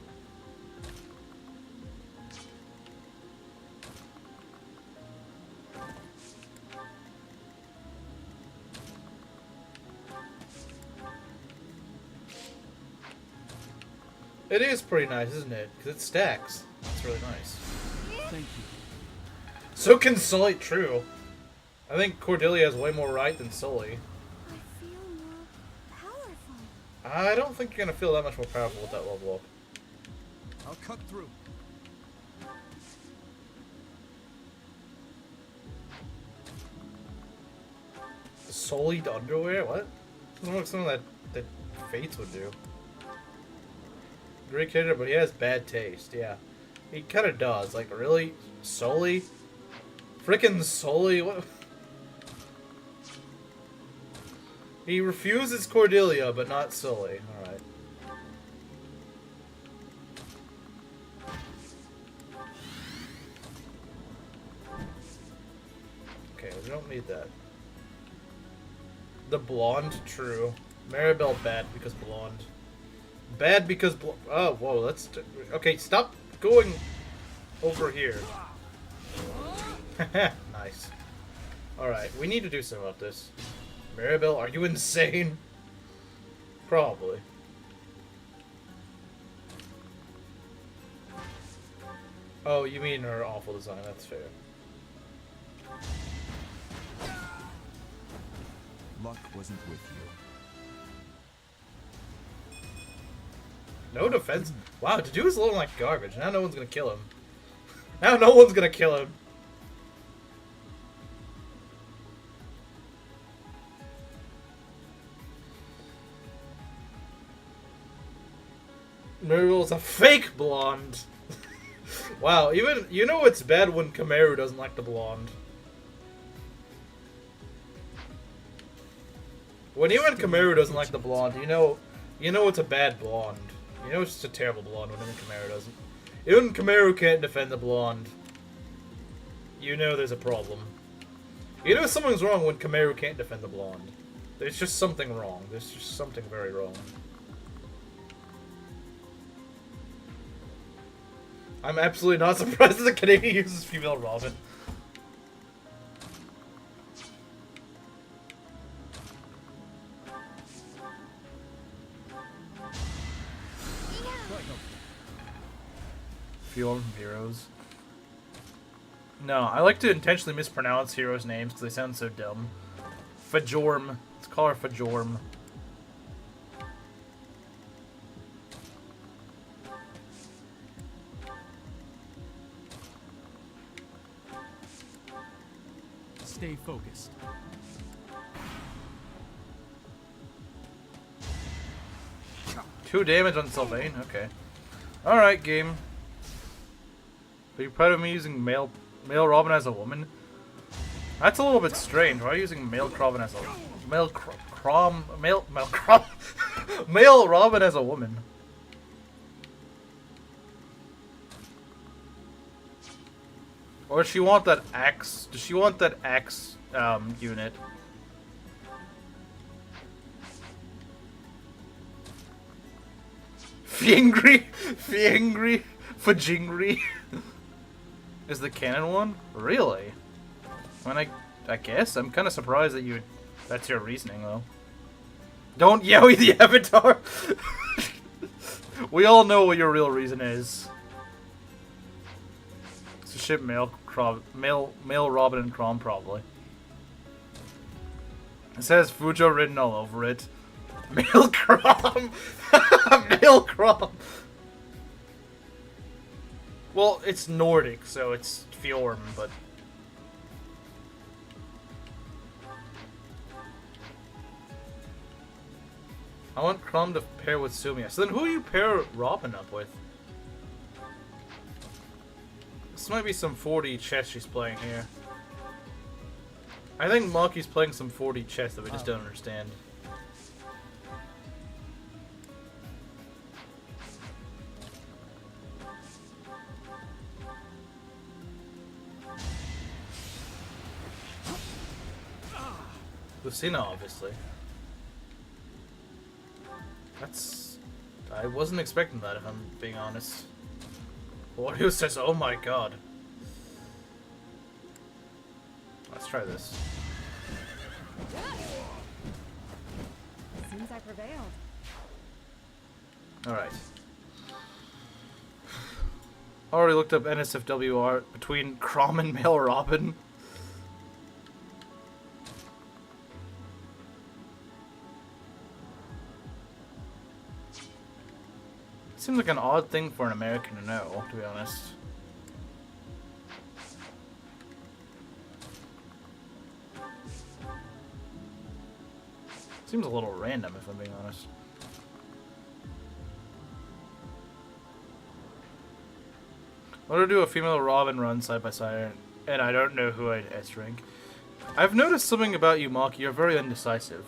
It is pretty nice, isn't it? Because it stacks. It's really nice. Thank you. So can Sully, true. I think Cordelia has way more right than Sully. I feel more powerful. I don't think you're gonna feel that much more powerful with that level up. I'll cut through. Sullied underwear? What? Doesn't look like something that Fates would do. Great hitter, but he has bad taste, yeah. He kinda does. Like, really? Sully? Frickin' Sully? What? He refuses Cordelia, but not Sully. Alright. Okay, we don't need that. The blonde, true. Maribel bad because blonde. Bad because oh, whoa, let's... okay, stop going over here. Nice. Alright, we need to do something about this. Maribel, are you insane? Probably. Oh, you mean her awful design, that's fair. Luck wasn't with you. No defense? Wow, Dedue is looking like garbage. Now no one's gonna kill him. Now no one's gonna kill him. Muriel's a fake blonde. Wow, even you know it's bad when Kamaru doesn't like the blonde. When even Kamaru doesn't like the blonde, you know it's a bad blonde. You know it's just a terrible blonde when even Kamaru doesn't. Even Kamaru can't defend the blonde. You know there's a problem. You know something's wrong when Kamaru can't defend the blonde. There's just something wrong. There's just something very wrong. I'm absolutely not surprised that the Canadian uses female Robin. Fjorm from Heroes. No, I like to intentionally mispronounce heroes' names because they sound so dumb. Fjorm. Let's call her Fjorm. Stay focused. 2 damage on Sylvain? Okay. Alright, game. Are you proud of me using male Robin as a woman? That's a little bit strange. Why are you using male Robin as a male Robin as a woman? Or does she want that axe? Does she want that axe unit? Fiengri? Fajingri? Is the canon one? Really? When I guess? I'm kind of surprised that you that's your reasoning, though. Don't Yowie the Avatar! We all know what your real reason is. To ship male Robin and Crom, probably. It says Fujo written all over it. Male Crom! Male Crom! Well, it's Nordic, so it's Fjorm, but... I want Crom to pair with Sumia. So then who do you pair Robin up with? This might be some 4D chess she's playing here. I think Maki's playing some 4D chess that we just don't understand. Lucina, obviously. That's... I wasn't expecting that, if I'm being honest. Wario says, oh my god. Let's try this. Seems I prevailed. Alright. Already looked up NSFW art between Crom and Male Robin. Seems like an odd thing for an American to know, to be honest. Seems a little random, if I'm being honest. I want to do a female Robin run side by side, and I don't know who I'd S-rank. I've noticed something about you, Maki. You're very indecisive.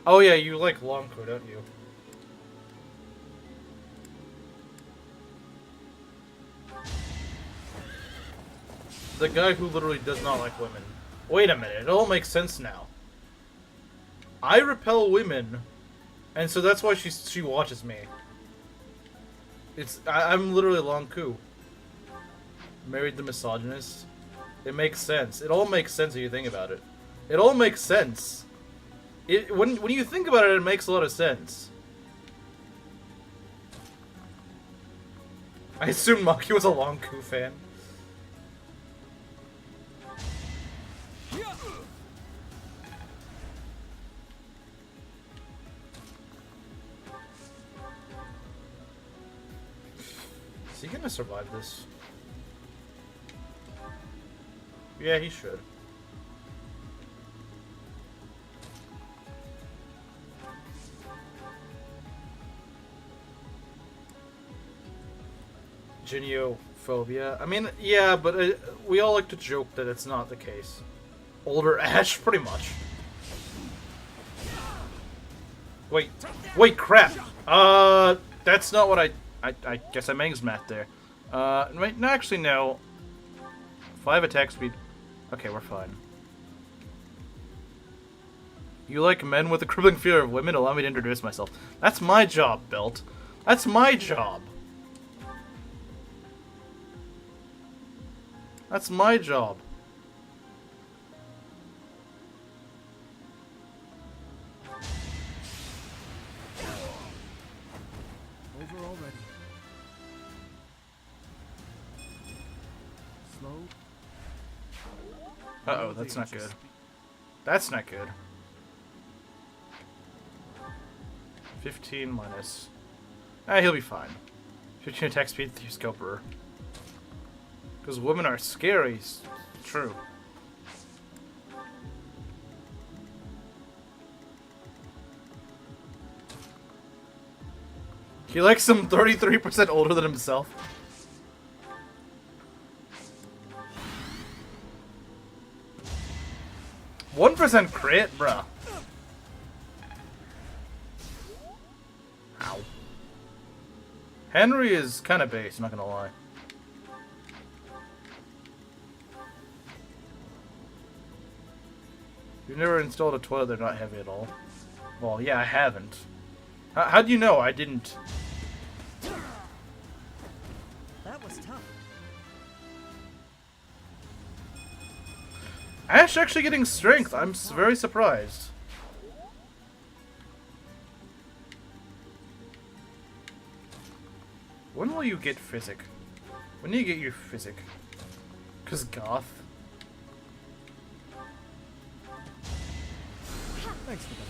Oh yeah, you like Longco, don't you? The guy who literally does not like women. Wait a minute, it all makes sense now. I repel women, and so that's why she watches me. I'm literally Longku. Married the misogynist. It makes sense. It all makes sense if you think about it. It all makes sense. When you think about it, it makes a lot of sense. I assume Maki was a Longku fan. Is he gonna survive this. Yeah, he should. Geniophobia. I mean, yeah, but we all like to joke that it's not the case. Older Ash, pretty much. Wait, crap. That's not what I guess I mangs math there. Wait, no, actually, no. 5 attack speed. Okay, we're fine. You like men with a crippling fear of women? Allow me to introduce myself. That's my job, Belt. That's my job. That's my job. Over already. Slow. Uh-oh, that's not good. That's not good. 15 minus... he'll be fine. 15 attack speed, Thieves Scoper. Because women are scary. True. He likes him 33% older than himself. %1 crit, bruh. Ow. Henry is kind of base, not gonna lie. You've never installed a toilet, they're not heavy at all. Well, yeah, I haven't. How do you know I didn't? That was tough. Ash actually getting strength. I'm very surprised. When will you get physic? When do you get your physic? 'Cause goth. Thanks for that.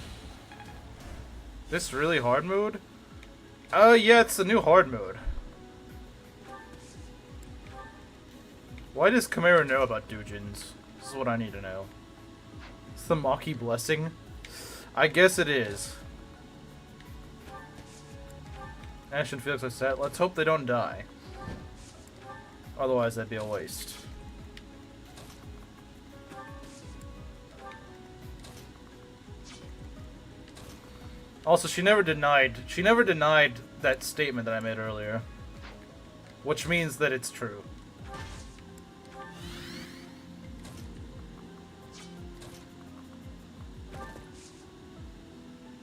This really hard mode? Yeah, it's the new hard mode. Why does Chimera know about Doujins? This is what I need to know. It's the Maki Blessing? I guess it is. Ash and Felix are set. Let's hope they don't die. Otherwise, that'd be a waste. Also, she never denied that statement that I made earlier. Which means that it's true.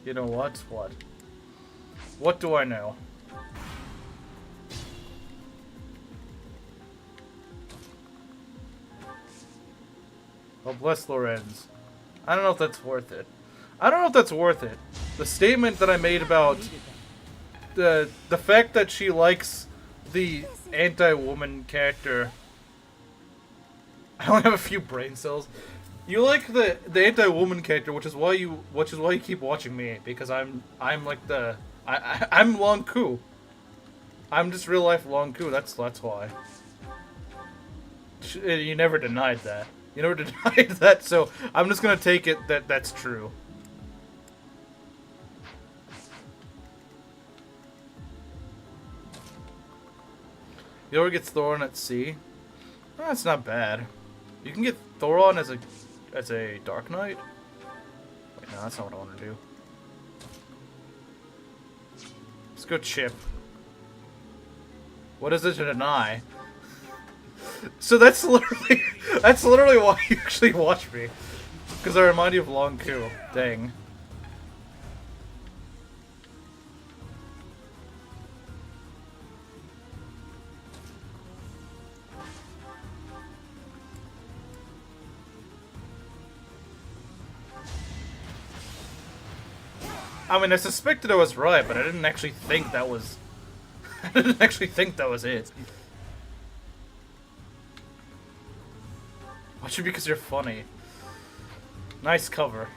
You know what? What? What do I know? Oh, bless Lorenz. I don't know if that's worth it. I don't know if that's worth it. The statement that I made about the fact that she likes the anti-woman character. I only have a few brain cells. You like the anti-woman character, which is why you keep watching me, because I'm like I'm Long Ku. I'm just real life Long Ku. That's why. You never denied that. You never denied that, so I'm just gonna take it that that's true. Yor gets Thoron at sea. That's not bad. You can get Thoron as a Dark Knight? Wait, no, that's not what I want to do. Let's go Chip. What is it to deny? So that's literally why you actually watch me. Because I remind you of Long Ku. Dang. I mean, I suspected I was right, but I didn't actually think that was... I didn't actually think that was it. Watch you because you're funny. Nice cover.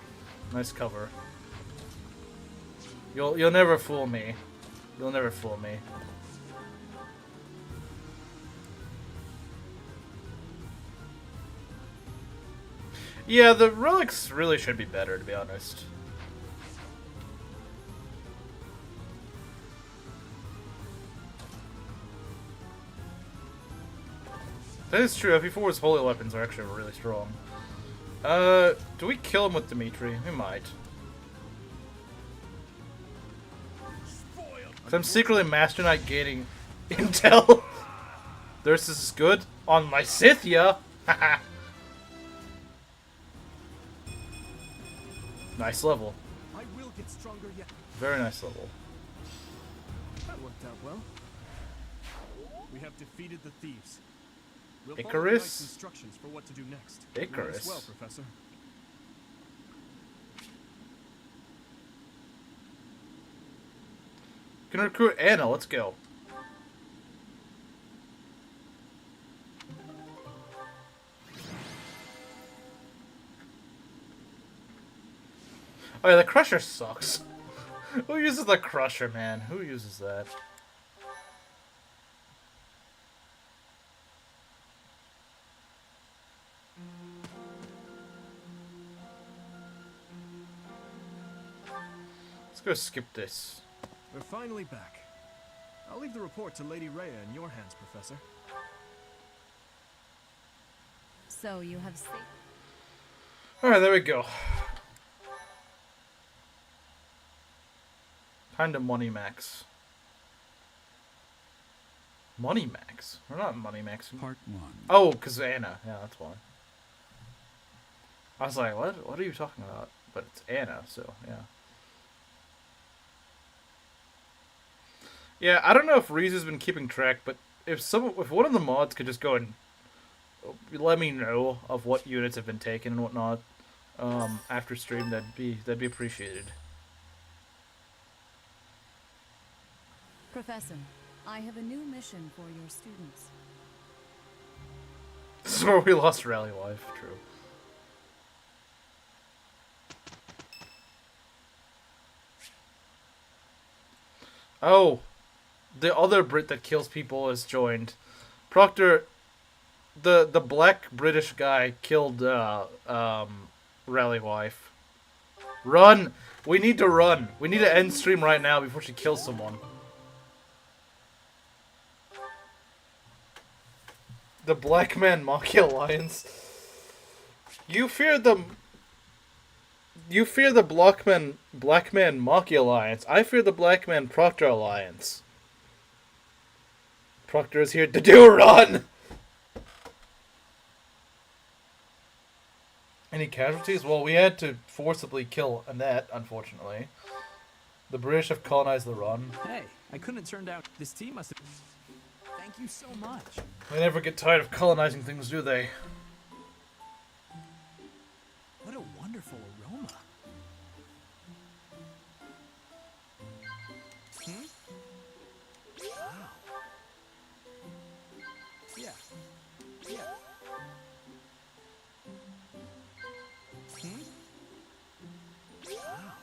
Nice cover. You'll never fool me. You'll never fool me. Yeah, the relics really should be better, to be honest. That is true. FE4's holy weapons are actually really strong. Do we kill him with Dimitri? We might. Cause I'm secretly Master Knight gaining intel. This is good on my Scythia. Haha. Nice level. I will get stronger yet. Very nice level. That worked out well. We have defeated the thieves. We'll follow the Icarus? knight's instructions for what to do next. Icarus? Nice well, Professor. Can recruit Anna. Let's go. Oh yeah, the Crusher sucks. Who uses the Crusher, man? Who uses that? Let's go skip this. We're finally back. I'll leave the report to Lady Rhea in your hands, Professor. So you have saved. Alright, there we go. Kinda Money Max. Money Max? We're not Money Max. Part 1. Oh, because Anna. Yeah, that's why. I was like, what are you talking about? But it's Anna, so yeah. Yeah, I don't know if Reese has been keeping track, but if one of the mods could just go and let me know of what units have been taken and whatnot after stream, that'd be appreciated. Professor, I have a new mission for your students. This is where we lost Rally Life, true. Oh, the other Brit that kills people has joined. Proctor, the black British guy killed Rally Wife. Run! We need to run. We need to end stream right now before she kills someone. The Black Man Maki Alliance. You fear the Black Man Maki Alliance. I fear the Black Man Proctor Alliance. Proctor is here to do a run! Any casualties? Well, we had to forcibly kill Annette, unfortunately. The British have colonized the run. Hey, I couldn't have turned out. This team must have. Thank you so much. They never get tired of colonizing things, do they? What a wonderful aroma. Wow. Yeah. Yeah. Wow.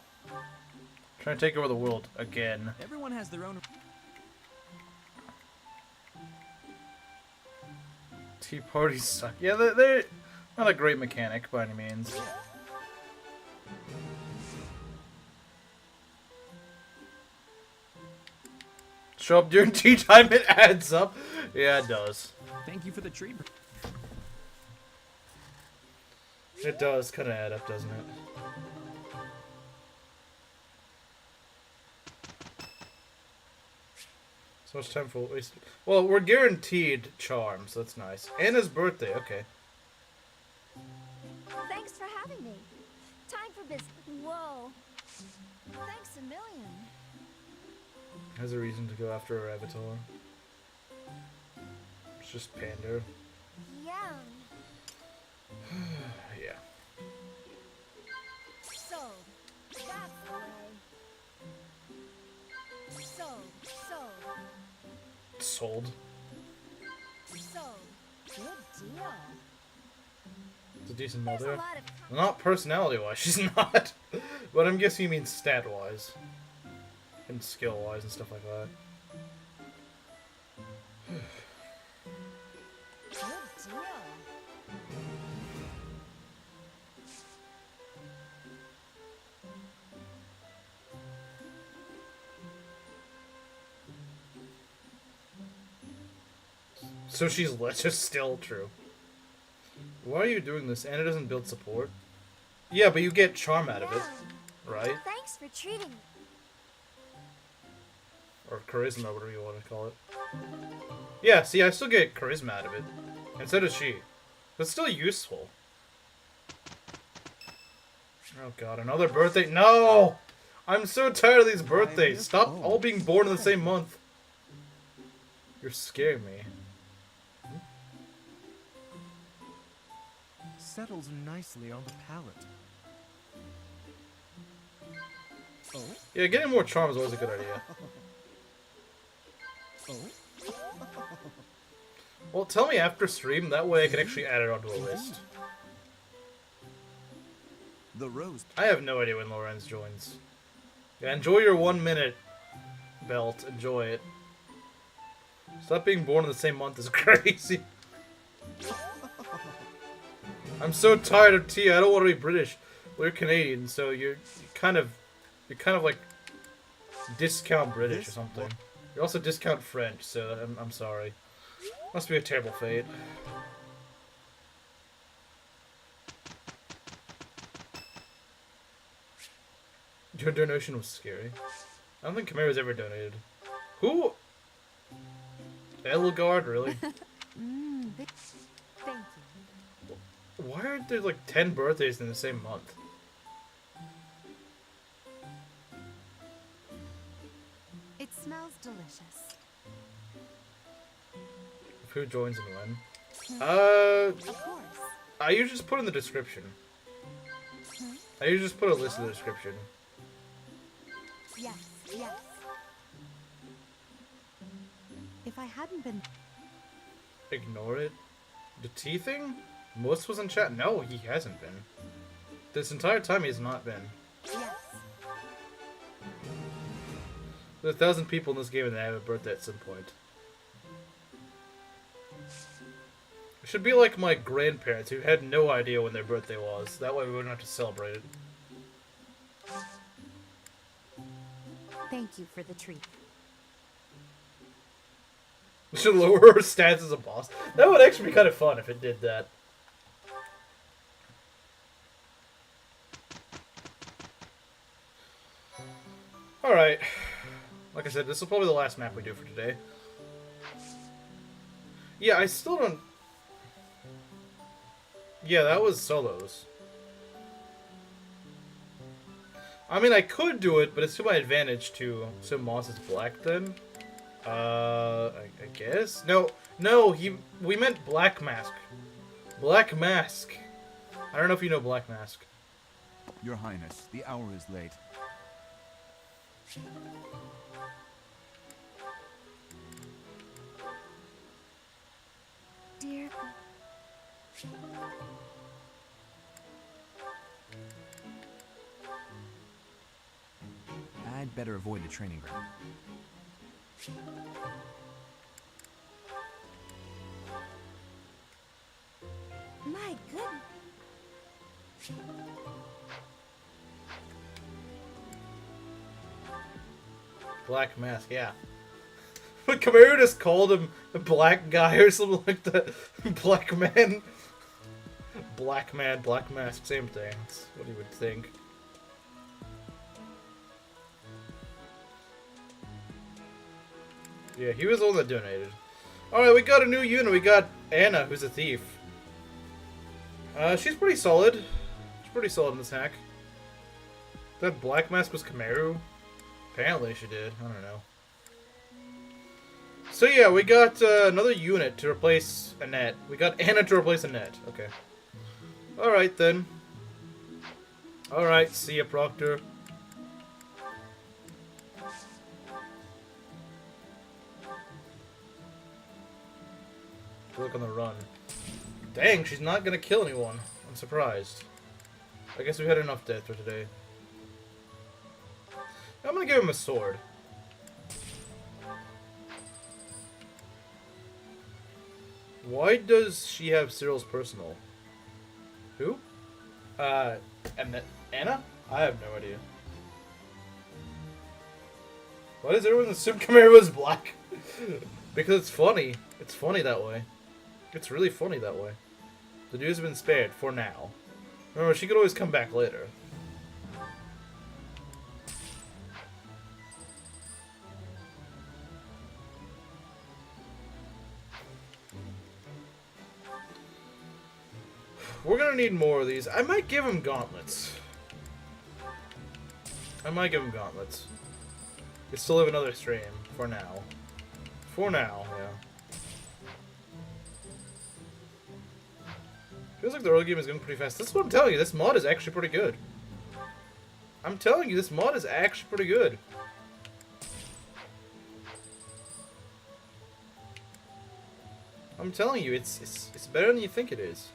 Trying to take over the world again. Everyone has their own. Tea parties suck. Yeah, they're not a great mechanic by any means. Show up during tea time, it adds up. Yeah, it does. Thank you for the treat. It does kind of add up, doesn't it? So much time for waste. Well, we're guaranteed charms. That's nice. Anna's birthday. Okay. Thanks for having me. Time for business. Whoa. Thanks a million. Has a reason to go after her avatar. It's just pander. Yeah. Yeah. So, that's the way. So. Sold. So, good deal. It's a decent There's a mother. lot of Not personality-wise, she's not. But I'm guessing you mean stat-wise. And skill-wise and stuff like that. good deal. So she's just still true. Why are you doing this? Anna doesn't build support. Yeah, but you get charm out of it, right? Thanks for treating me. Or charisma, whatever you want to call it. Yeah, see, I still get charisma out of it. And so does she. But still useful. Oh god, another birthday. No! I'm so tired of these birthdays. Stop all being born in the same month. You're scaring me. Settles nicely on the palate. Oh? Yeah, getting more charm is always a good idea. Oh? Well, tell me after stream, that way I can actually add it onto a list. The roast. I have no idea when Lorenz joins. Yeah, enjoy your 1 minute belt. Enjoy it. Stop being born in the same month is crazy. I'm so tired of tea. I don't want to be British. We're Canadian, so you're kind of like discount British or something. You're also discount French, so I'm sorry. Must be a terrible fate. Your donation was scary. I don't think Kamara's ever donated. Who? Elgard, really? Thank you. Why aren't there like 10 birthdays in the same month? It smells delicious. Who joins and when? Of course. I usually just put in the description. I usually just put a list in the description. Yes, yes. If I hadn't been... Ignore it. The tea thing? Most was in chat? No, he hasn't been. This entire time he has not been. Yes. There's 1,000 people in this game and they have a birthday at some point. It should be like my grandparents who had no idea when their birthday was. That way we wouldn't have to celebrate it. Thank you for the treat. We should lower her stats as a boss. That would actually be kind of fun if it did that. Alright. Like I said, this will probably be the last map we do for today. Yeah, I still don't... Yeah, that was solos. I mean, I could do it, but it's to my advantage to... So Moss is black then? I guess? No, we meant Black Mask. Black Mask. I don't know if you know Black Mask. Your Highness, the hour is late. Dear... I'd better avoid the training ground. My goodness. Black Mask, yeah. But Kamara just called him a black guy or something like that. Black man. Black man, Black Mask, same thing. That's what he would think. Yeah, he was the one that donated. Alright, we got a new unit. We got Anna, who's a thief. She's pretty solid. She's pretty solid in this hack. That Black Mask was Kamaru? Apparently she did. I don't know. So yeah, we got another unit to replace Annette. We got Anna to replace Annette. Okay. Alright then. Alright, see ya, Proctor. Look on the run. Dang, she's not gonna kill anyone. I'm surprised. I guess we've had enough death for today. I'm gonna give him a sword. Why does she have Cyril's personal? Who? Anna? I have no idea. Why does everyone assume Chimera was black? Because it's funny. It's funny that way. It's really funny that way. The dude's been spared for now. Remember, she could always come back later. We're gonna need more of these. I might give him gauntlets. We still have another stream. For now. Yeah. Feels like the early game is going pretty fast. That's what I'm telling you. This mod is actually pretty good. I'm telling you, this mod is actually pretty good. I'm telling you, it's better than you think it is.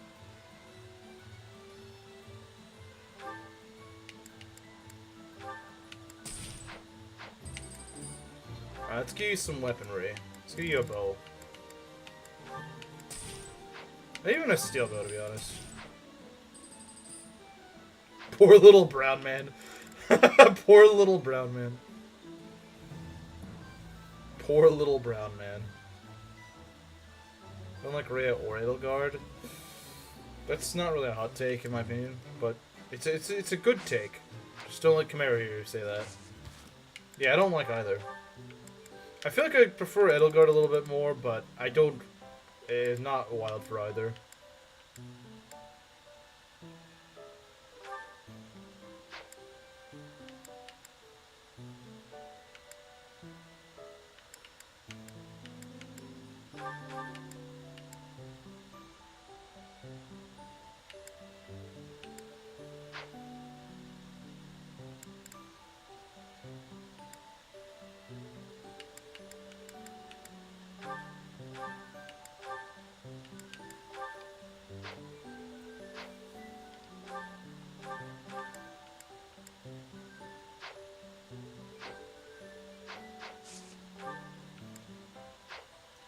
Alright, let's give you some weaponry. Let's give you a bow. Maybe even a steel bow, to be honest. Poor little brown man. Poor little brown man. Poor little brown man. I don't like Rhea or Edelgard. That's not really a hot take in my opinion, but it's a good take. Just don't like Chimera here say that. Yeah, I don't like either. I feel like I prefer Edelgard a little bit more, but I don't. It's not wild for either.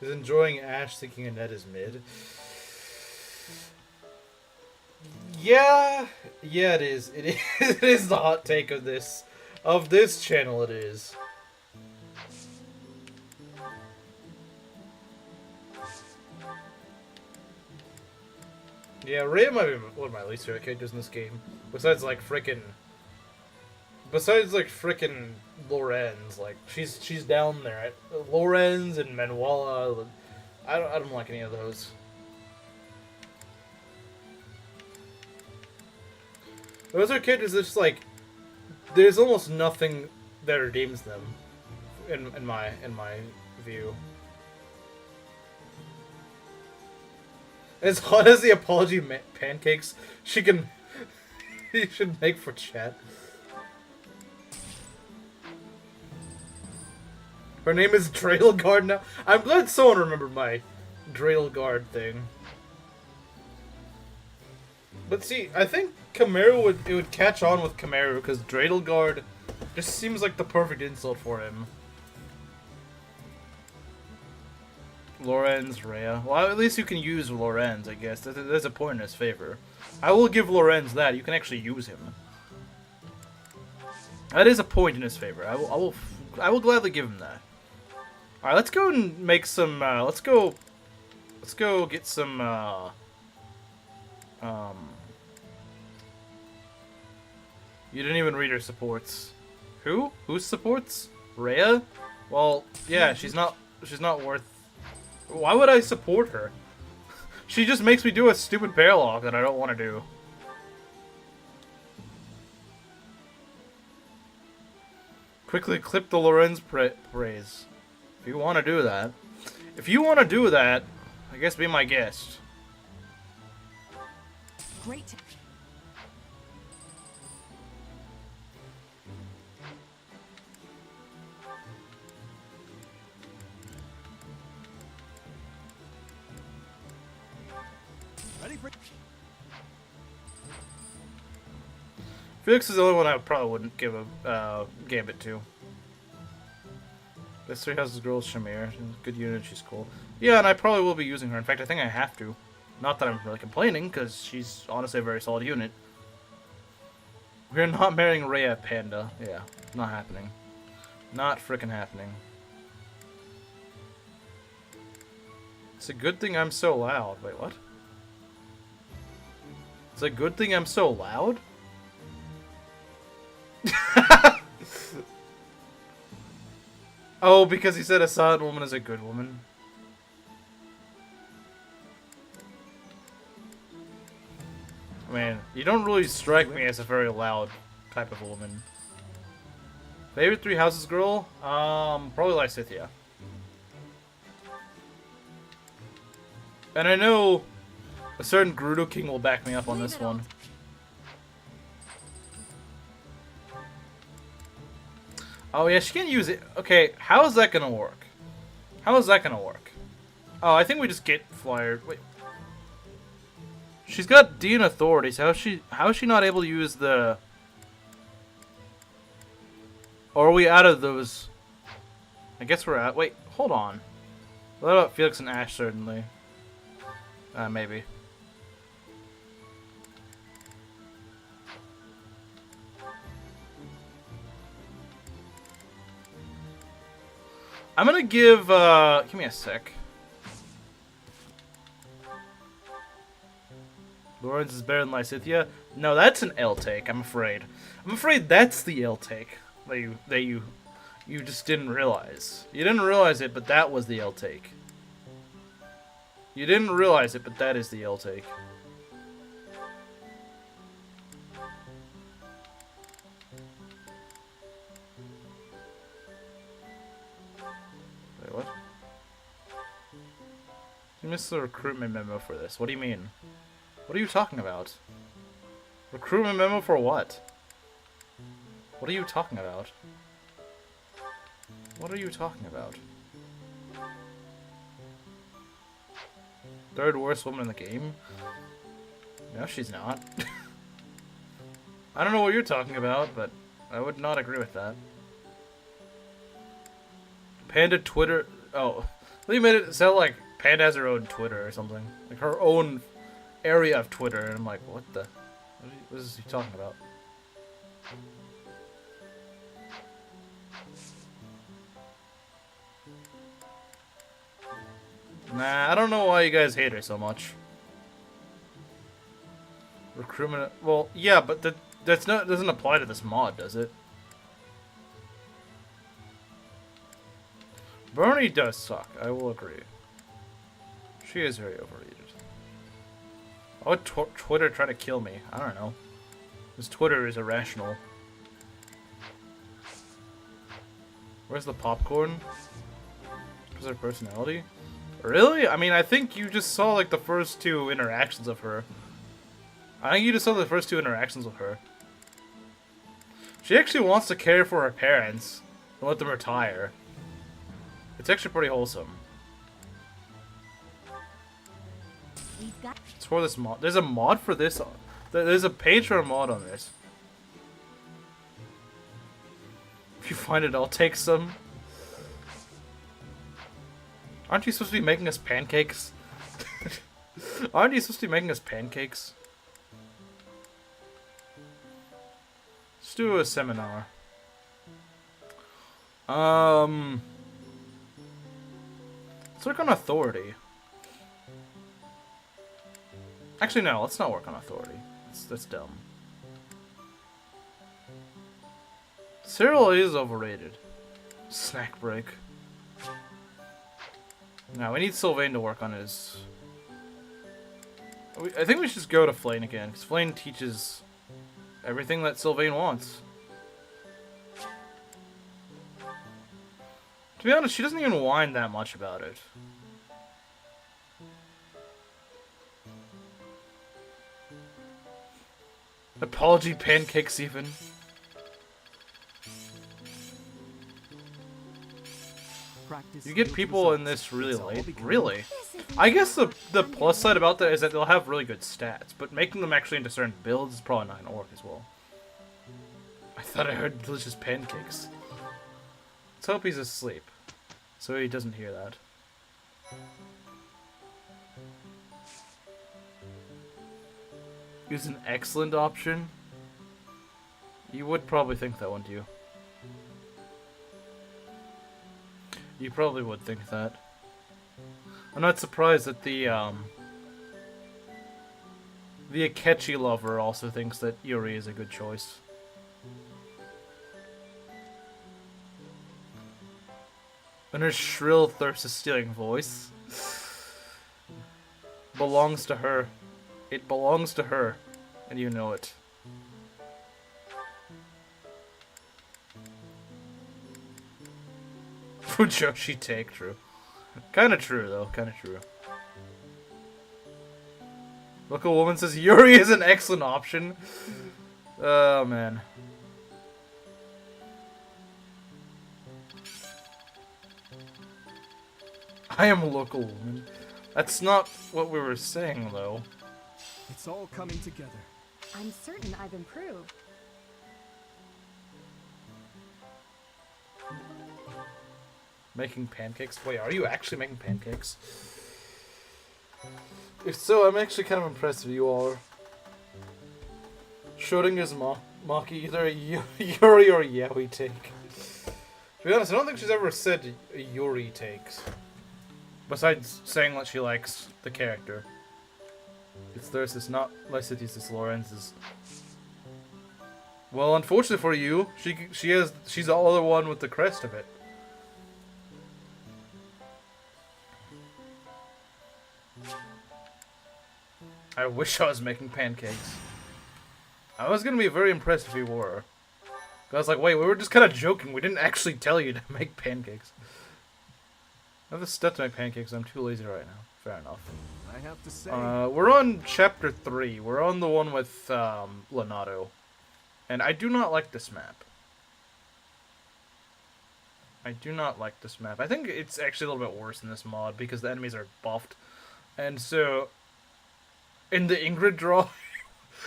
Is enjoying Ash thinking Annette is mid. Yeah, it is. It is. It is the hot take of this channel. It is. Yeah, Rhea might be one of my least favorite characters in this game. Besides frickin' Lorenz, like she's down there. Lorenz and Manuela, I don't like any of those. Those are characters that's just like there's almost nothing that redeems them in my view. As hot as the apology pancakes she should make for chat. Her name is Drailguard now. I'm glad someone remembered my Drailguard thing. But see, I think Chimera would catch on with Chimera because Drailguard just seems like the perfect insult for him. Lorenz, Rhea. Well, at least you can use Lorenz, I guess. There's a point in his favor. I will give Lorenz that. You can actually use him. That is a point in his favor. I will gladly give him that. All right, let's go and make some. Let's go get some. You didn't even read her supports. Who? Whose supports? Rhea? Well, yeah, she's not worth. Why would I support her? She just makes me do a stupid paralogue that I don't want to do. Quickly clip the Lorenz praise. If you want to do that. I guess be my guest. Great. Ready for... Felix is the only one I probably wouldn't give a Gambit to. This three houses girls, Shamir. She's a good unit, she's cool. Yeah, and I probably will be using her. In fact, I think I have to. Not that I'm really complaining, because she's honestly a very solid unit. We're not marrying Rhea, Panda. Yeah, not happening. Not frickin' happening. It's a good thing I'm so loud. Wait, what? It's a good thing I'm so loud? Oh, because he said a silent woman is a good woman. Man, you don't really strike me as a very loud type of woman. Favorite Three Houses girl? Probably Lysithea. And I know a certain Gerudo King will back me up on this one. Oh yeah, she can't use it. Okay, how is that gonna work? How is that gonna work? Oh, I think we just get flyer. Wait. She's got D in authority, so how is she not able to use the... Or are we out of those? I guess we're out. Wait, hold on. What about Felix and Ash, certainly? Maybe. I'm gonna give me a sec. Lawrence is better than Lysithea? No, that's an L take, I'm afraid. I'm afraid that's the L take that you just didn't realize. You didn't realize it, but that was the L take. You didn't realize it, but that is the L take. Wait, what? You missed the recruitment memo for this. What do you mean? What are you talking about? Recruitment memo for what? What are you talking about? What are you talking about? Third worst woman in the game? No, she's not. I don't know what you're talking about, but I would not agree with that. Panda Twitter... Oh, they made it sound like Panda has her own Twitter or something. Like her own area of Twitter, and I'm like, what the... What is he talking about? Nah, I don't know why you guys hate her so much. Recruitment... Well, yeah, but that's not doesn't apply to this mod, does it? Bernie does suck, I will agree. She is very overrated. Oh, Twitter trying to kill me. I don't know. This Twitter is irrational. Where's the popcorn? Because of her personality? Really? I mean, I think you just saw like the first two interactions of her. I think you just saw the first two interactions with her. She actually wants to care for her parents and let them retire. It's actually pretty wholesome. It's for this mod. There's a mod for this. There's a page for a mod on this. If you find it, I'll take some. Aren't you supposed to be making us pancakes? Aren't you supposed to be making us pancakes? Let's do a seminar. Let's work on authority. Actually, no, let's not work on authority. That's dumb. Cyril is overrated. Snack break. No, we need Sylvain to work on his... I think we should just go to Flayn again, because Flayn teaches everything that Sylvain wants. To be honest, she doesn't even whine that much about it. Apology pancakes even. You get people in this really late? Really? I guess the plus side about that is that they'll have really good stats, but making them actually into certain builds is probably not gonna work as well. I thought I heard delicious pancakes. Let's hope he's asleep, so he doesn't hear that. Is an excellent option. You would probably think that, wouldn't you? You probably would think that. I'm not surprised that the Akechi lover also thinks that Yuri is a good choice. And her shrill, thirst-stealing voice belongs to her. It belongs to her, and you know it. Fujoshi take, true. Kinda true, though. Kinda true. Local woman says Yuri is an excellent option. Oh, man. I am a local woman. That's not what we were saying, though. It's all coming together. I'm certain I've improved. Making pancakes? Wait, are you actually making pancakes? If so, I'm actually kind of impressed if you are. Schrodinger's Maki, either a Yuri or a Yaoi take. To be honest, I don't think she's ever said a Yuri takes. Besides saying that she likes the character. It's theirs, it's not Lycity's, it's Lorenz's. Well, unfortunately for you, she's the other one with the crest of it. I wish I was making pancakes. I was gonna be very impressed if you were. I was like, wait, we were just kind of joking. We didn't actually tell you to make pancakes. I have the stuff to make pancakes. I'm too lazy right now. Fair enough. I have to say, We're on chapter 3. We're on the one with Lonato. And I do not like this map. I do not like this map. I think it's actually a little bit worse in this mod because the enemies are buffed. And so, in the Ingrid draw,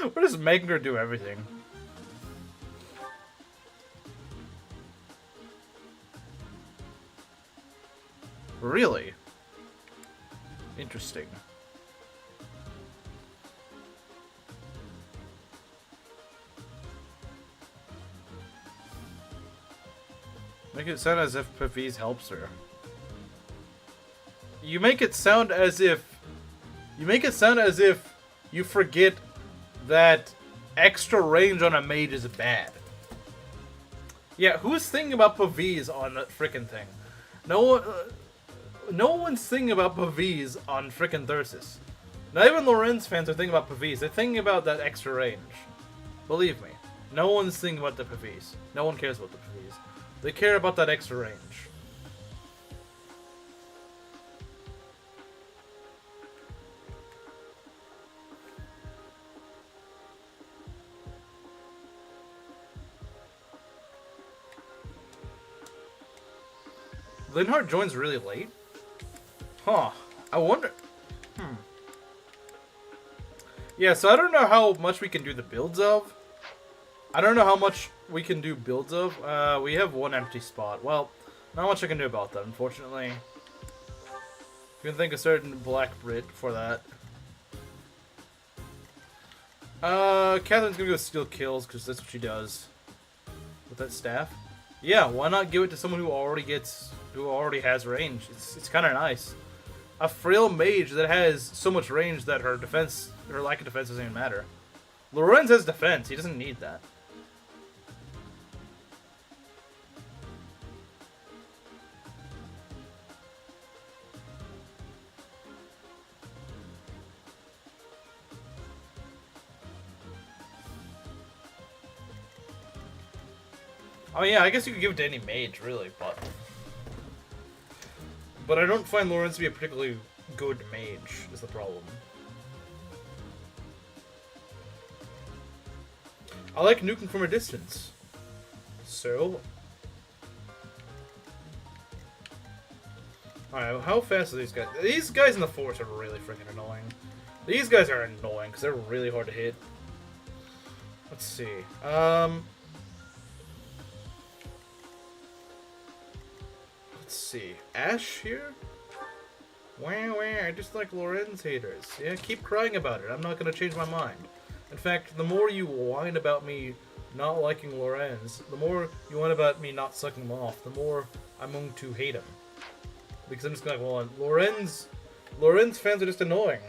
we're just making her do everything. Really? Interesting. Make it sound as if Paviz helps her. You make it sound as if... you forget that extra range on a mage is bad. Yeah, who's thinking about Paviz on that frickin' thing? No one's thinking about Paviz on frickin' Thyrsis. Not even Lorenz fans are thinking about Paviz. They're thinking about that extra range. Believe me. No one's thinking about the Paviz. No one cares about the Paviz. They care about that extra range. Linhardt joins really late? Huh. I wonder... Yeah, so I don't know how much we can do the builds of. I don't know how much we can do builds of. We have one empty spot. Well, not much I can do about that, unfortunately. You can thank a certain Black Brit for that. Catherine's gonna go steal kills, because that's what she does. With that staff. Yeah, why not give it to someone who already has range? It's kind of nice. A frail mage that has so much range that her lack of defense doesn't even matter. Lorenz has defense, he doesn't need that. Oh yeah, I guess you could give it to any mage, really, but I don't find Lorenz to be a particularly good mage, is the problem. I like nuking from a distance. So... Alright, how fast are these guys? These guys in the forest are really freaking annoying. These guys are annoying, because they're really hard to hit. Let's see. Let's see. Ash here? Wah, wah, I just like Lorenz haters. Yeah, keep crying about it. I'm not going to change my mind. In fact, the more you whine about me not liking Lorenz, the more you whine about me not sucking him off, the more I'm going to hate him. Because I'm just going, well, Lorenz Lorenz fans are just annoying.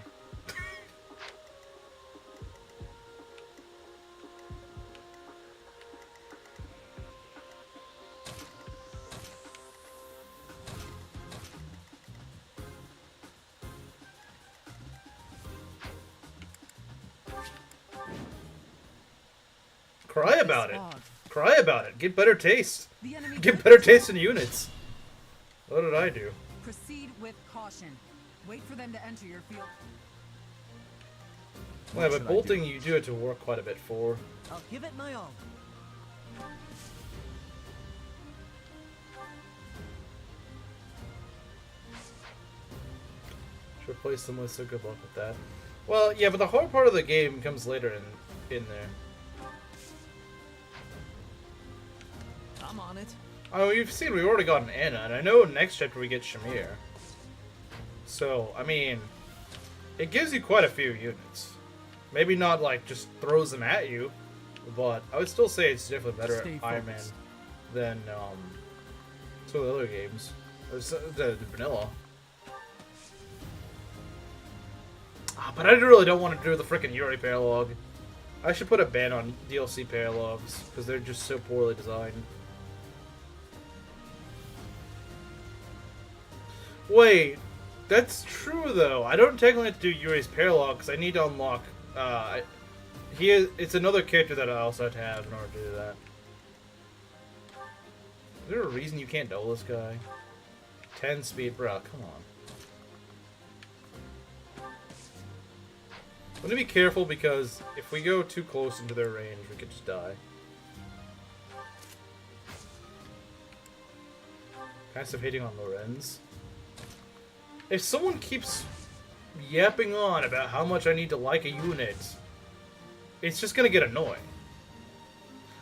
Cry about it. Cry about it. Get better taste. The enemy Get better taste in units. What did I do? Proceed with caution. Wait for them to enter your field. Well, but bolting you do have to work quite a bit for. I'll give it my all. Should replace them with, so good luck with that. Well, yeah, but the hard part of the game comes later in there. I'm on it. I mean, we've seen, we've already gotten Anna, and I know next chapter we get Shamir. So, I mean, it gives you quite a few units. Maybe not, like, just throws them at you, but I would still say it's definitely better Stay at Ironman focused. than some of the other games. Or the vanilla. But I really don't want to do the frickin' Yuri paralogue. I should put a ban on DLC paralogues, because they're just so poorly designed. Wait, that's true though. I don't technically have to do Yuri's paralogue because I need to unlock. It's another character that I also have to have in order to do that. Is there a reason you can't double this guy? 10 speed, bro. Come on. I'm gonna be careful because if we go too close into their range, we could just die. Passive hitting on Lorenz. If someone keeps yapping on about how much I need to like a unit, it's just gonna get annoying.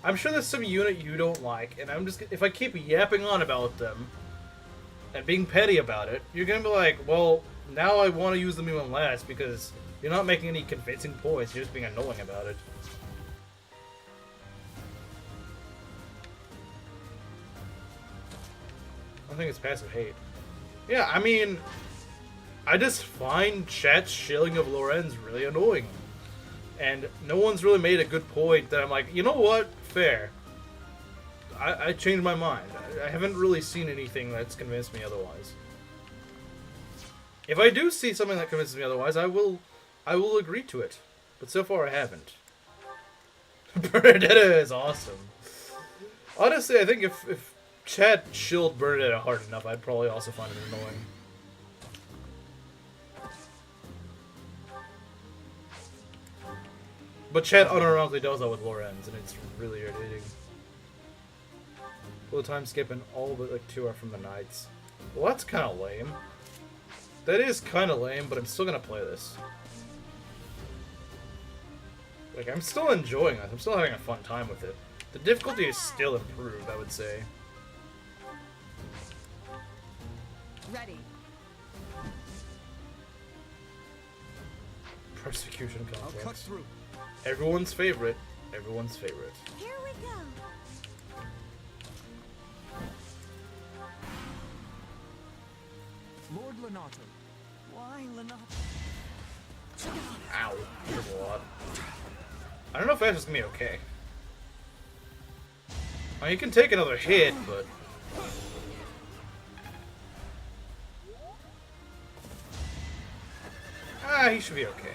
I'm sure there's some unit you don't like, and if I keep yapping on about them and being petty about it, you're gonna be like, well, now I want to use them even less because you're not making any convincing points, you're just being annoying about it. I think it's passive hate. Yeah, I mean, I just find chat's shilling of Lorenz really annoying. And no one's really made a good point that I'm like, you know what? Fair. I changed my mind. I haven't really seen anything that's convinced me otherwise. If I do see something that convinces me otherwise, I will agree to it. But so far I haven't. Bernadetta is awesome. Honestly, I think if chat chilled Bernadetta hard enough, I'd probably also find it annoying. But chat unironically does that with Lorenz, and it's really irritating. Full time skipping all but like 2 are from the Knights. Well, that's kind of lame. That is kind of lame, but I'm still gonna play this. Like, I'm still enjoying this. I'm still having a fun time with it. The difficulty is still improved, I would say. Ready. Persecution I'll cut complex. through. Everyone's favorite. Everyone's favorite. Here we go. Lord Lenato. Why, Lenato? Ow. There's a lot. I don't know if Ash is gonna be okay. I mean, you can take another hit, but... he should be okay.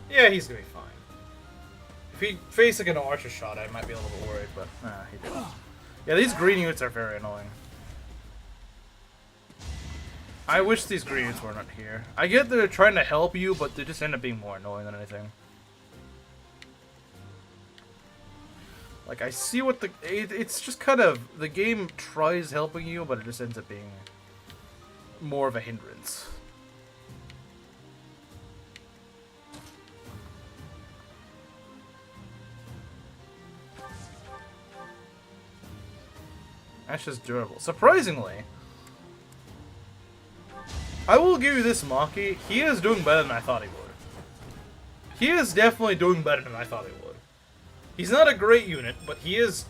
Yeah, he's gonna be fine. If he faced like an archer shot, I might be a little bit worried, but he didn't. Yeah, these green units are very annoying. I wish these green units were not here. I get they're trying to help you, but they just end up being more annoying than anything. Like, I see what it's just kind of, the game tries helping you, but it just ends up being more of a hindrance. Ash is durable. Surprisingly, I will give you this, Maki. He is doing better than I thought he would. He is definitely doing better than I thought he would. He's not a great unit, but he is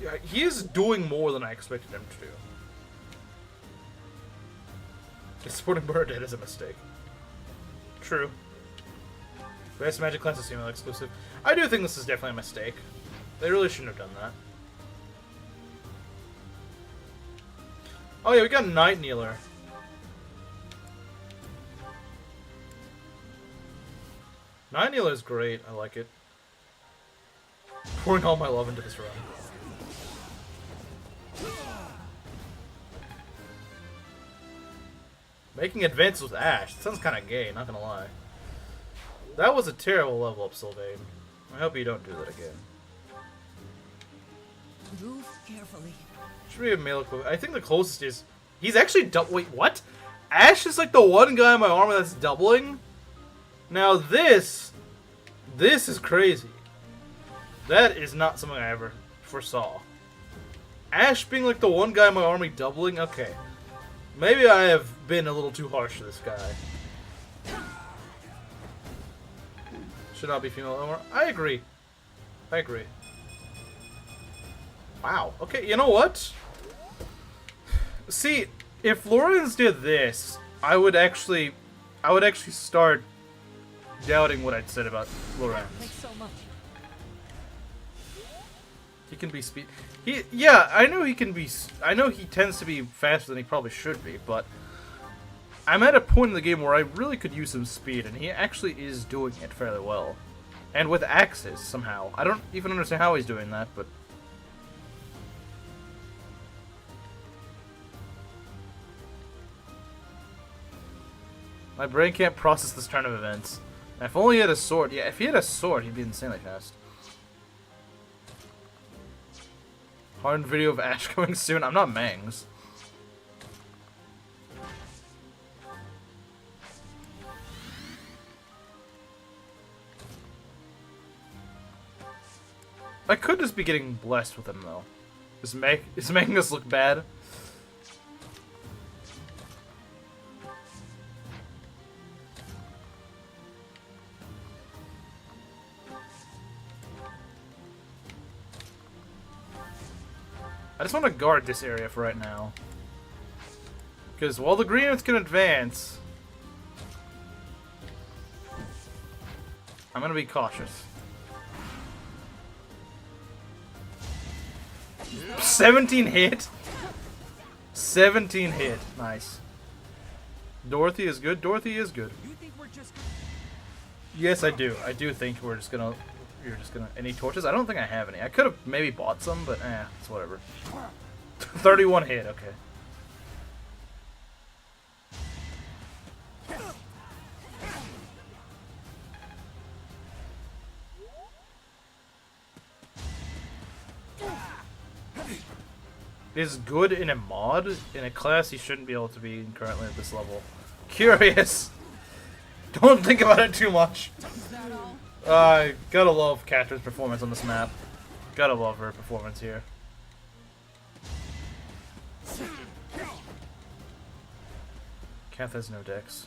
Yeah, he is doing more than I expected him to do. Just supporting Bernadette is a mistake. True. Best Magic class is female exclusive. I do think this is definitely a mistake. They really shouldn't have done that. Oh yeah, we got Night Kneeler. Night Kneeler is great. I like it. Pouring all my love into this run. Making advances with Ash. That sounds kind of gay, not gonna lie. That was a terrible level up, Sylvain. I hope you don't do that again. Move carefully. Should be a male equivalent. I think the closest is... He's actually wait, what? Ash is like the one guy in my armor that's doubling? Now this is crazy. That is not something I ever foresaw. Ash being like the one guy in my army doubling? Okay. Maybe I have been a little too harsh to this guy. Should not be female armor. I agree. I agree. Wow. Okay, you know what? See, if Lorenz did this, I would actually start doubting what I'd said about Lorenz. Thanks so much. He can be speed. Yeah, I know he can be. I know he tends to be faster than he probably should be, but I'm at a point in the game where I really could use some speed, and he actually is doing it fairly well, and with axes somehow. I don't even understand how he's doing that, but. My brain can't process this turn of events. If only he had a sword. Yeah, if he had a sword, he'd be insanely fast. Hard video of Ash coming soon. I'm not Mangs. I could just be getting blessed with him though. Is making us look bad. I just want to guard this area for right now. Because while the green units can advance, I'm going to be cautious. 17 hit? 17 hit. Nice. Dorothy is good. Dorothy is good. Yes, I do. I do think we're just going to... You're just gonna... Any torches? I don't think I have any. I could have maybe bought some, but it's whatever. 31 hit, okay. Is good in a mod? In a class he shouldn't be able to be in currently at this level. Curious! Don't think about it too much. Gotta love Catherine's performance on this map. Gotta love her performance here. Cath has no dex.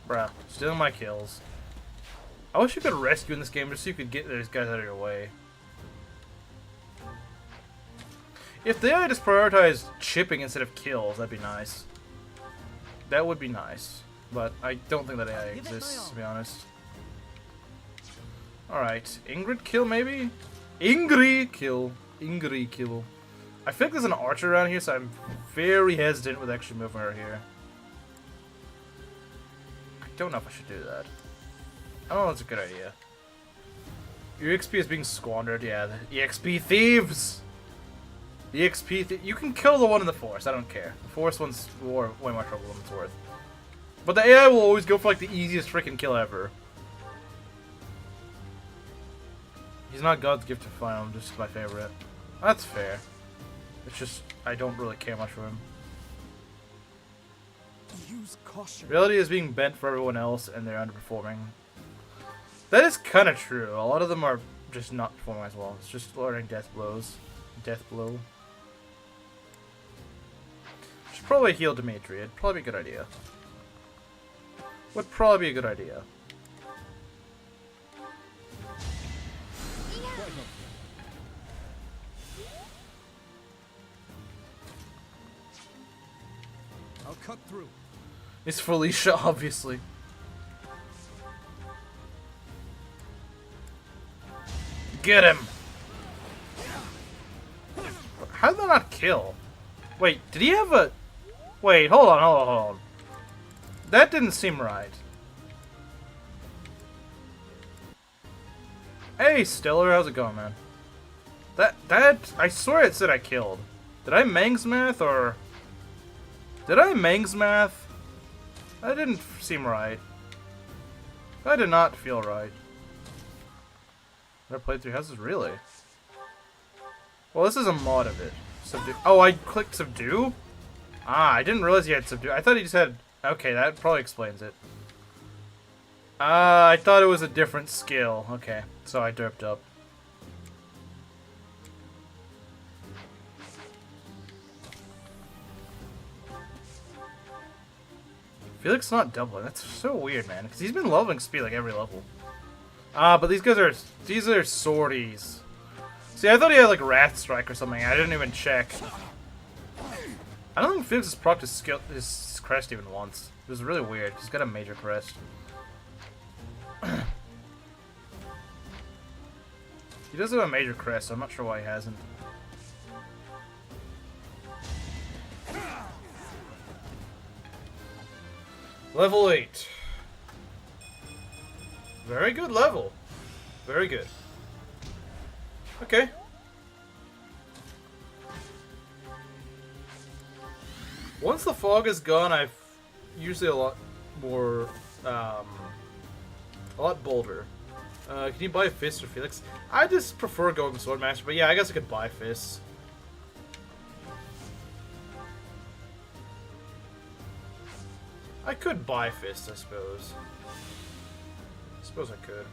Bruh, stealing my kills. I wish you could rescue in this game just so you could get those guys out of your way. If they had just prioritized chipping instead of kills, that'd be nice. That would be nice. But I don't think that AI exists, to be honest. Alright, Ingrid kill maybe? Ingrid kill. Ingrid kill. I feel like there's an archer around here, so I'm very hesitant with actually moving her here. I don't know if I should do that. I don't know if that's a good idea. Your XP is being squandered, yeah. The EXP thieves! The EXP you can kill the one in the forest, I don't care. The forest one's way more trouble than it's worth. But the AI will always go for like the easiest freaking kill ever. He's not God's gift to fire, I'm just my favorite. That's fair. It's just, I don't really care much for him. Use caution. Reality is being bent for everyone else and they're underperforming. That is kind of true. A lot of them are just not performing as well. It's just learning death blows. Death blow. Should probably heal Dimitri. It'd probably be a good idea. Would probably be a good idea. cut through. It's Felicia, obviously. Get him! How did that not kill? Wait, did he have a... Wait, hold on. That didn't seem right. Hey, Stiller, how's it going, man? I swear it said I killed. Did I Mang's math, or... Did I Mang's math? That didn't seem right. That did not feel right. Never played 3 houses? Really? Well, this is a mod of it. Subdue. Oh, I clicked subdue? Ah, I didn't realize you had subdue. I thought he just had... Okay, that probably explains it. I thought it was a different skill. Okay, so I derped up. Felix not doubling. That's so weird, man. Because he's been leveling speed like every level. But these guys are... These are sorties. See, I thought he had like Wrath Strike or something. I didn't even check. I don't think Felix has procced his crest even once. It was really weird. He's got a major crest. He does have a major crest, so I'm not sure why he hasn't. Level 8. Very good level. Very good. Okay. Once the fog is gone, I've usually a lot more, a lot bolder. Can you buy fists for Felix? I just prefer going Swordmaster, but yeah, I guess I could buy fists. I could buy fists, I suppose. I suppose I could.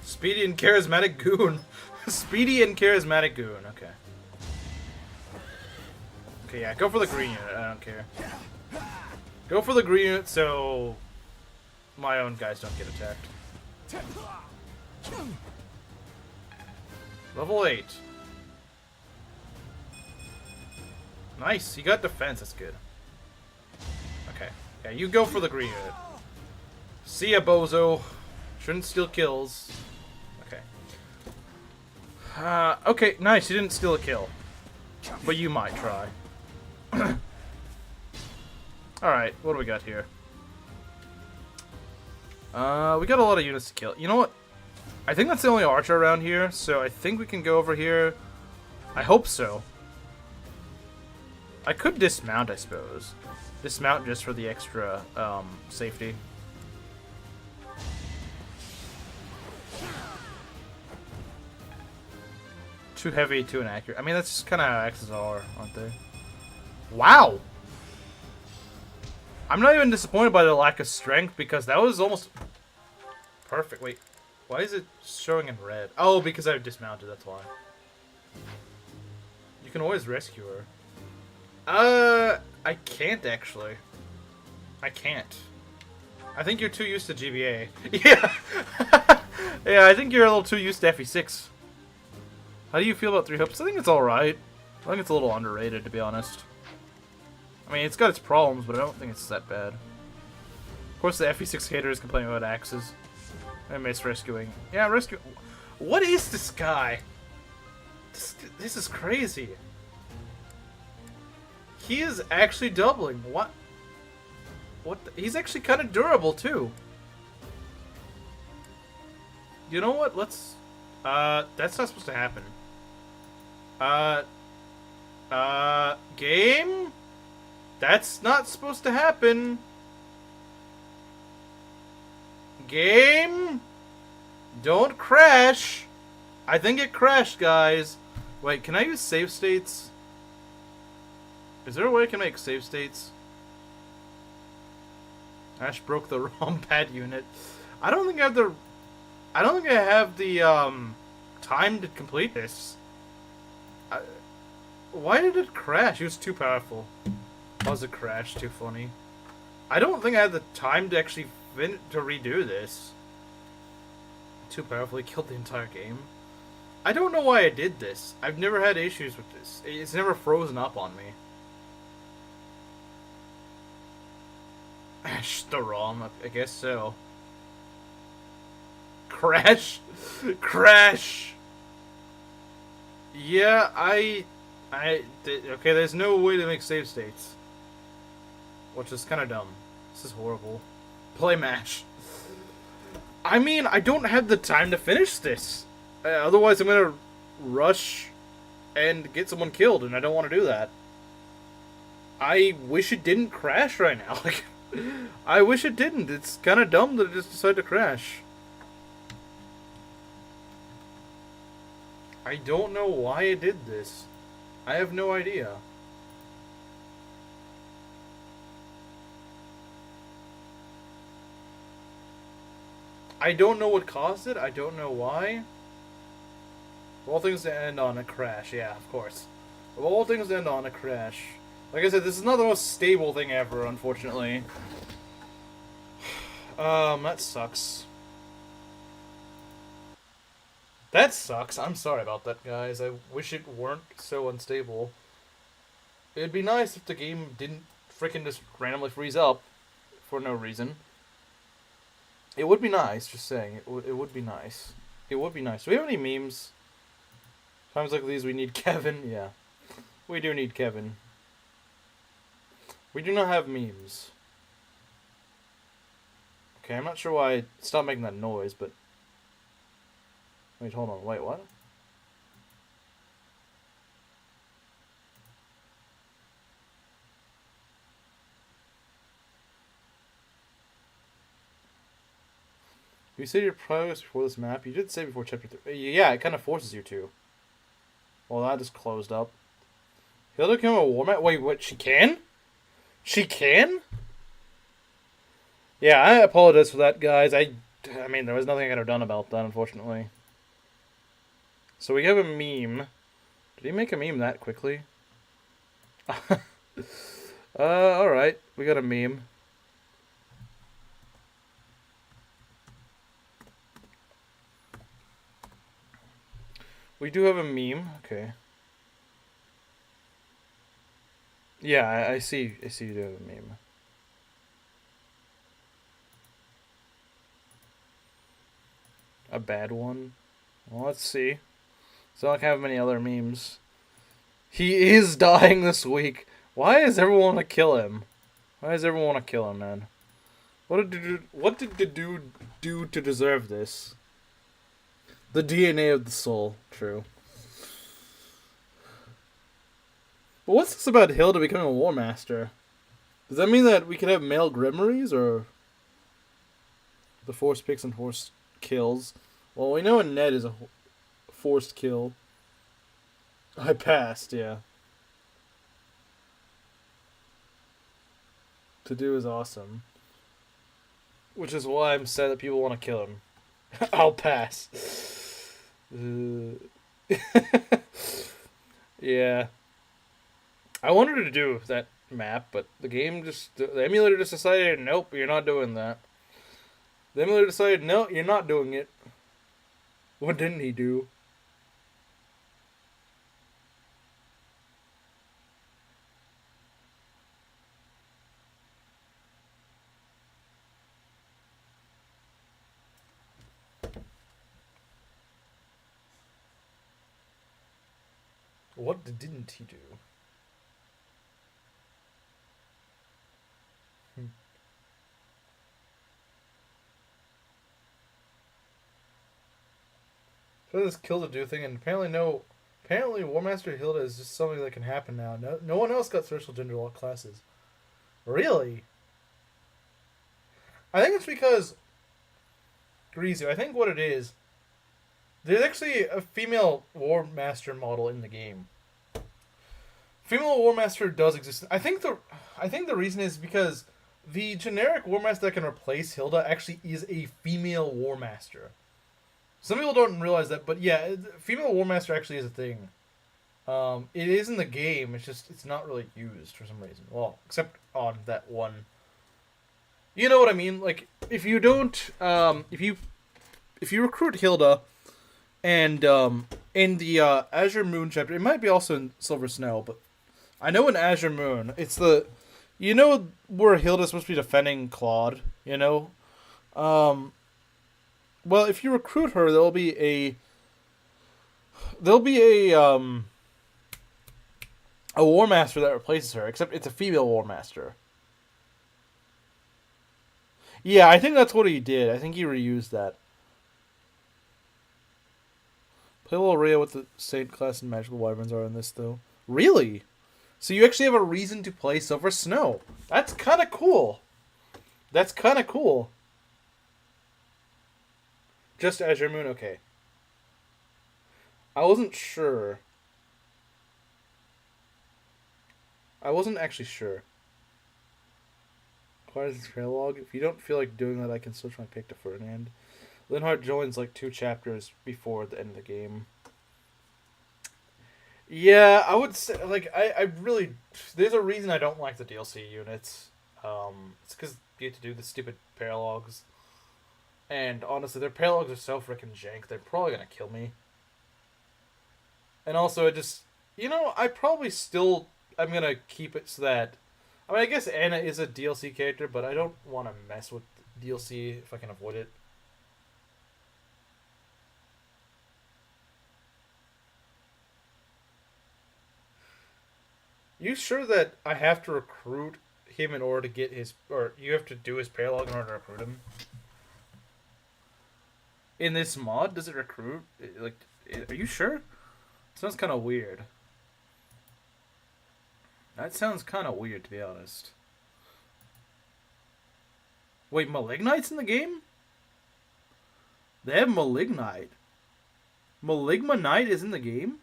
Speedy and charismatic goon. Speedy and charismatic goon. Okay. Okay, yeah, go for the green unit. I don't care. Go for the green unit so my own guys don't get attacked. Level 8. Nice, he got defense, that's good. Okay. Yeah, you go for the green unit. See ya, bozo. Shouldn't steal kills. Okay. Okay, nice, you didn't steal a kill. But you might try. Alright, what do we got here? We got a lot of units to kill. You know what? I think that's the only archer around here, so I think we can go over here. I hope so. I could dismount, I suppose. Dismount just for the extra, safety. Too heavy, too inaccurate. I mean, that's just kind of how X's are, aren't they? Wow! I'm not even disappointed by the lack of strength, because that was almost perfect. Wait, why is it showing in red? Oh, because I've dismounted, that's why. You can always rescue her. I can't, actually. I can't. I think you're too used to GBA. Yeah! Yeah, I think you're a little too used to FE6. How do you feel about 3 Hoops? I think it's alright. I think it's a little underrated, to be honest. I mean, it's got its problems, but I don't think it's that bad. Of course, the FE6 haters complain about axes. I miss rescuing. Yeah, rescue. What is this guy? This is crazy. He is actually doubling. What? What? He's actually kind of durable, too. You know what? Let's... that's not supposed to happen. Game? That's not supposed to happen. Game? Don't crash. I think it crashed, guys. Wait, can I use save states? Is there a way I can make save states? Ash broke the ROM pad unit. I don't think I have the... I don't think I have the, time to complete this. Why did it crash? It was too powerful. Why was it crash? Too funny. I don't think I have the time to actually to redo this. Too powerful. He killed the entire game. I don't know why I did this. I've never had issues with this. It's never frozen up on me. The ROM, I guess so. Crash? Crash! Yeah, okay, there's no way to make save states. Which is kind of dumb. This is horrible. Play match. I mean, I don't have the time to finish this. Otherwise, I'm gonna rush and get someone killed, and I don't want to do that. I wish it didn't crash right now. Like, I wish it didn't. It's kind of dumb that it just decided to crash. I don't know why it did this. I have no idea. I don't know what caused it. I don't know why. Of all things to end on a crash. Yeah, of course. Of all things to end on a crash. Like I said, this is not the most stable thing ever, unfortunately. That sucks. That sucks. I'm sorry about that, guys. I wish it weren't so unstable. It'd be nice if the game didn't frickin' just randomly freeze up for no reason. It would be nice, just saying. It would be nice. It would be nice. Do we have any memes? Times like these, we need Kevin. Yeah. We do need Kevin. We do not have memes. Okay, I'm not sure why I stopped making that noise, but... Wait, hold on. Wait, what? You saved your progress before this map? You did save before chapter 3. Yeah, it kind of forces you to. Well, that just closed up. Hilda became a war map? Wait, what? She can? She can? Yeah, I apologize for that, guys. I mean, there was nothing I could have done about that, unfortunately. So we have a meme. Did he make a meme that quickly? Alright. We got a meme. We do have a meme. Okay. Yeah, I see you do have a meme. A bad one? Well, let's see. So I don't have many other memes. He is dying this week. Why does everyone want to kill him? Why does everyone want to kill him, man? What did the dude do to deserve this? The DNA of the soul. True. But what's this about Hilda becoming a War Master? Does that mean that we could have male Grimoires, or the forced picks and forced kills? Well, we know a Ned is a forced kill. I passed, yeah. Dedue is awesome. Which is why I'm sad that people want to kill him. I'll pass. Yeah. I wanted to do that map, but the emulator just decided, nope, you're not doing that. The emulator decided, no, you're not doing it. What didn't he do? What didn't he do? So this kill the do thing, and apparently War Master Hilda is just something that can happen now. No one else got special gender lock classes. Really? I think it's because Greasy, I think what it is, there's actually a female War Master model in the game. Female War Master does exist. I think the reason is because the generic War Master that can replace Hilda actually is a female War Master. Some people don't realize that, but yeah, female War Master actually is a thing. It is in the game. It's not really used for some reason. Well, except on that one. You know what I mean? Like, if you don't, if you recruit Hilda, and in the Azure Moon chapter, it might be also in Silver Snow, but I know in Azure Moon, it's the You know where Hilda's supposed to be defending Claude, you know? Well, if you recruit her, there'll be a War Master that replaces her, except it's a female War Master. Yeah, I think that's what he did. I think he reused that. Play a little Rhea with the Saint class and Magical Wyverns are in this, though. Really? So you actually have a reason to play Silver Snow. That's kind of cool. That's kind of cool. Just Azure Moon? Okay. I wasn't sure. I wasn't actually sure. Requires paralogue. If you don't feel like doing that, I can switch my pick to Ferdinand. Linhardt joins like 2 chapters before the end of the game. Yeah, I would say, like, I really... There's a reason I don't like the DLC units. It's because you have to do the stupid paralogs. And honestly, their paralogs are so freaking jank, they're probably gonna kill me. And also, it just... You know, I probably still... I'm gonna keep it so that... I mean, I guess Anna is a DLC character, but I don't want to mess with DLC if I can avoid it. You sure that I have to recruit him in order to get his... Or you have to do his paralogue in order to recruit him? In this mod, does it recruit? Like, are you sure? Sounds kind of weird. That sounds kind of weird, to be honest. Wait, Malignite's in the game? They have Malignite. Maligma Knight is in the game?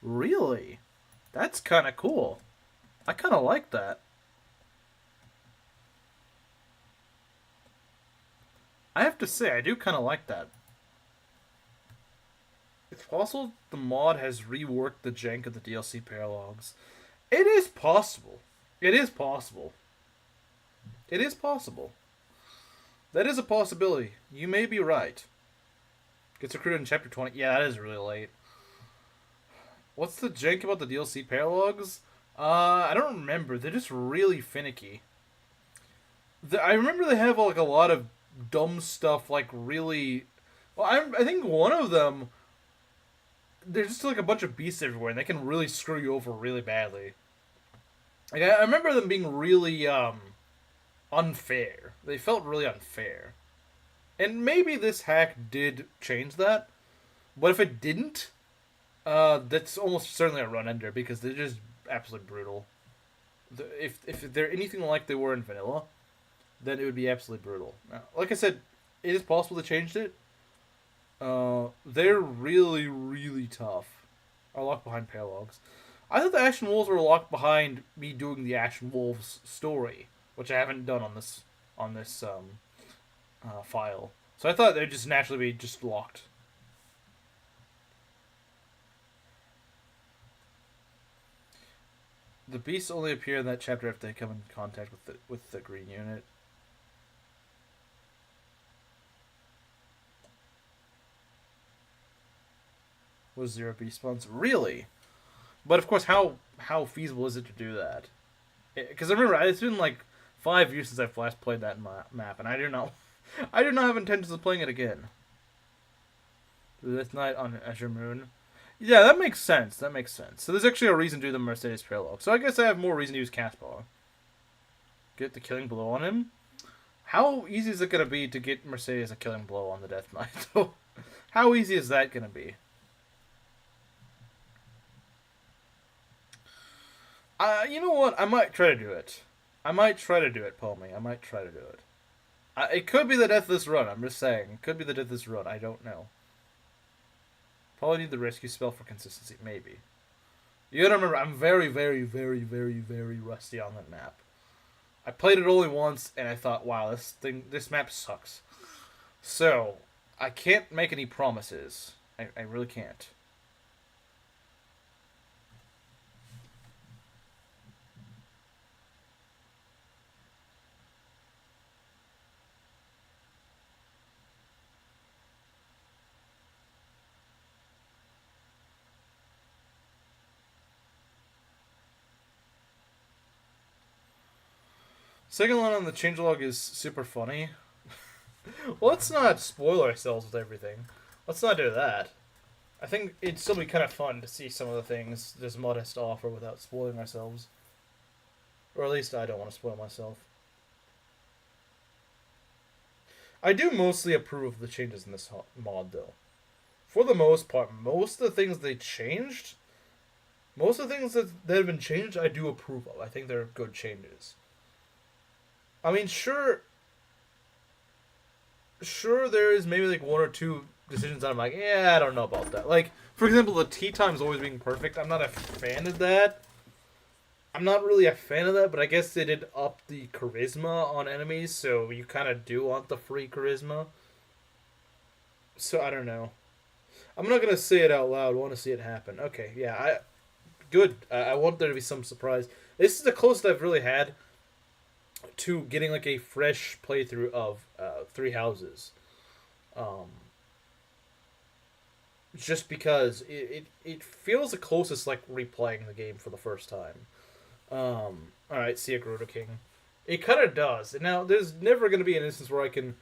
Really? That's kind of cool. I kind of like that. I have to say, I do kind of like that. It's possible the mod has reworked the jank of the DLC paralogs. It is possible. It is possible. It is possible. That is a possibility. You may be right. Gets recruited in Chapter 20. Yeah, that is really late. What's the jank about the DLC paralogs? I don't remember. They're just really finicky. I remember they have like a lot of dumb stuff, like really... Well, I think one of them... There's just like a bunch of beasts everywhere, and they can really screw you over really badly. Like, I remember them being really unfair. They felt really unfair. And maybe this hack did change that. But if it didn't, that's almost certainly a run ender, because they're just absolutely brutal. If they're anything like they were in vanilla, then it would be absolutely brutal. Now, like I said, it is possible they changed it. They're really, really tough. Are locked behind paralogs. I thought the Ashen Wolves were locked behind me doing the Ashen Wolves story, which I haven't done on this file. So I thought they'd just naturally be just locked. The beasts only appear in that chapter if they come in contact with the green unit. Was 0 beast spawns? Really? But of course, how feasible is it to do that? Because remember, it's been like 5 years since I've last played that map, and I do not have intentions of playing it again. This night on Azure Moon. Yeah, that makes sense. That makes sense. So there's actually a reason to do the Mercedes parallel. So I guess I have more reason to use Caspar. Get the killing blow on him. How easy is it going to be to get Mercedes a killing blow on the Death Knight? How easy is that going to be? You know what? I might try to do it. I might try to do it, Palmy. I might try to do it. It could be the death of this run. I'm just saying. It could be the death of this run. I don't know. Probably need the rescue spell for consistency. Maybe. You gotta remember, I'm very, very, very, very, very rusty on that map. I played it only once, and I thought, wow, this map sucks. So, I can't make any promises. I really can't. Second line on the changelog is super funny. Let's not spoil ourselves with everything. Let's not do that. I think it'd still be kind of fun to see some of the things this mod has to offer without spoiling ourselves. Or at least I don't want to spoil myself. I do mostly approve of the changes in this mod, though. For the most part, most of the things they changed, most of the things that have been changed, I do approve of. I think they're good changes. I mean, sure, there is maybe like one or two decisions that I'm like, yeah, I don't know about that. Like, for example, the tea times always being perfect. I'm not a fan of that. I'm not really a fan of that, but I guess they did up the charisma on enemies, so you kind of do want the free charisma. So, I don't know. I'm not going to say it out loud. I want to see it happen. Okay, yeah, good. I want there to be some surprise. This is the closest I've really had to getting like a fresh playthrough of Three Houses. Just because it feels the closest like replaying the game for the first time. Alright, see a Gerudo King. It kind of does. And now, there's never going to be an instance where I can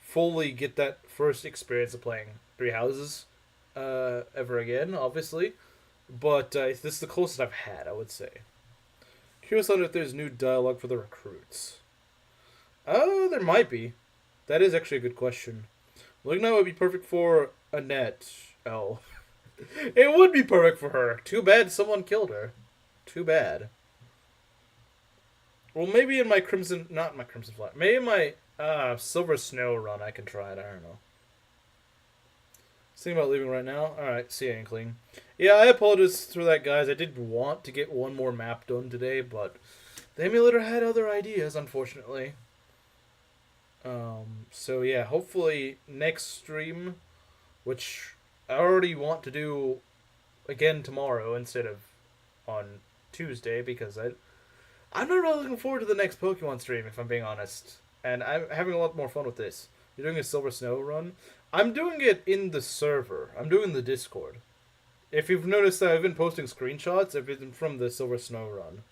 fully get that first experience of playing Three Houses ever again, obviously. But this is the closest I've had, I would say. Curious if there's new dialogue for the recruits. Oh, there might be. That is actually a good question. Malignite would be perfect for Annette. Oh. It would be perfect for her. Too bad someone killed her. Too bad. Well, maybe in my Crimson... Not in my Crimson Flag. Maybe in my Silver Snow run I can try it. I don't know. Thinking about leaving right now. Alright, see you, Inkling. Yeah, I apologize for that, guys. I did want to get one more map done today, but the emulator had other ideas, unfortunately. So yeah, hopefully next stream, which I already want to do again tomorrow instead of on Tuesday, because I'm not really looking forward to the next Pokemon stream, if I'm being honest. And I'm having a lot more fun with this. You're doing a Silver Snow run? I'm doing it in the server. I'm doing the Discord. If you've noticed that I've been posting screenshots, I've been from the Silver Snow run.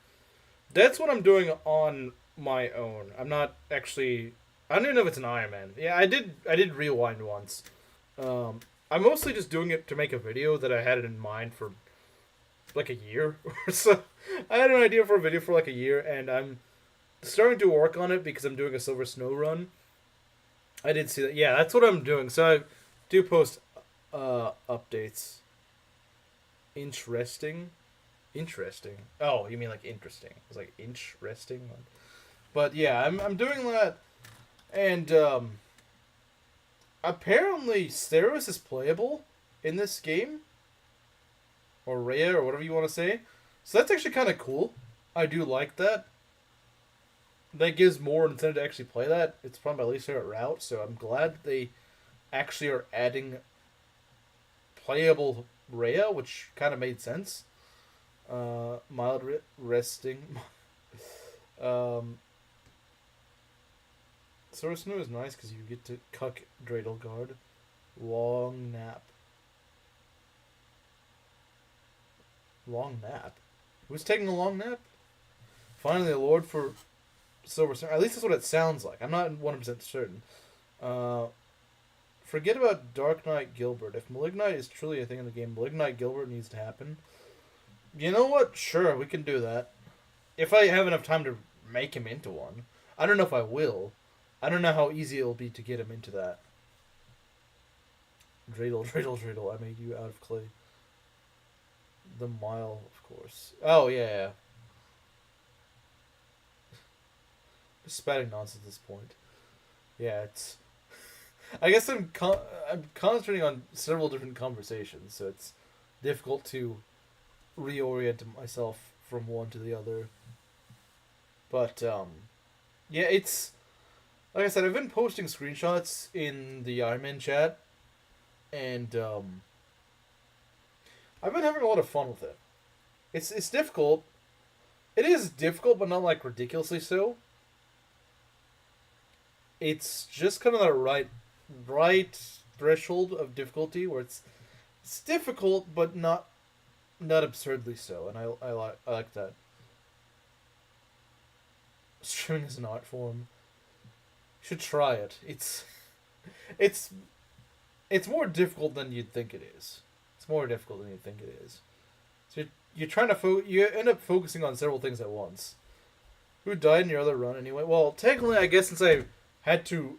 That's what I'm doing on my own. I'm not actually... I don't even know if it's an Ironman. Yeah, I did rewind once. I'm mostly just doing it to make a video that I had it in mind for like a year or so. I had an idea for a video for like a year, and I'm starting to work on it because I'm doing a Silver Snow run. I did see that. Yeah, that's what I'm doing. So I do post updates. Interesting. Oh, you mean like interesting? It's like interesting. But yeah, I'm doing that, and apparently Steris is playable in this game, or Rhea, or whatever you want to say. So that's actually kind of cool. I do like that. That gives more incentive to actually play that. It's probably my least favorite route, so I'm glad they actually are adding playable Rhea, which kind of made sense. Mild resting. Silver Snow is nice because you get to cuck Dreidel Guard. Long nap. Long nap? Who's taking a long nap? Finally, a lord for Silver Snow. At least that's what it sounds like. I'm not 100% certain. Forget about Dark Knight Gilbert. If Malignite is truly a thing in the game, Malignite Gilbert needs to happen. You know what? Sure, we can do that. If I have enough time to make him into one. I don't know if I will. I don't know how easy it'll be to get him into that. Dreidel, I made you out of clay. The mile, of course. Oh, yeah. Just spouting nonsense at this point. Yeah, it's... I guess I'm concentrating on several different conversations, so it's difficult to reorient myself from one to the other. But, yeah, it's... Like I said, I've been posting screenshots in the Ironman chat, and, I've been having a lot of fun with it. It's difficult. It is difficult, but not, like, ridiculously so. It's just kind of the right threshold of difficulty where it's difficult, but not absurdly so, and I like that. Streaming is an art form. You should try it. It's more difficult than you'd think it is. It's more difficult than you'd think it is. So you're trying to you end up focusing on several things at once. Who died in your other run anyway? Well, technically, I guess since I had to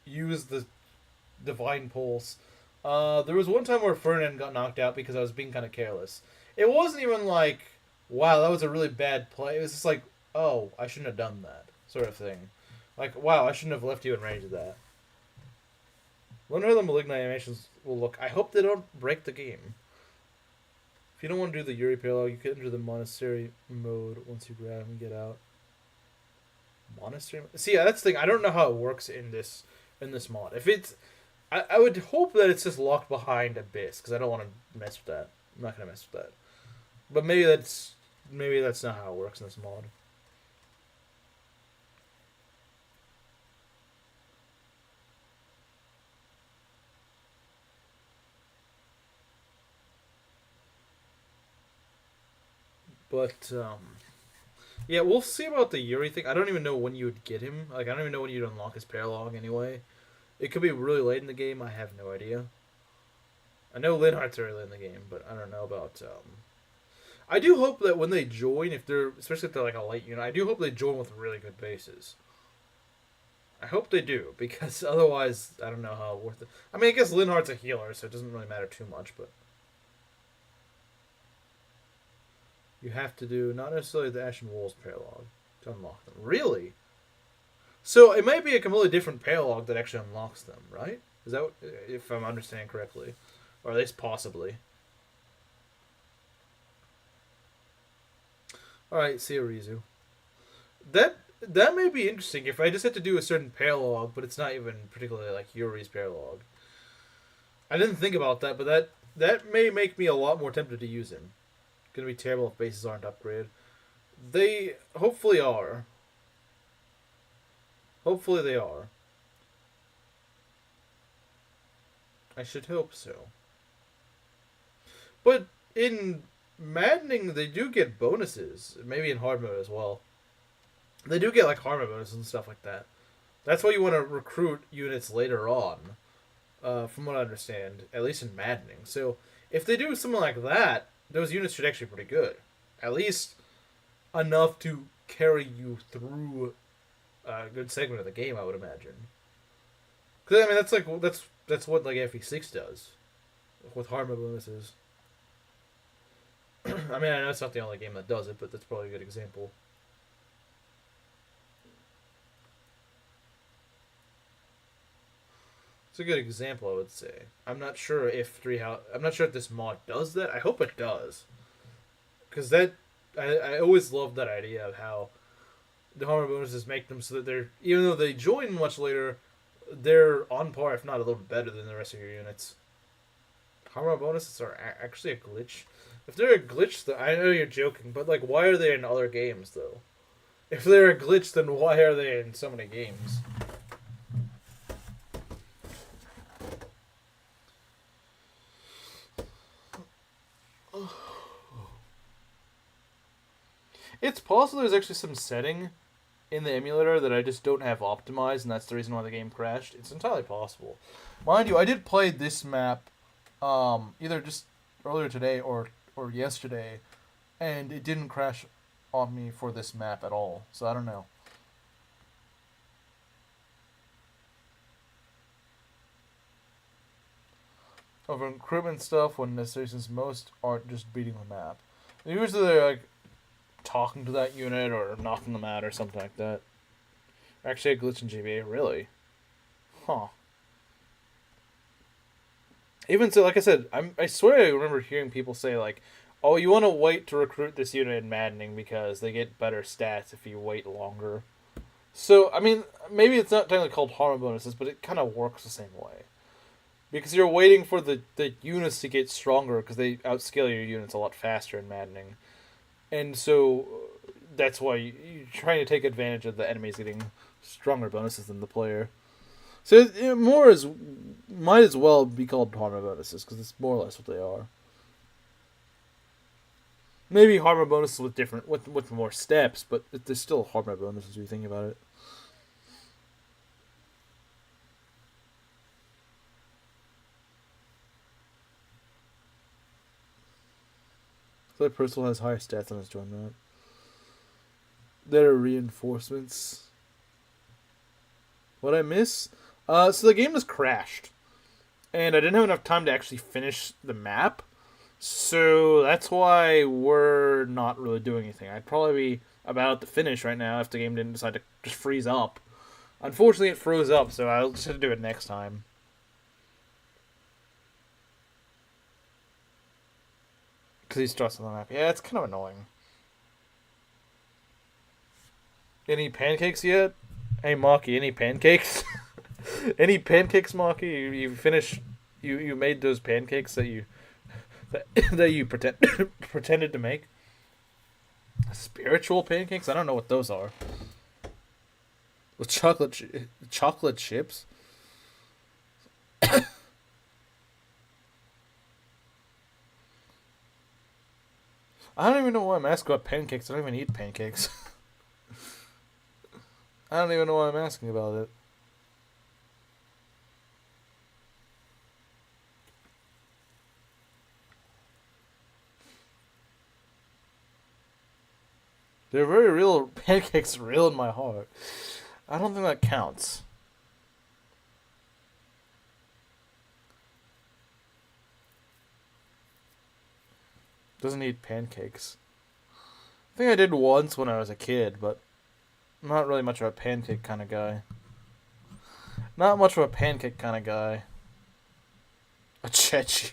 use the Divine Pulse, there was one time where Ferdinand got knocked out because I was being kind of careless. It wasn't even like, wow, that was a really bad play. It was just like, oh, I shouldn't have done that, sort of thing. Like, wow, I shouldn't have left you in range of that. Wonder how the malignant animations will look. I hope they don't break the game. If you don't want to do the Yuri parallel, you can enter the Monastery mode once you grab and get out. Monastery? See, yeah, that's the thing. I don't know how it works in this mod. If it's... I would hope that it's just locked behind Abyss, because I don't want to mess with that. I'm not going to mess with that. But maybe that's not how it works in this mod. But, yeah, we'll see about the Yuri thing. I don't even know when you would get him. Like, I don't even know when you'd unlock his paralogue anyway. It could be really late in the game. I have no idea. I know Linhardt's early in the game, but I don't know about, I do hope that when they join, especially if they're like a light unit, I do hope they join with really good bases. I hope they do, because otherwise, I don't know how worth it. I mean, I guess Linhardt's a healer, so it doesn't really matter too much, but... You have to do, not necessarily the Ashen Wolves paralogue to unlock them. Really? So it might be a completely different paralogue that actually unlocks them, right? Is that, if I'm understanding correctly? Or at least possibly. Alright, see Arizu. That may be interesting if I just had to do a certain paralogue, but it's not even particularly like Yuri's paralogue. I didn't think about that, but that may make me a lot more tempted to use him. Gonna be terrible if bases aren't upgraded. They hopefully are. Hopefully they are. I should hope so. But in Maddening, they do get bonuses. Maybe in hard mode as well. They do get like hard mode bonuses and stuff like that. That's why you want to recruit units later on. From what I understand, at least in Maddening. So if they do something like that, those units should actually be pretty good. At least enough to carry you through a good segment of the game, I would imagine. Because, I mean, that's what, like, FE6 does. With hard mode bonuses. I mean, I know it's not the only game that does it, but that's probably a good example. It's a good example, I would say. I'm not sure if this mod does that. I hope it does, because I always loved that idea of how the hard mode bonuses make them so that they're, even though they join much later, they're on par, if not a little bit better than the rest of your units. Hard mode bonuses are actually a glitch. If they're a glitch, though, I know you're joking, but like, why are they in other games though? If they're a glitch, then why are they in so many games? It's possible there's actually some setting in the emulator that I just don't have optimized, and that's the reason why the game crashed. It's entirely possible. Mind you, I did play this map either just earlier today or yesterday, and it didn't crash on me for this map at all, so I don't know. Over recruitment stuff, when necessary, since most aren't just beating the map. Usually they're like talking to that unit or knocking them out or something like that. Actually, a glitch in GBA, really? Huh. Even so, like I said, I swear I remember hearing people say, like, oh, you want to wait to recruit this unit in Maddening because they get better stats if you wait longer. So, I mean, maybe it's not technically called hard mode bonuses, but it kind of works the same way. Because you're waiting for the units to get stronger because they outscale your units a lot faster in Maddening. And so that's why you're trying to take advantage of the enemies getting stronger bonuses than the player. So it might as well be called hard mode bonuses because it's more or less what they are. Maybe hardware bonuses with different with more steps, but there's still hardware bonuses if you think about it. So that person has higher stats on his joint map. There are reinforcements. What I miss? So the game just crashed. And I didn't have enough time to actually finish the map. So that's why we're not really doing anything. I'd probably be about to finish right now if the game didn't decide to just freeze up. Unfortunately, it froze up, so I'll just have to do it next time. Because he starts on the map. Yeah, it's kind of annoying. Any pancakes yet? Hey, Marky, any pancakes? Any pancakes, Marky? You finished... You made those pancakes that you... that you pretended to make? Spiritual pancakes? I don't know what those are. With chocolate chips? I don't even know why I'm asking about pancakes. I don't even eat pancakes. I don't even know why I'm asking about it. They're very real. Pancakes real in my heart. I don't think that counts. Doesn't eat pancakes. I think I did once when I was a kid, but I'm not really much of a pancake kind of guy. Not much of a pancake kind of guy. A chechi.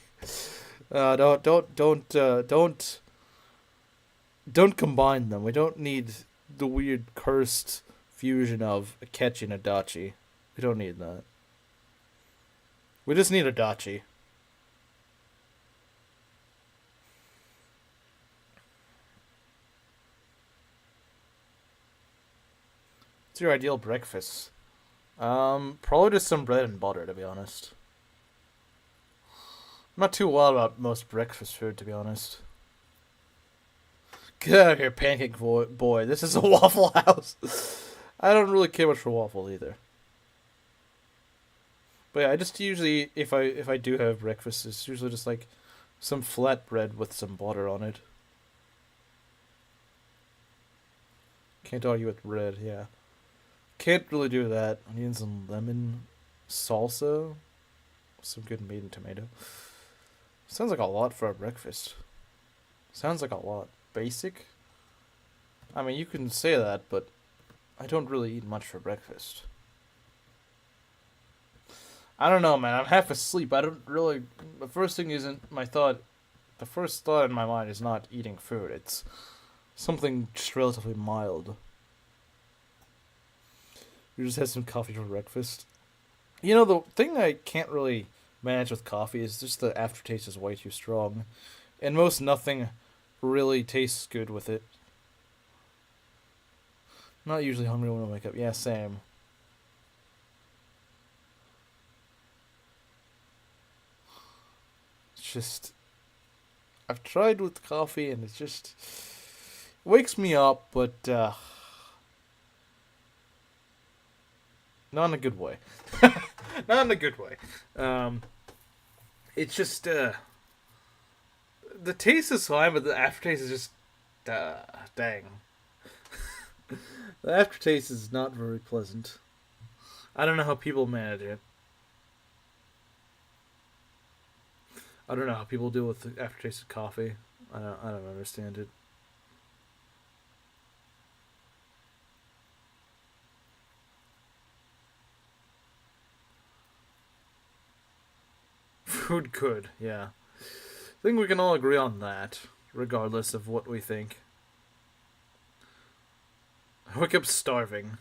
Don't combine them. We don't need the weird cursed fusion of a Ketchi and a Dachi. We don't need that. We just need a Dachi. What's your ideal breakfast? Probably just some bread and butter, to be honest. I'm not too wild about most breakfast food, to be honest. Get out of here, pancake boy. This is a Waffle House. I don't really care much for waffle either. But yeah, I just usually, if I do have breakfast, it's usually just like some flat bread with some butter on it. Can't argue with bread, yeah. Can't really do that. I need some lemon salsa. Some good meat and tomato. Sounds like a lot for a breakfast. Sounds like a lot. Basic? I mean, you can say that, but I don't really eat much for breakfast. I don't know, man. I'm half asleep. I don't really... The first thing isn't my thought... The first thought in my mind is not eating food. It's something just relatively mild. You just had some coffee for breakfast. You know, the thing I can't really manage with coffee is just the aftertaste is way too strong. And most nothing really tastes good with it. I'm not usually hungry when I wake up. Yeah, same. It's just... I've tried with coffee and it just... wakes me up, but... not in a good way. Not in a good way. It's just... the taste is fine, but the aftertaste is just... dang. The aftertaste is not very pleasant. I don't know how people manage it. I don't know how people deal with the aftertaste of coffee. I don't understand it. Food could, yeah. I think we can all agree on that, regardless of what we think. I wake up starving.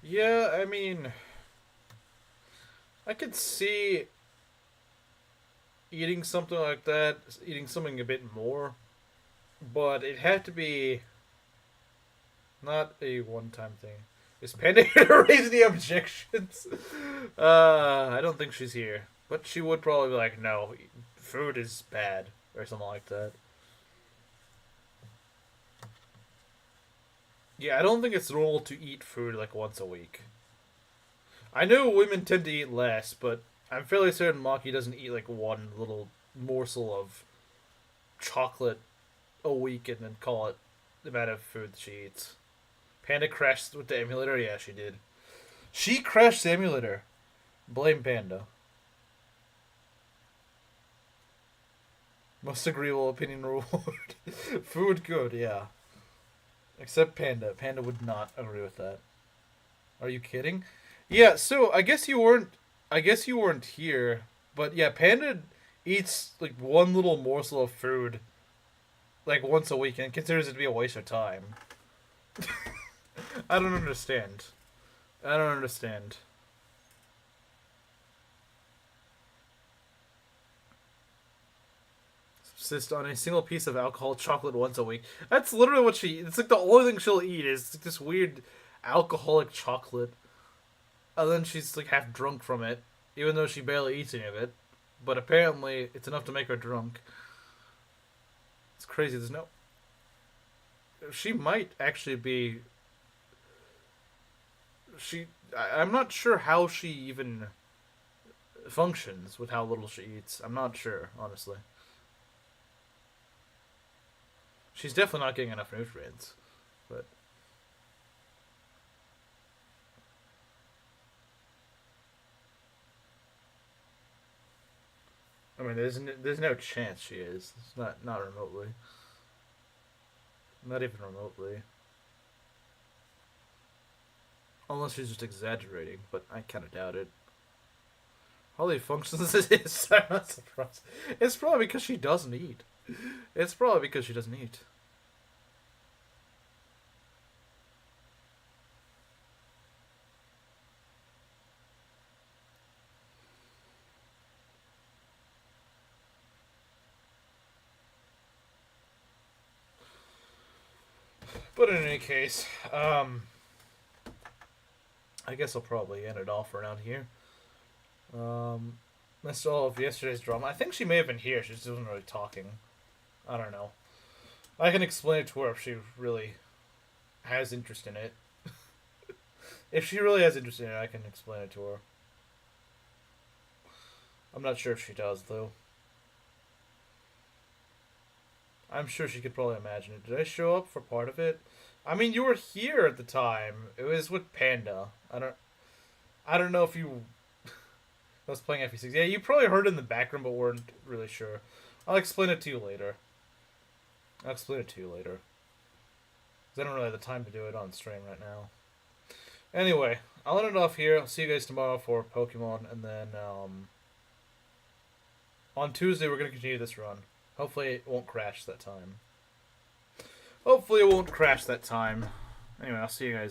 Yeah, I mean... I could see... eating something like that, eating something a bit more. But it had to be... Not a one-time thing. Is Panda here to raise any objections? I don't think she's here. But she would probably be like, no, food is bad. Or something like that. Yeah, I don't think it's normal to eat food like once a week. I know women tend to eat less, but I'm fairly certain Maki doesn't eat like one little morsel of chocolate a week and then call it the amount of food she eats. Panda crashed with the emulator? Yeah, she did. She crashed the emulator. Blame Panda. Most agreeable opinion reward. Food good, yeah. Except Panda. Panda would not agree with that. Are you kidding? Yeah, so I guess you weren't here, but yeah, Panda eats like one little morsel of food like once a week and considers it to be a waste of time. I don't understand. I don't understand. Subsist on a single piece of alcohol chocolate once a week. That's literally what she... It's like the only thing she'll eat is like this weird alcoholic chocolate. And then she's like half drunk from it, even though she barely eats any of it. But apparently it's enough to make her drunk. It's crazy. There's no... She might actually be... I'm not sure how she even functions with how little she eats. I'm not sure, honestly. She's definitely not getting enough nutrients, but... I mean, there's no chance she is. It's not remotely. Not even remotely. Unless she's just exaggerating, but I kind of doubt it. Hardly functions as it is. I'm not surprised. It's probably because she doesn't eat. It's probably because she doesn't eat. But in any case, I guess I'll probably end it off around here. That's all of yesterday's drama. I think she may have been here. She just wasn't really talking. I don't know. I can explain it to her if she really has interest in it. If she really has interest in it, I can explain it to her. I'm not sure if she does, though. I'm sure she could probably imagine it. Did I show up for part of it? I mean, you were here at the time. It was with Panda. I don't know if you... I was playing FE6. Yeah, you probably heard it in the background, but weren't really sure. I'll explain it to you later. Because I don't really have the time to do it on stream right now. Anyway, I'll end it off here. I'll see you guys tomorrow for Pokemon, and then on Tuesday we're going to continue this run. Hopefully it won't crash that time. Anyway, I'll see you guys later.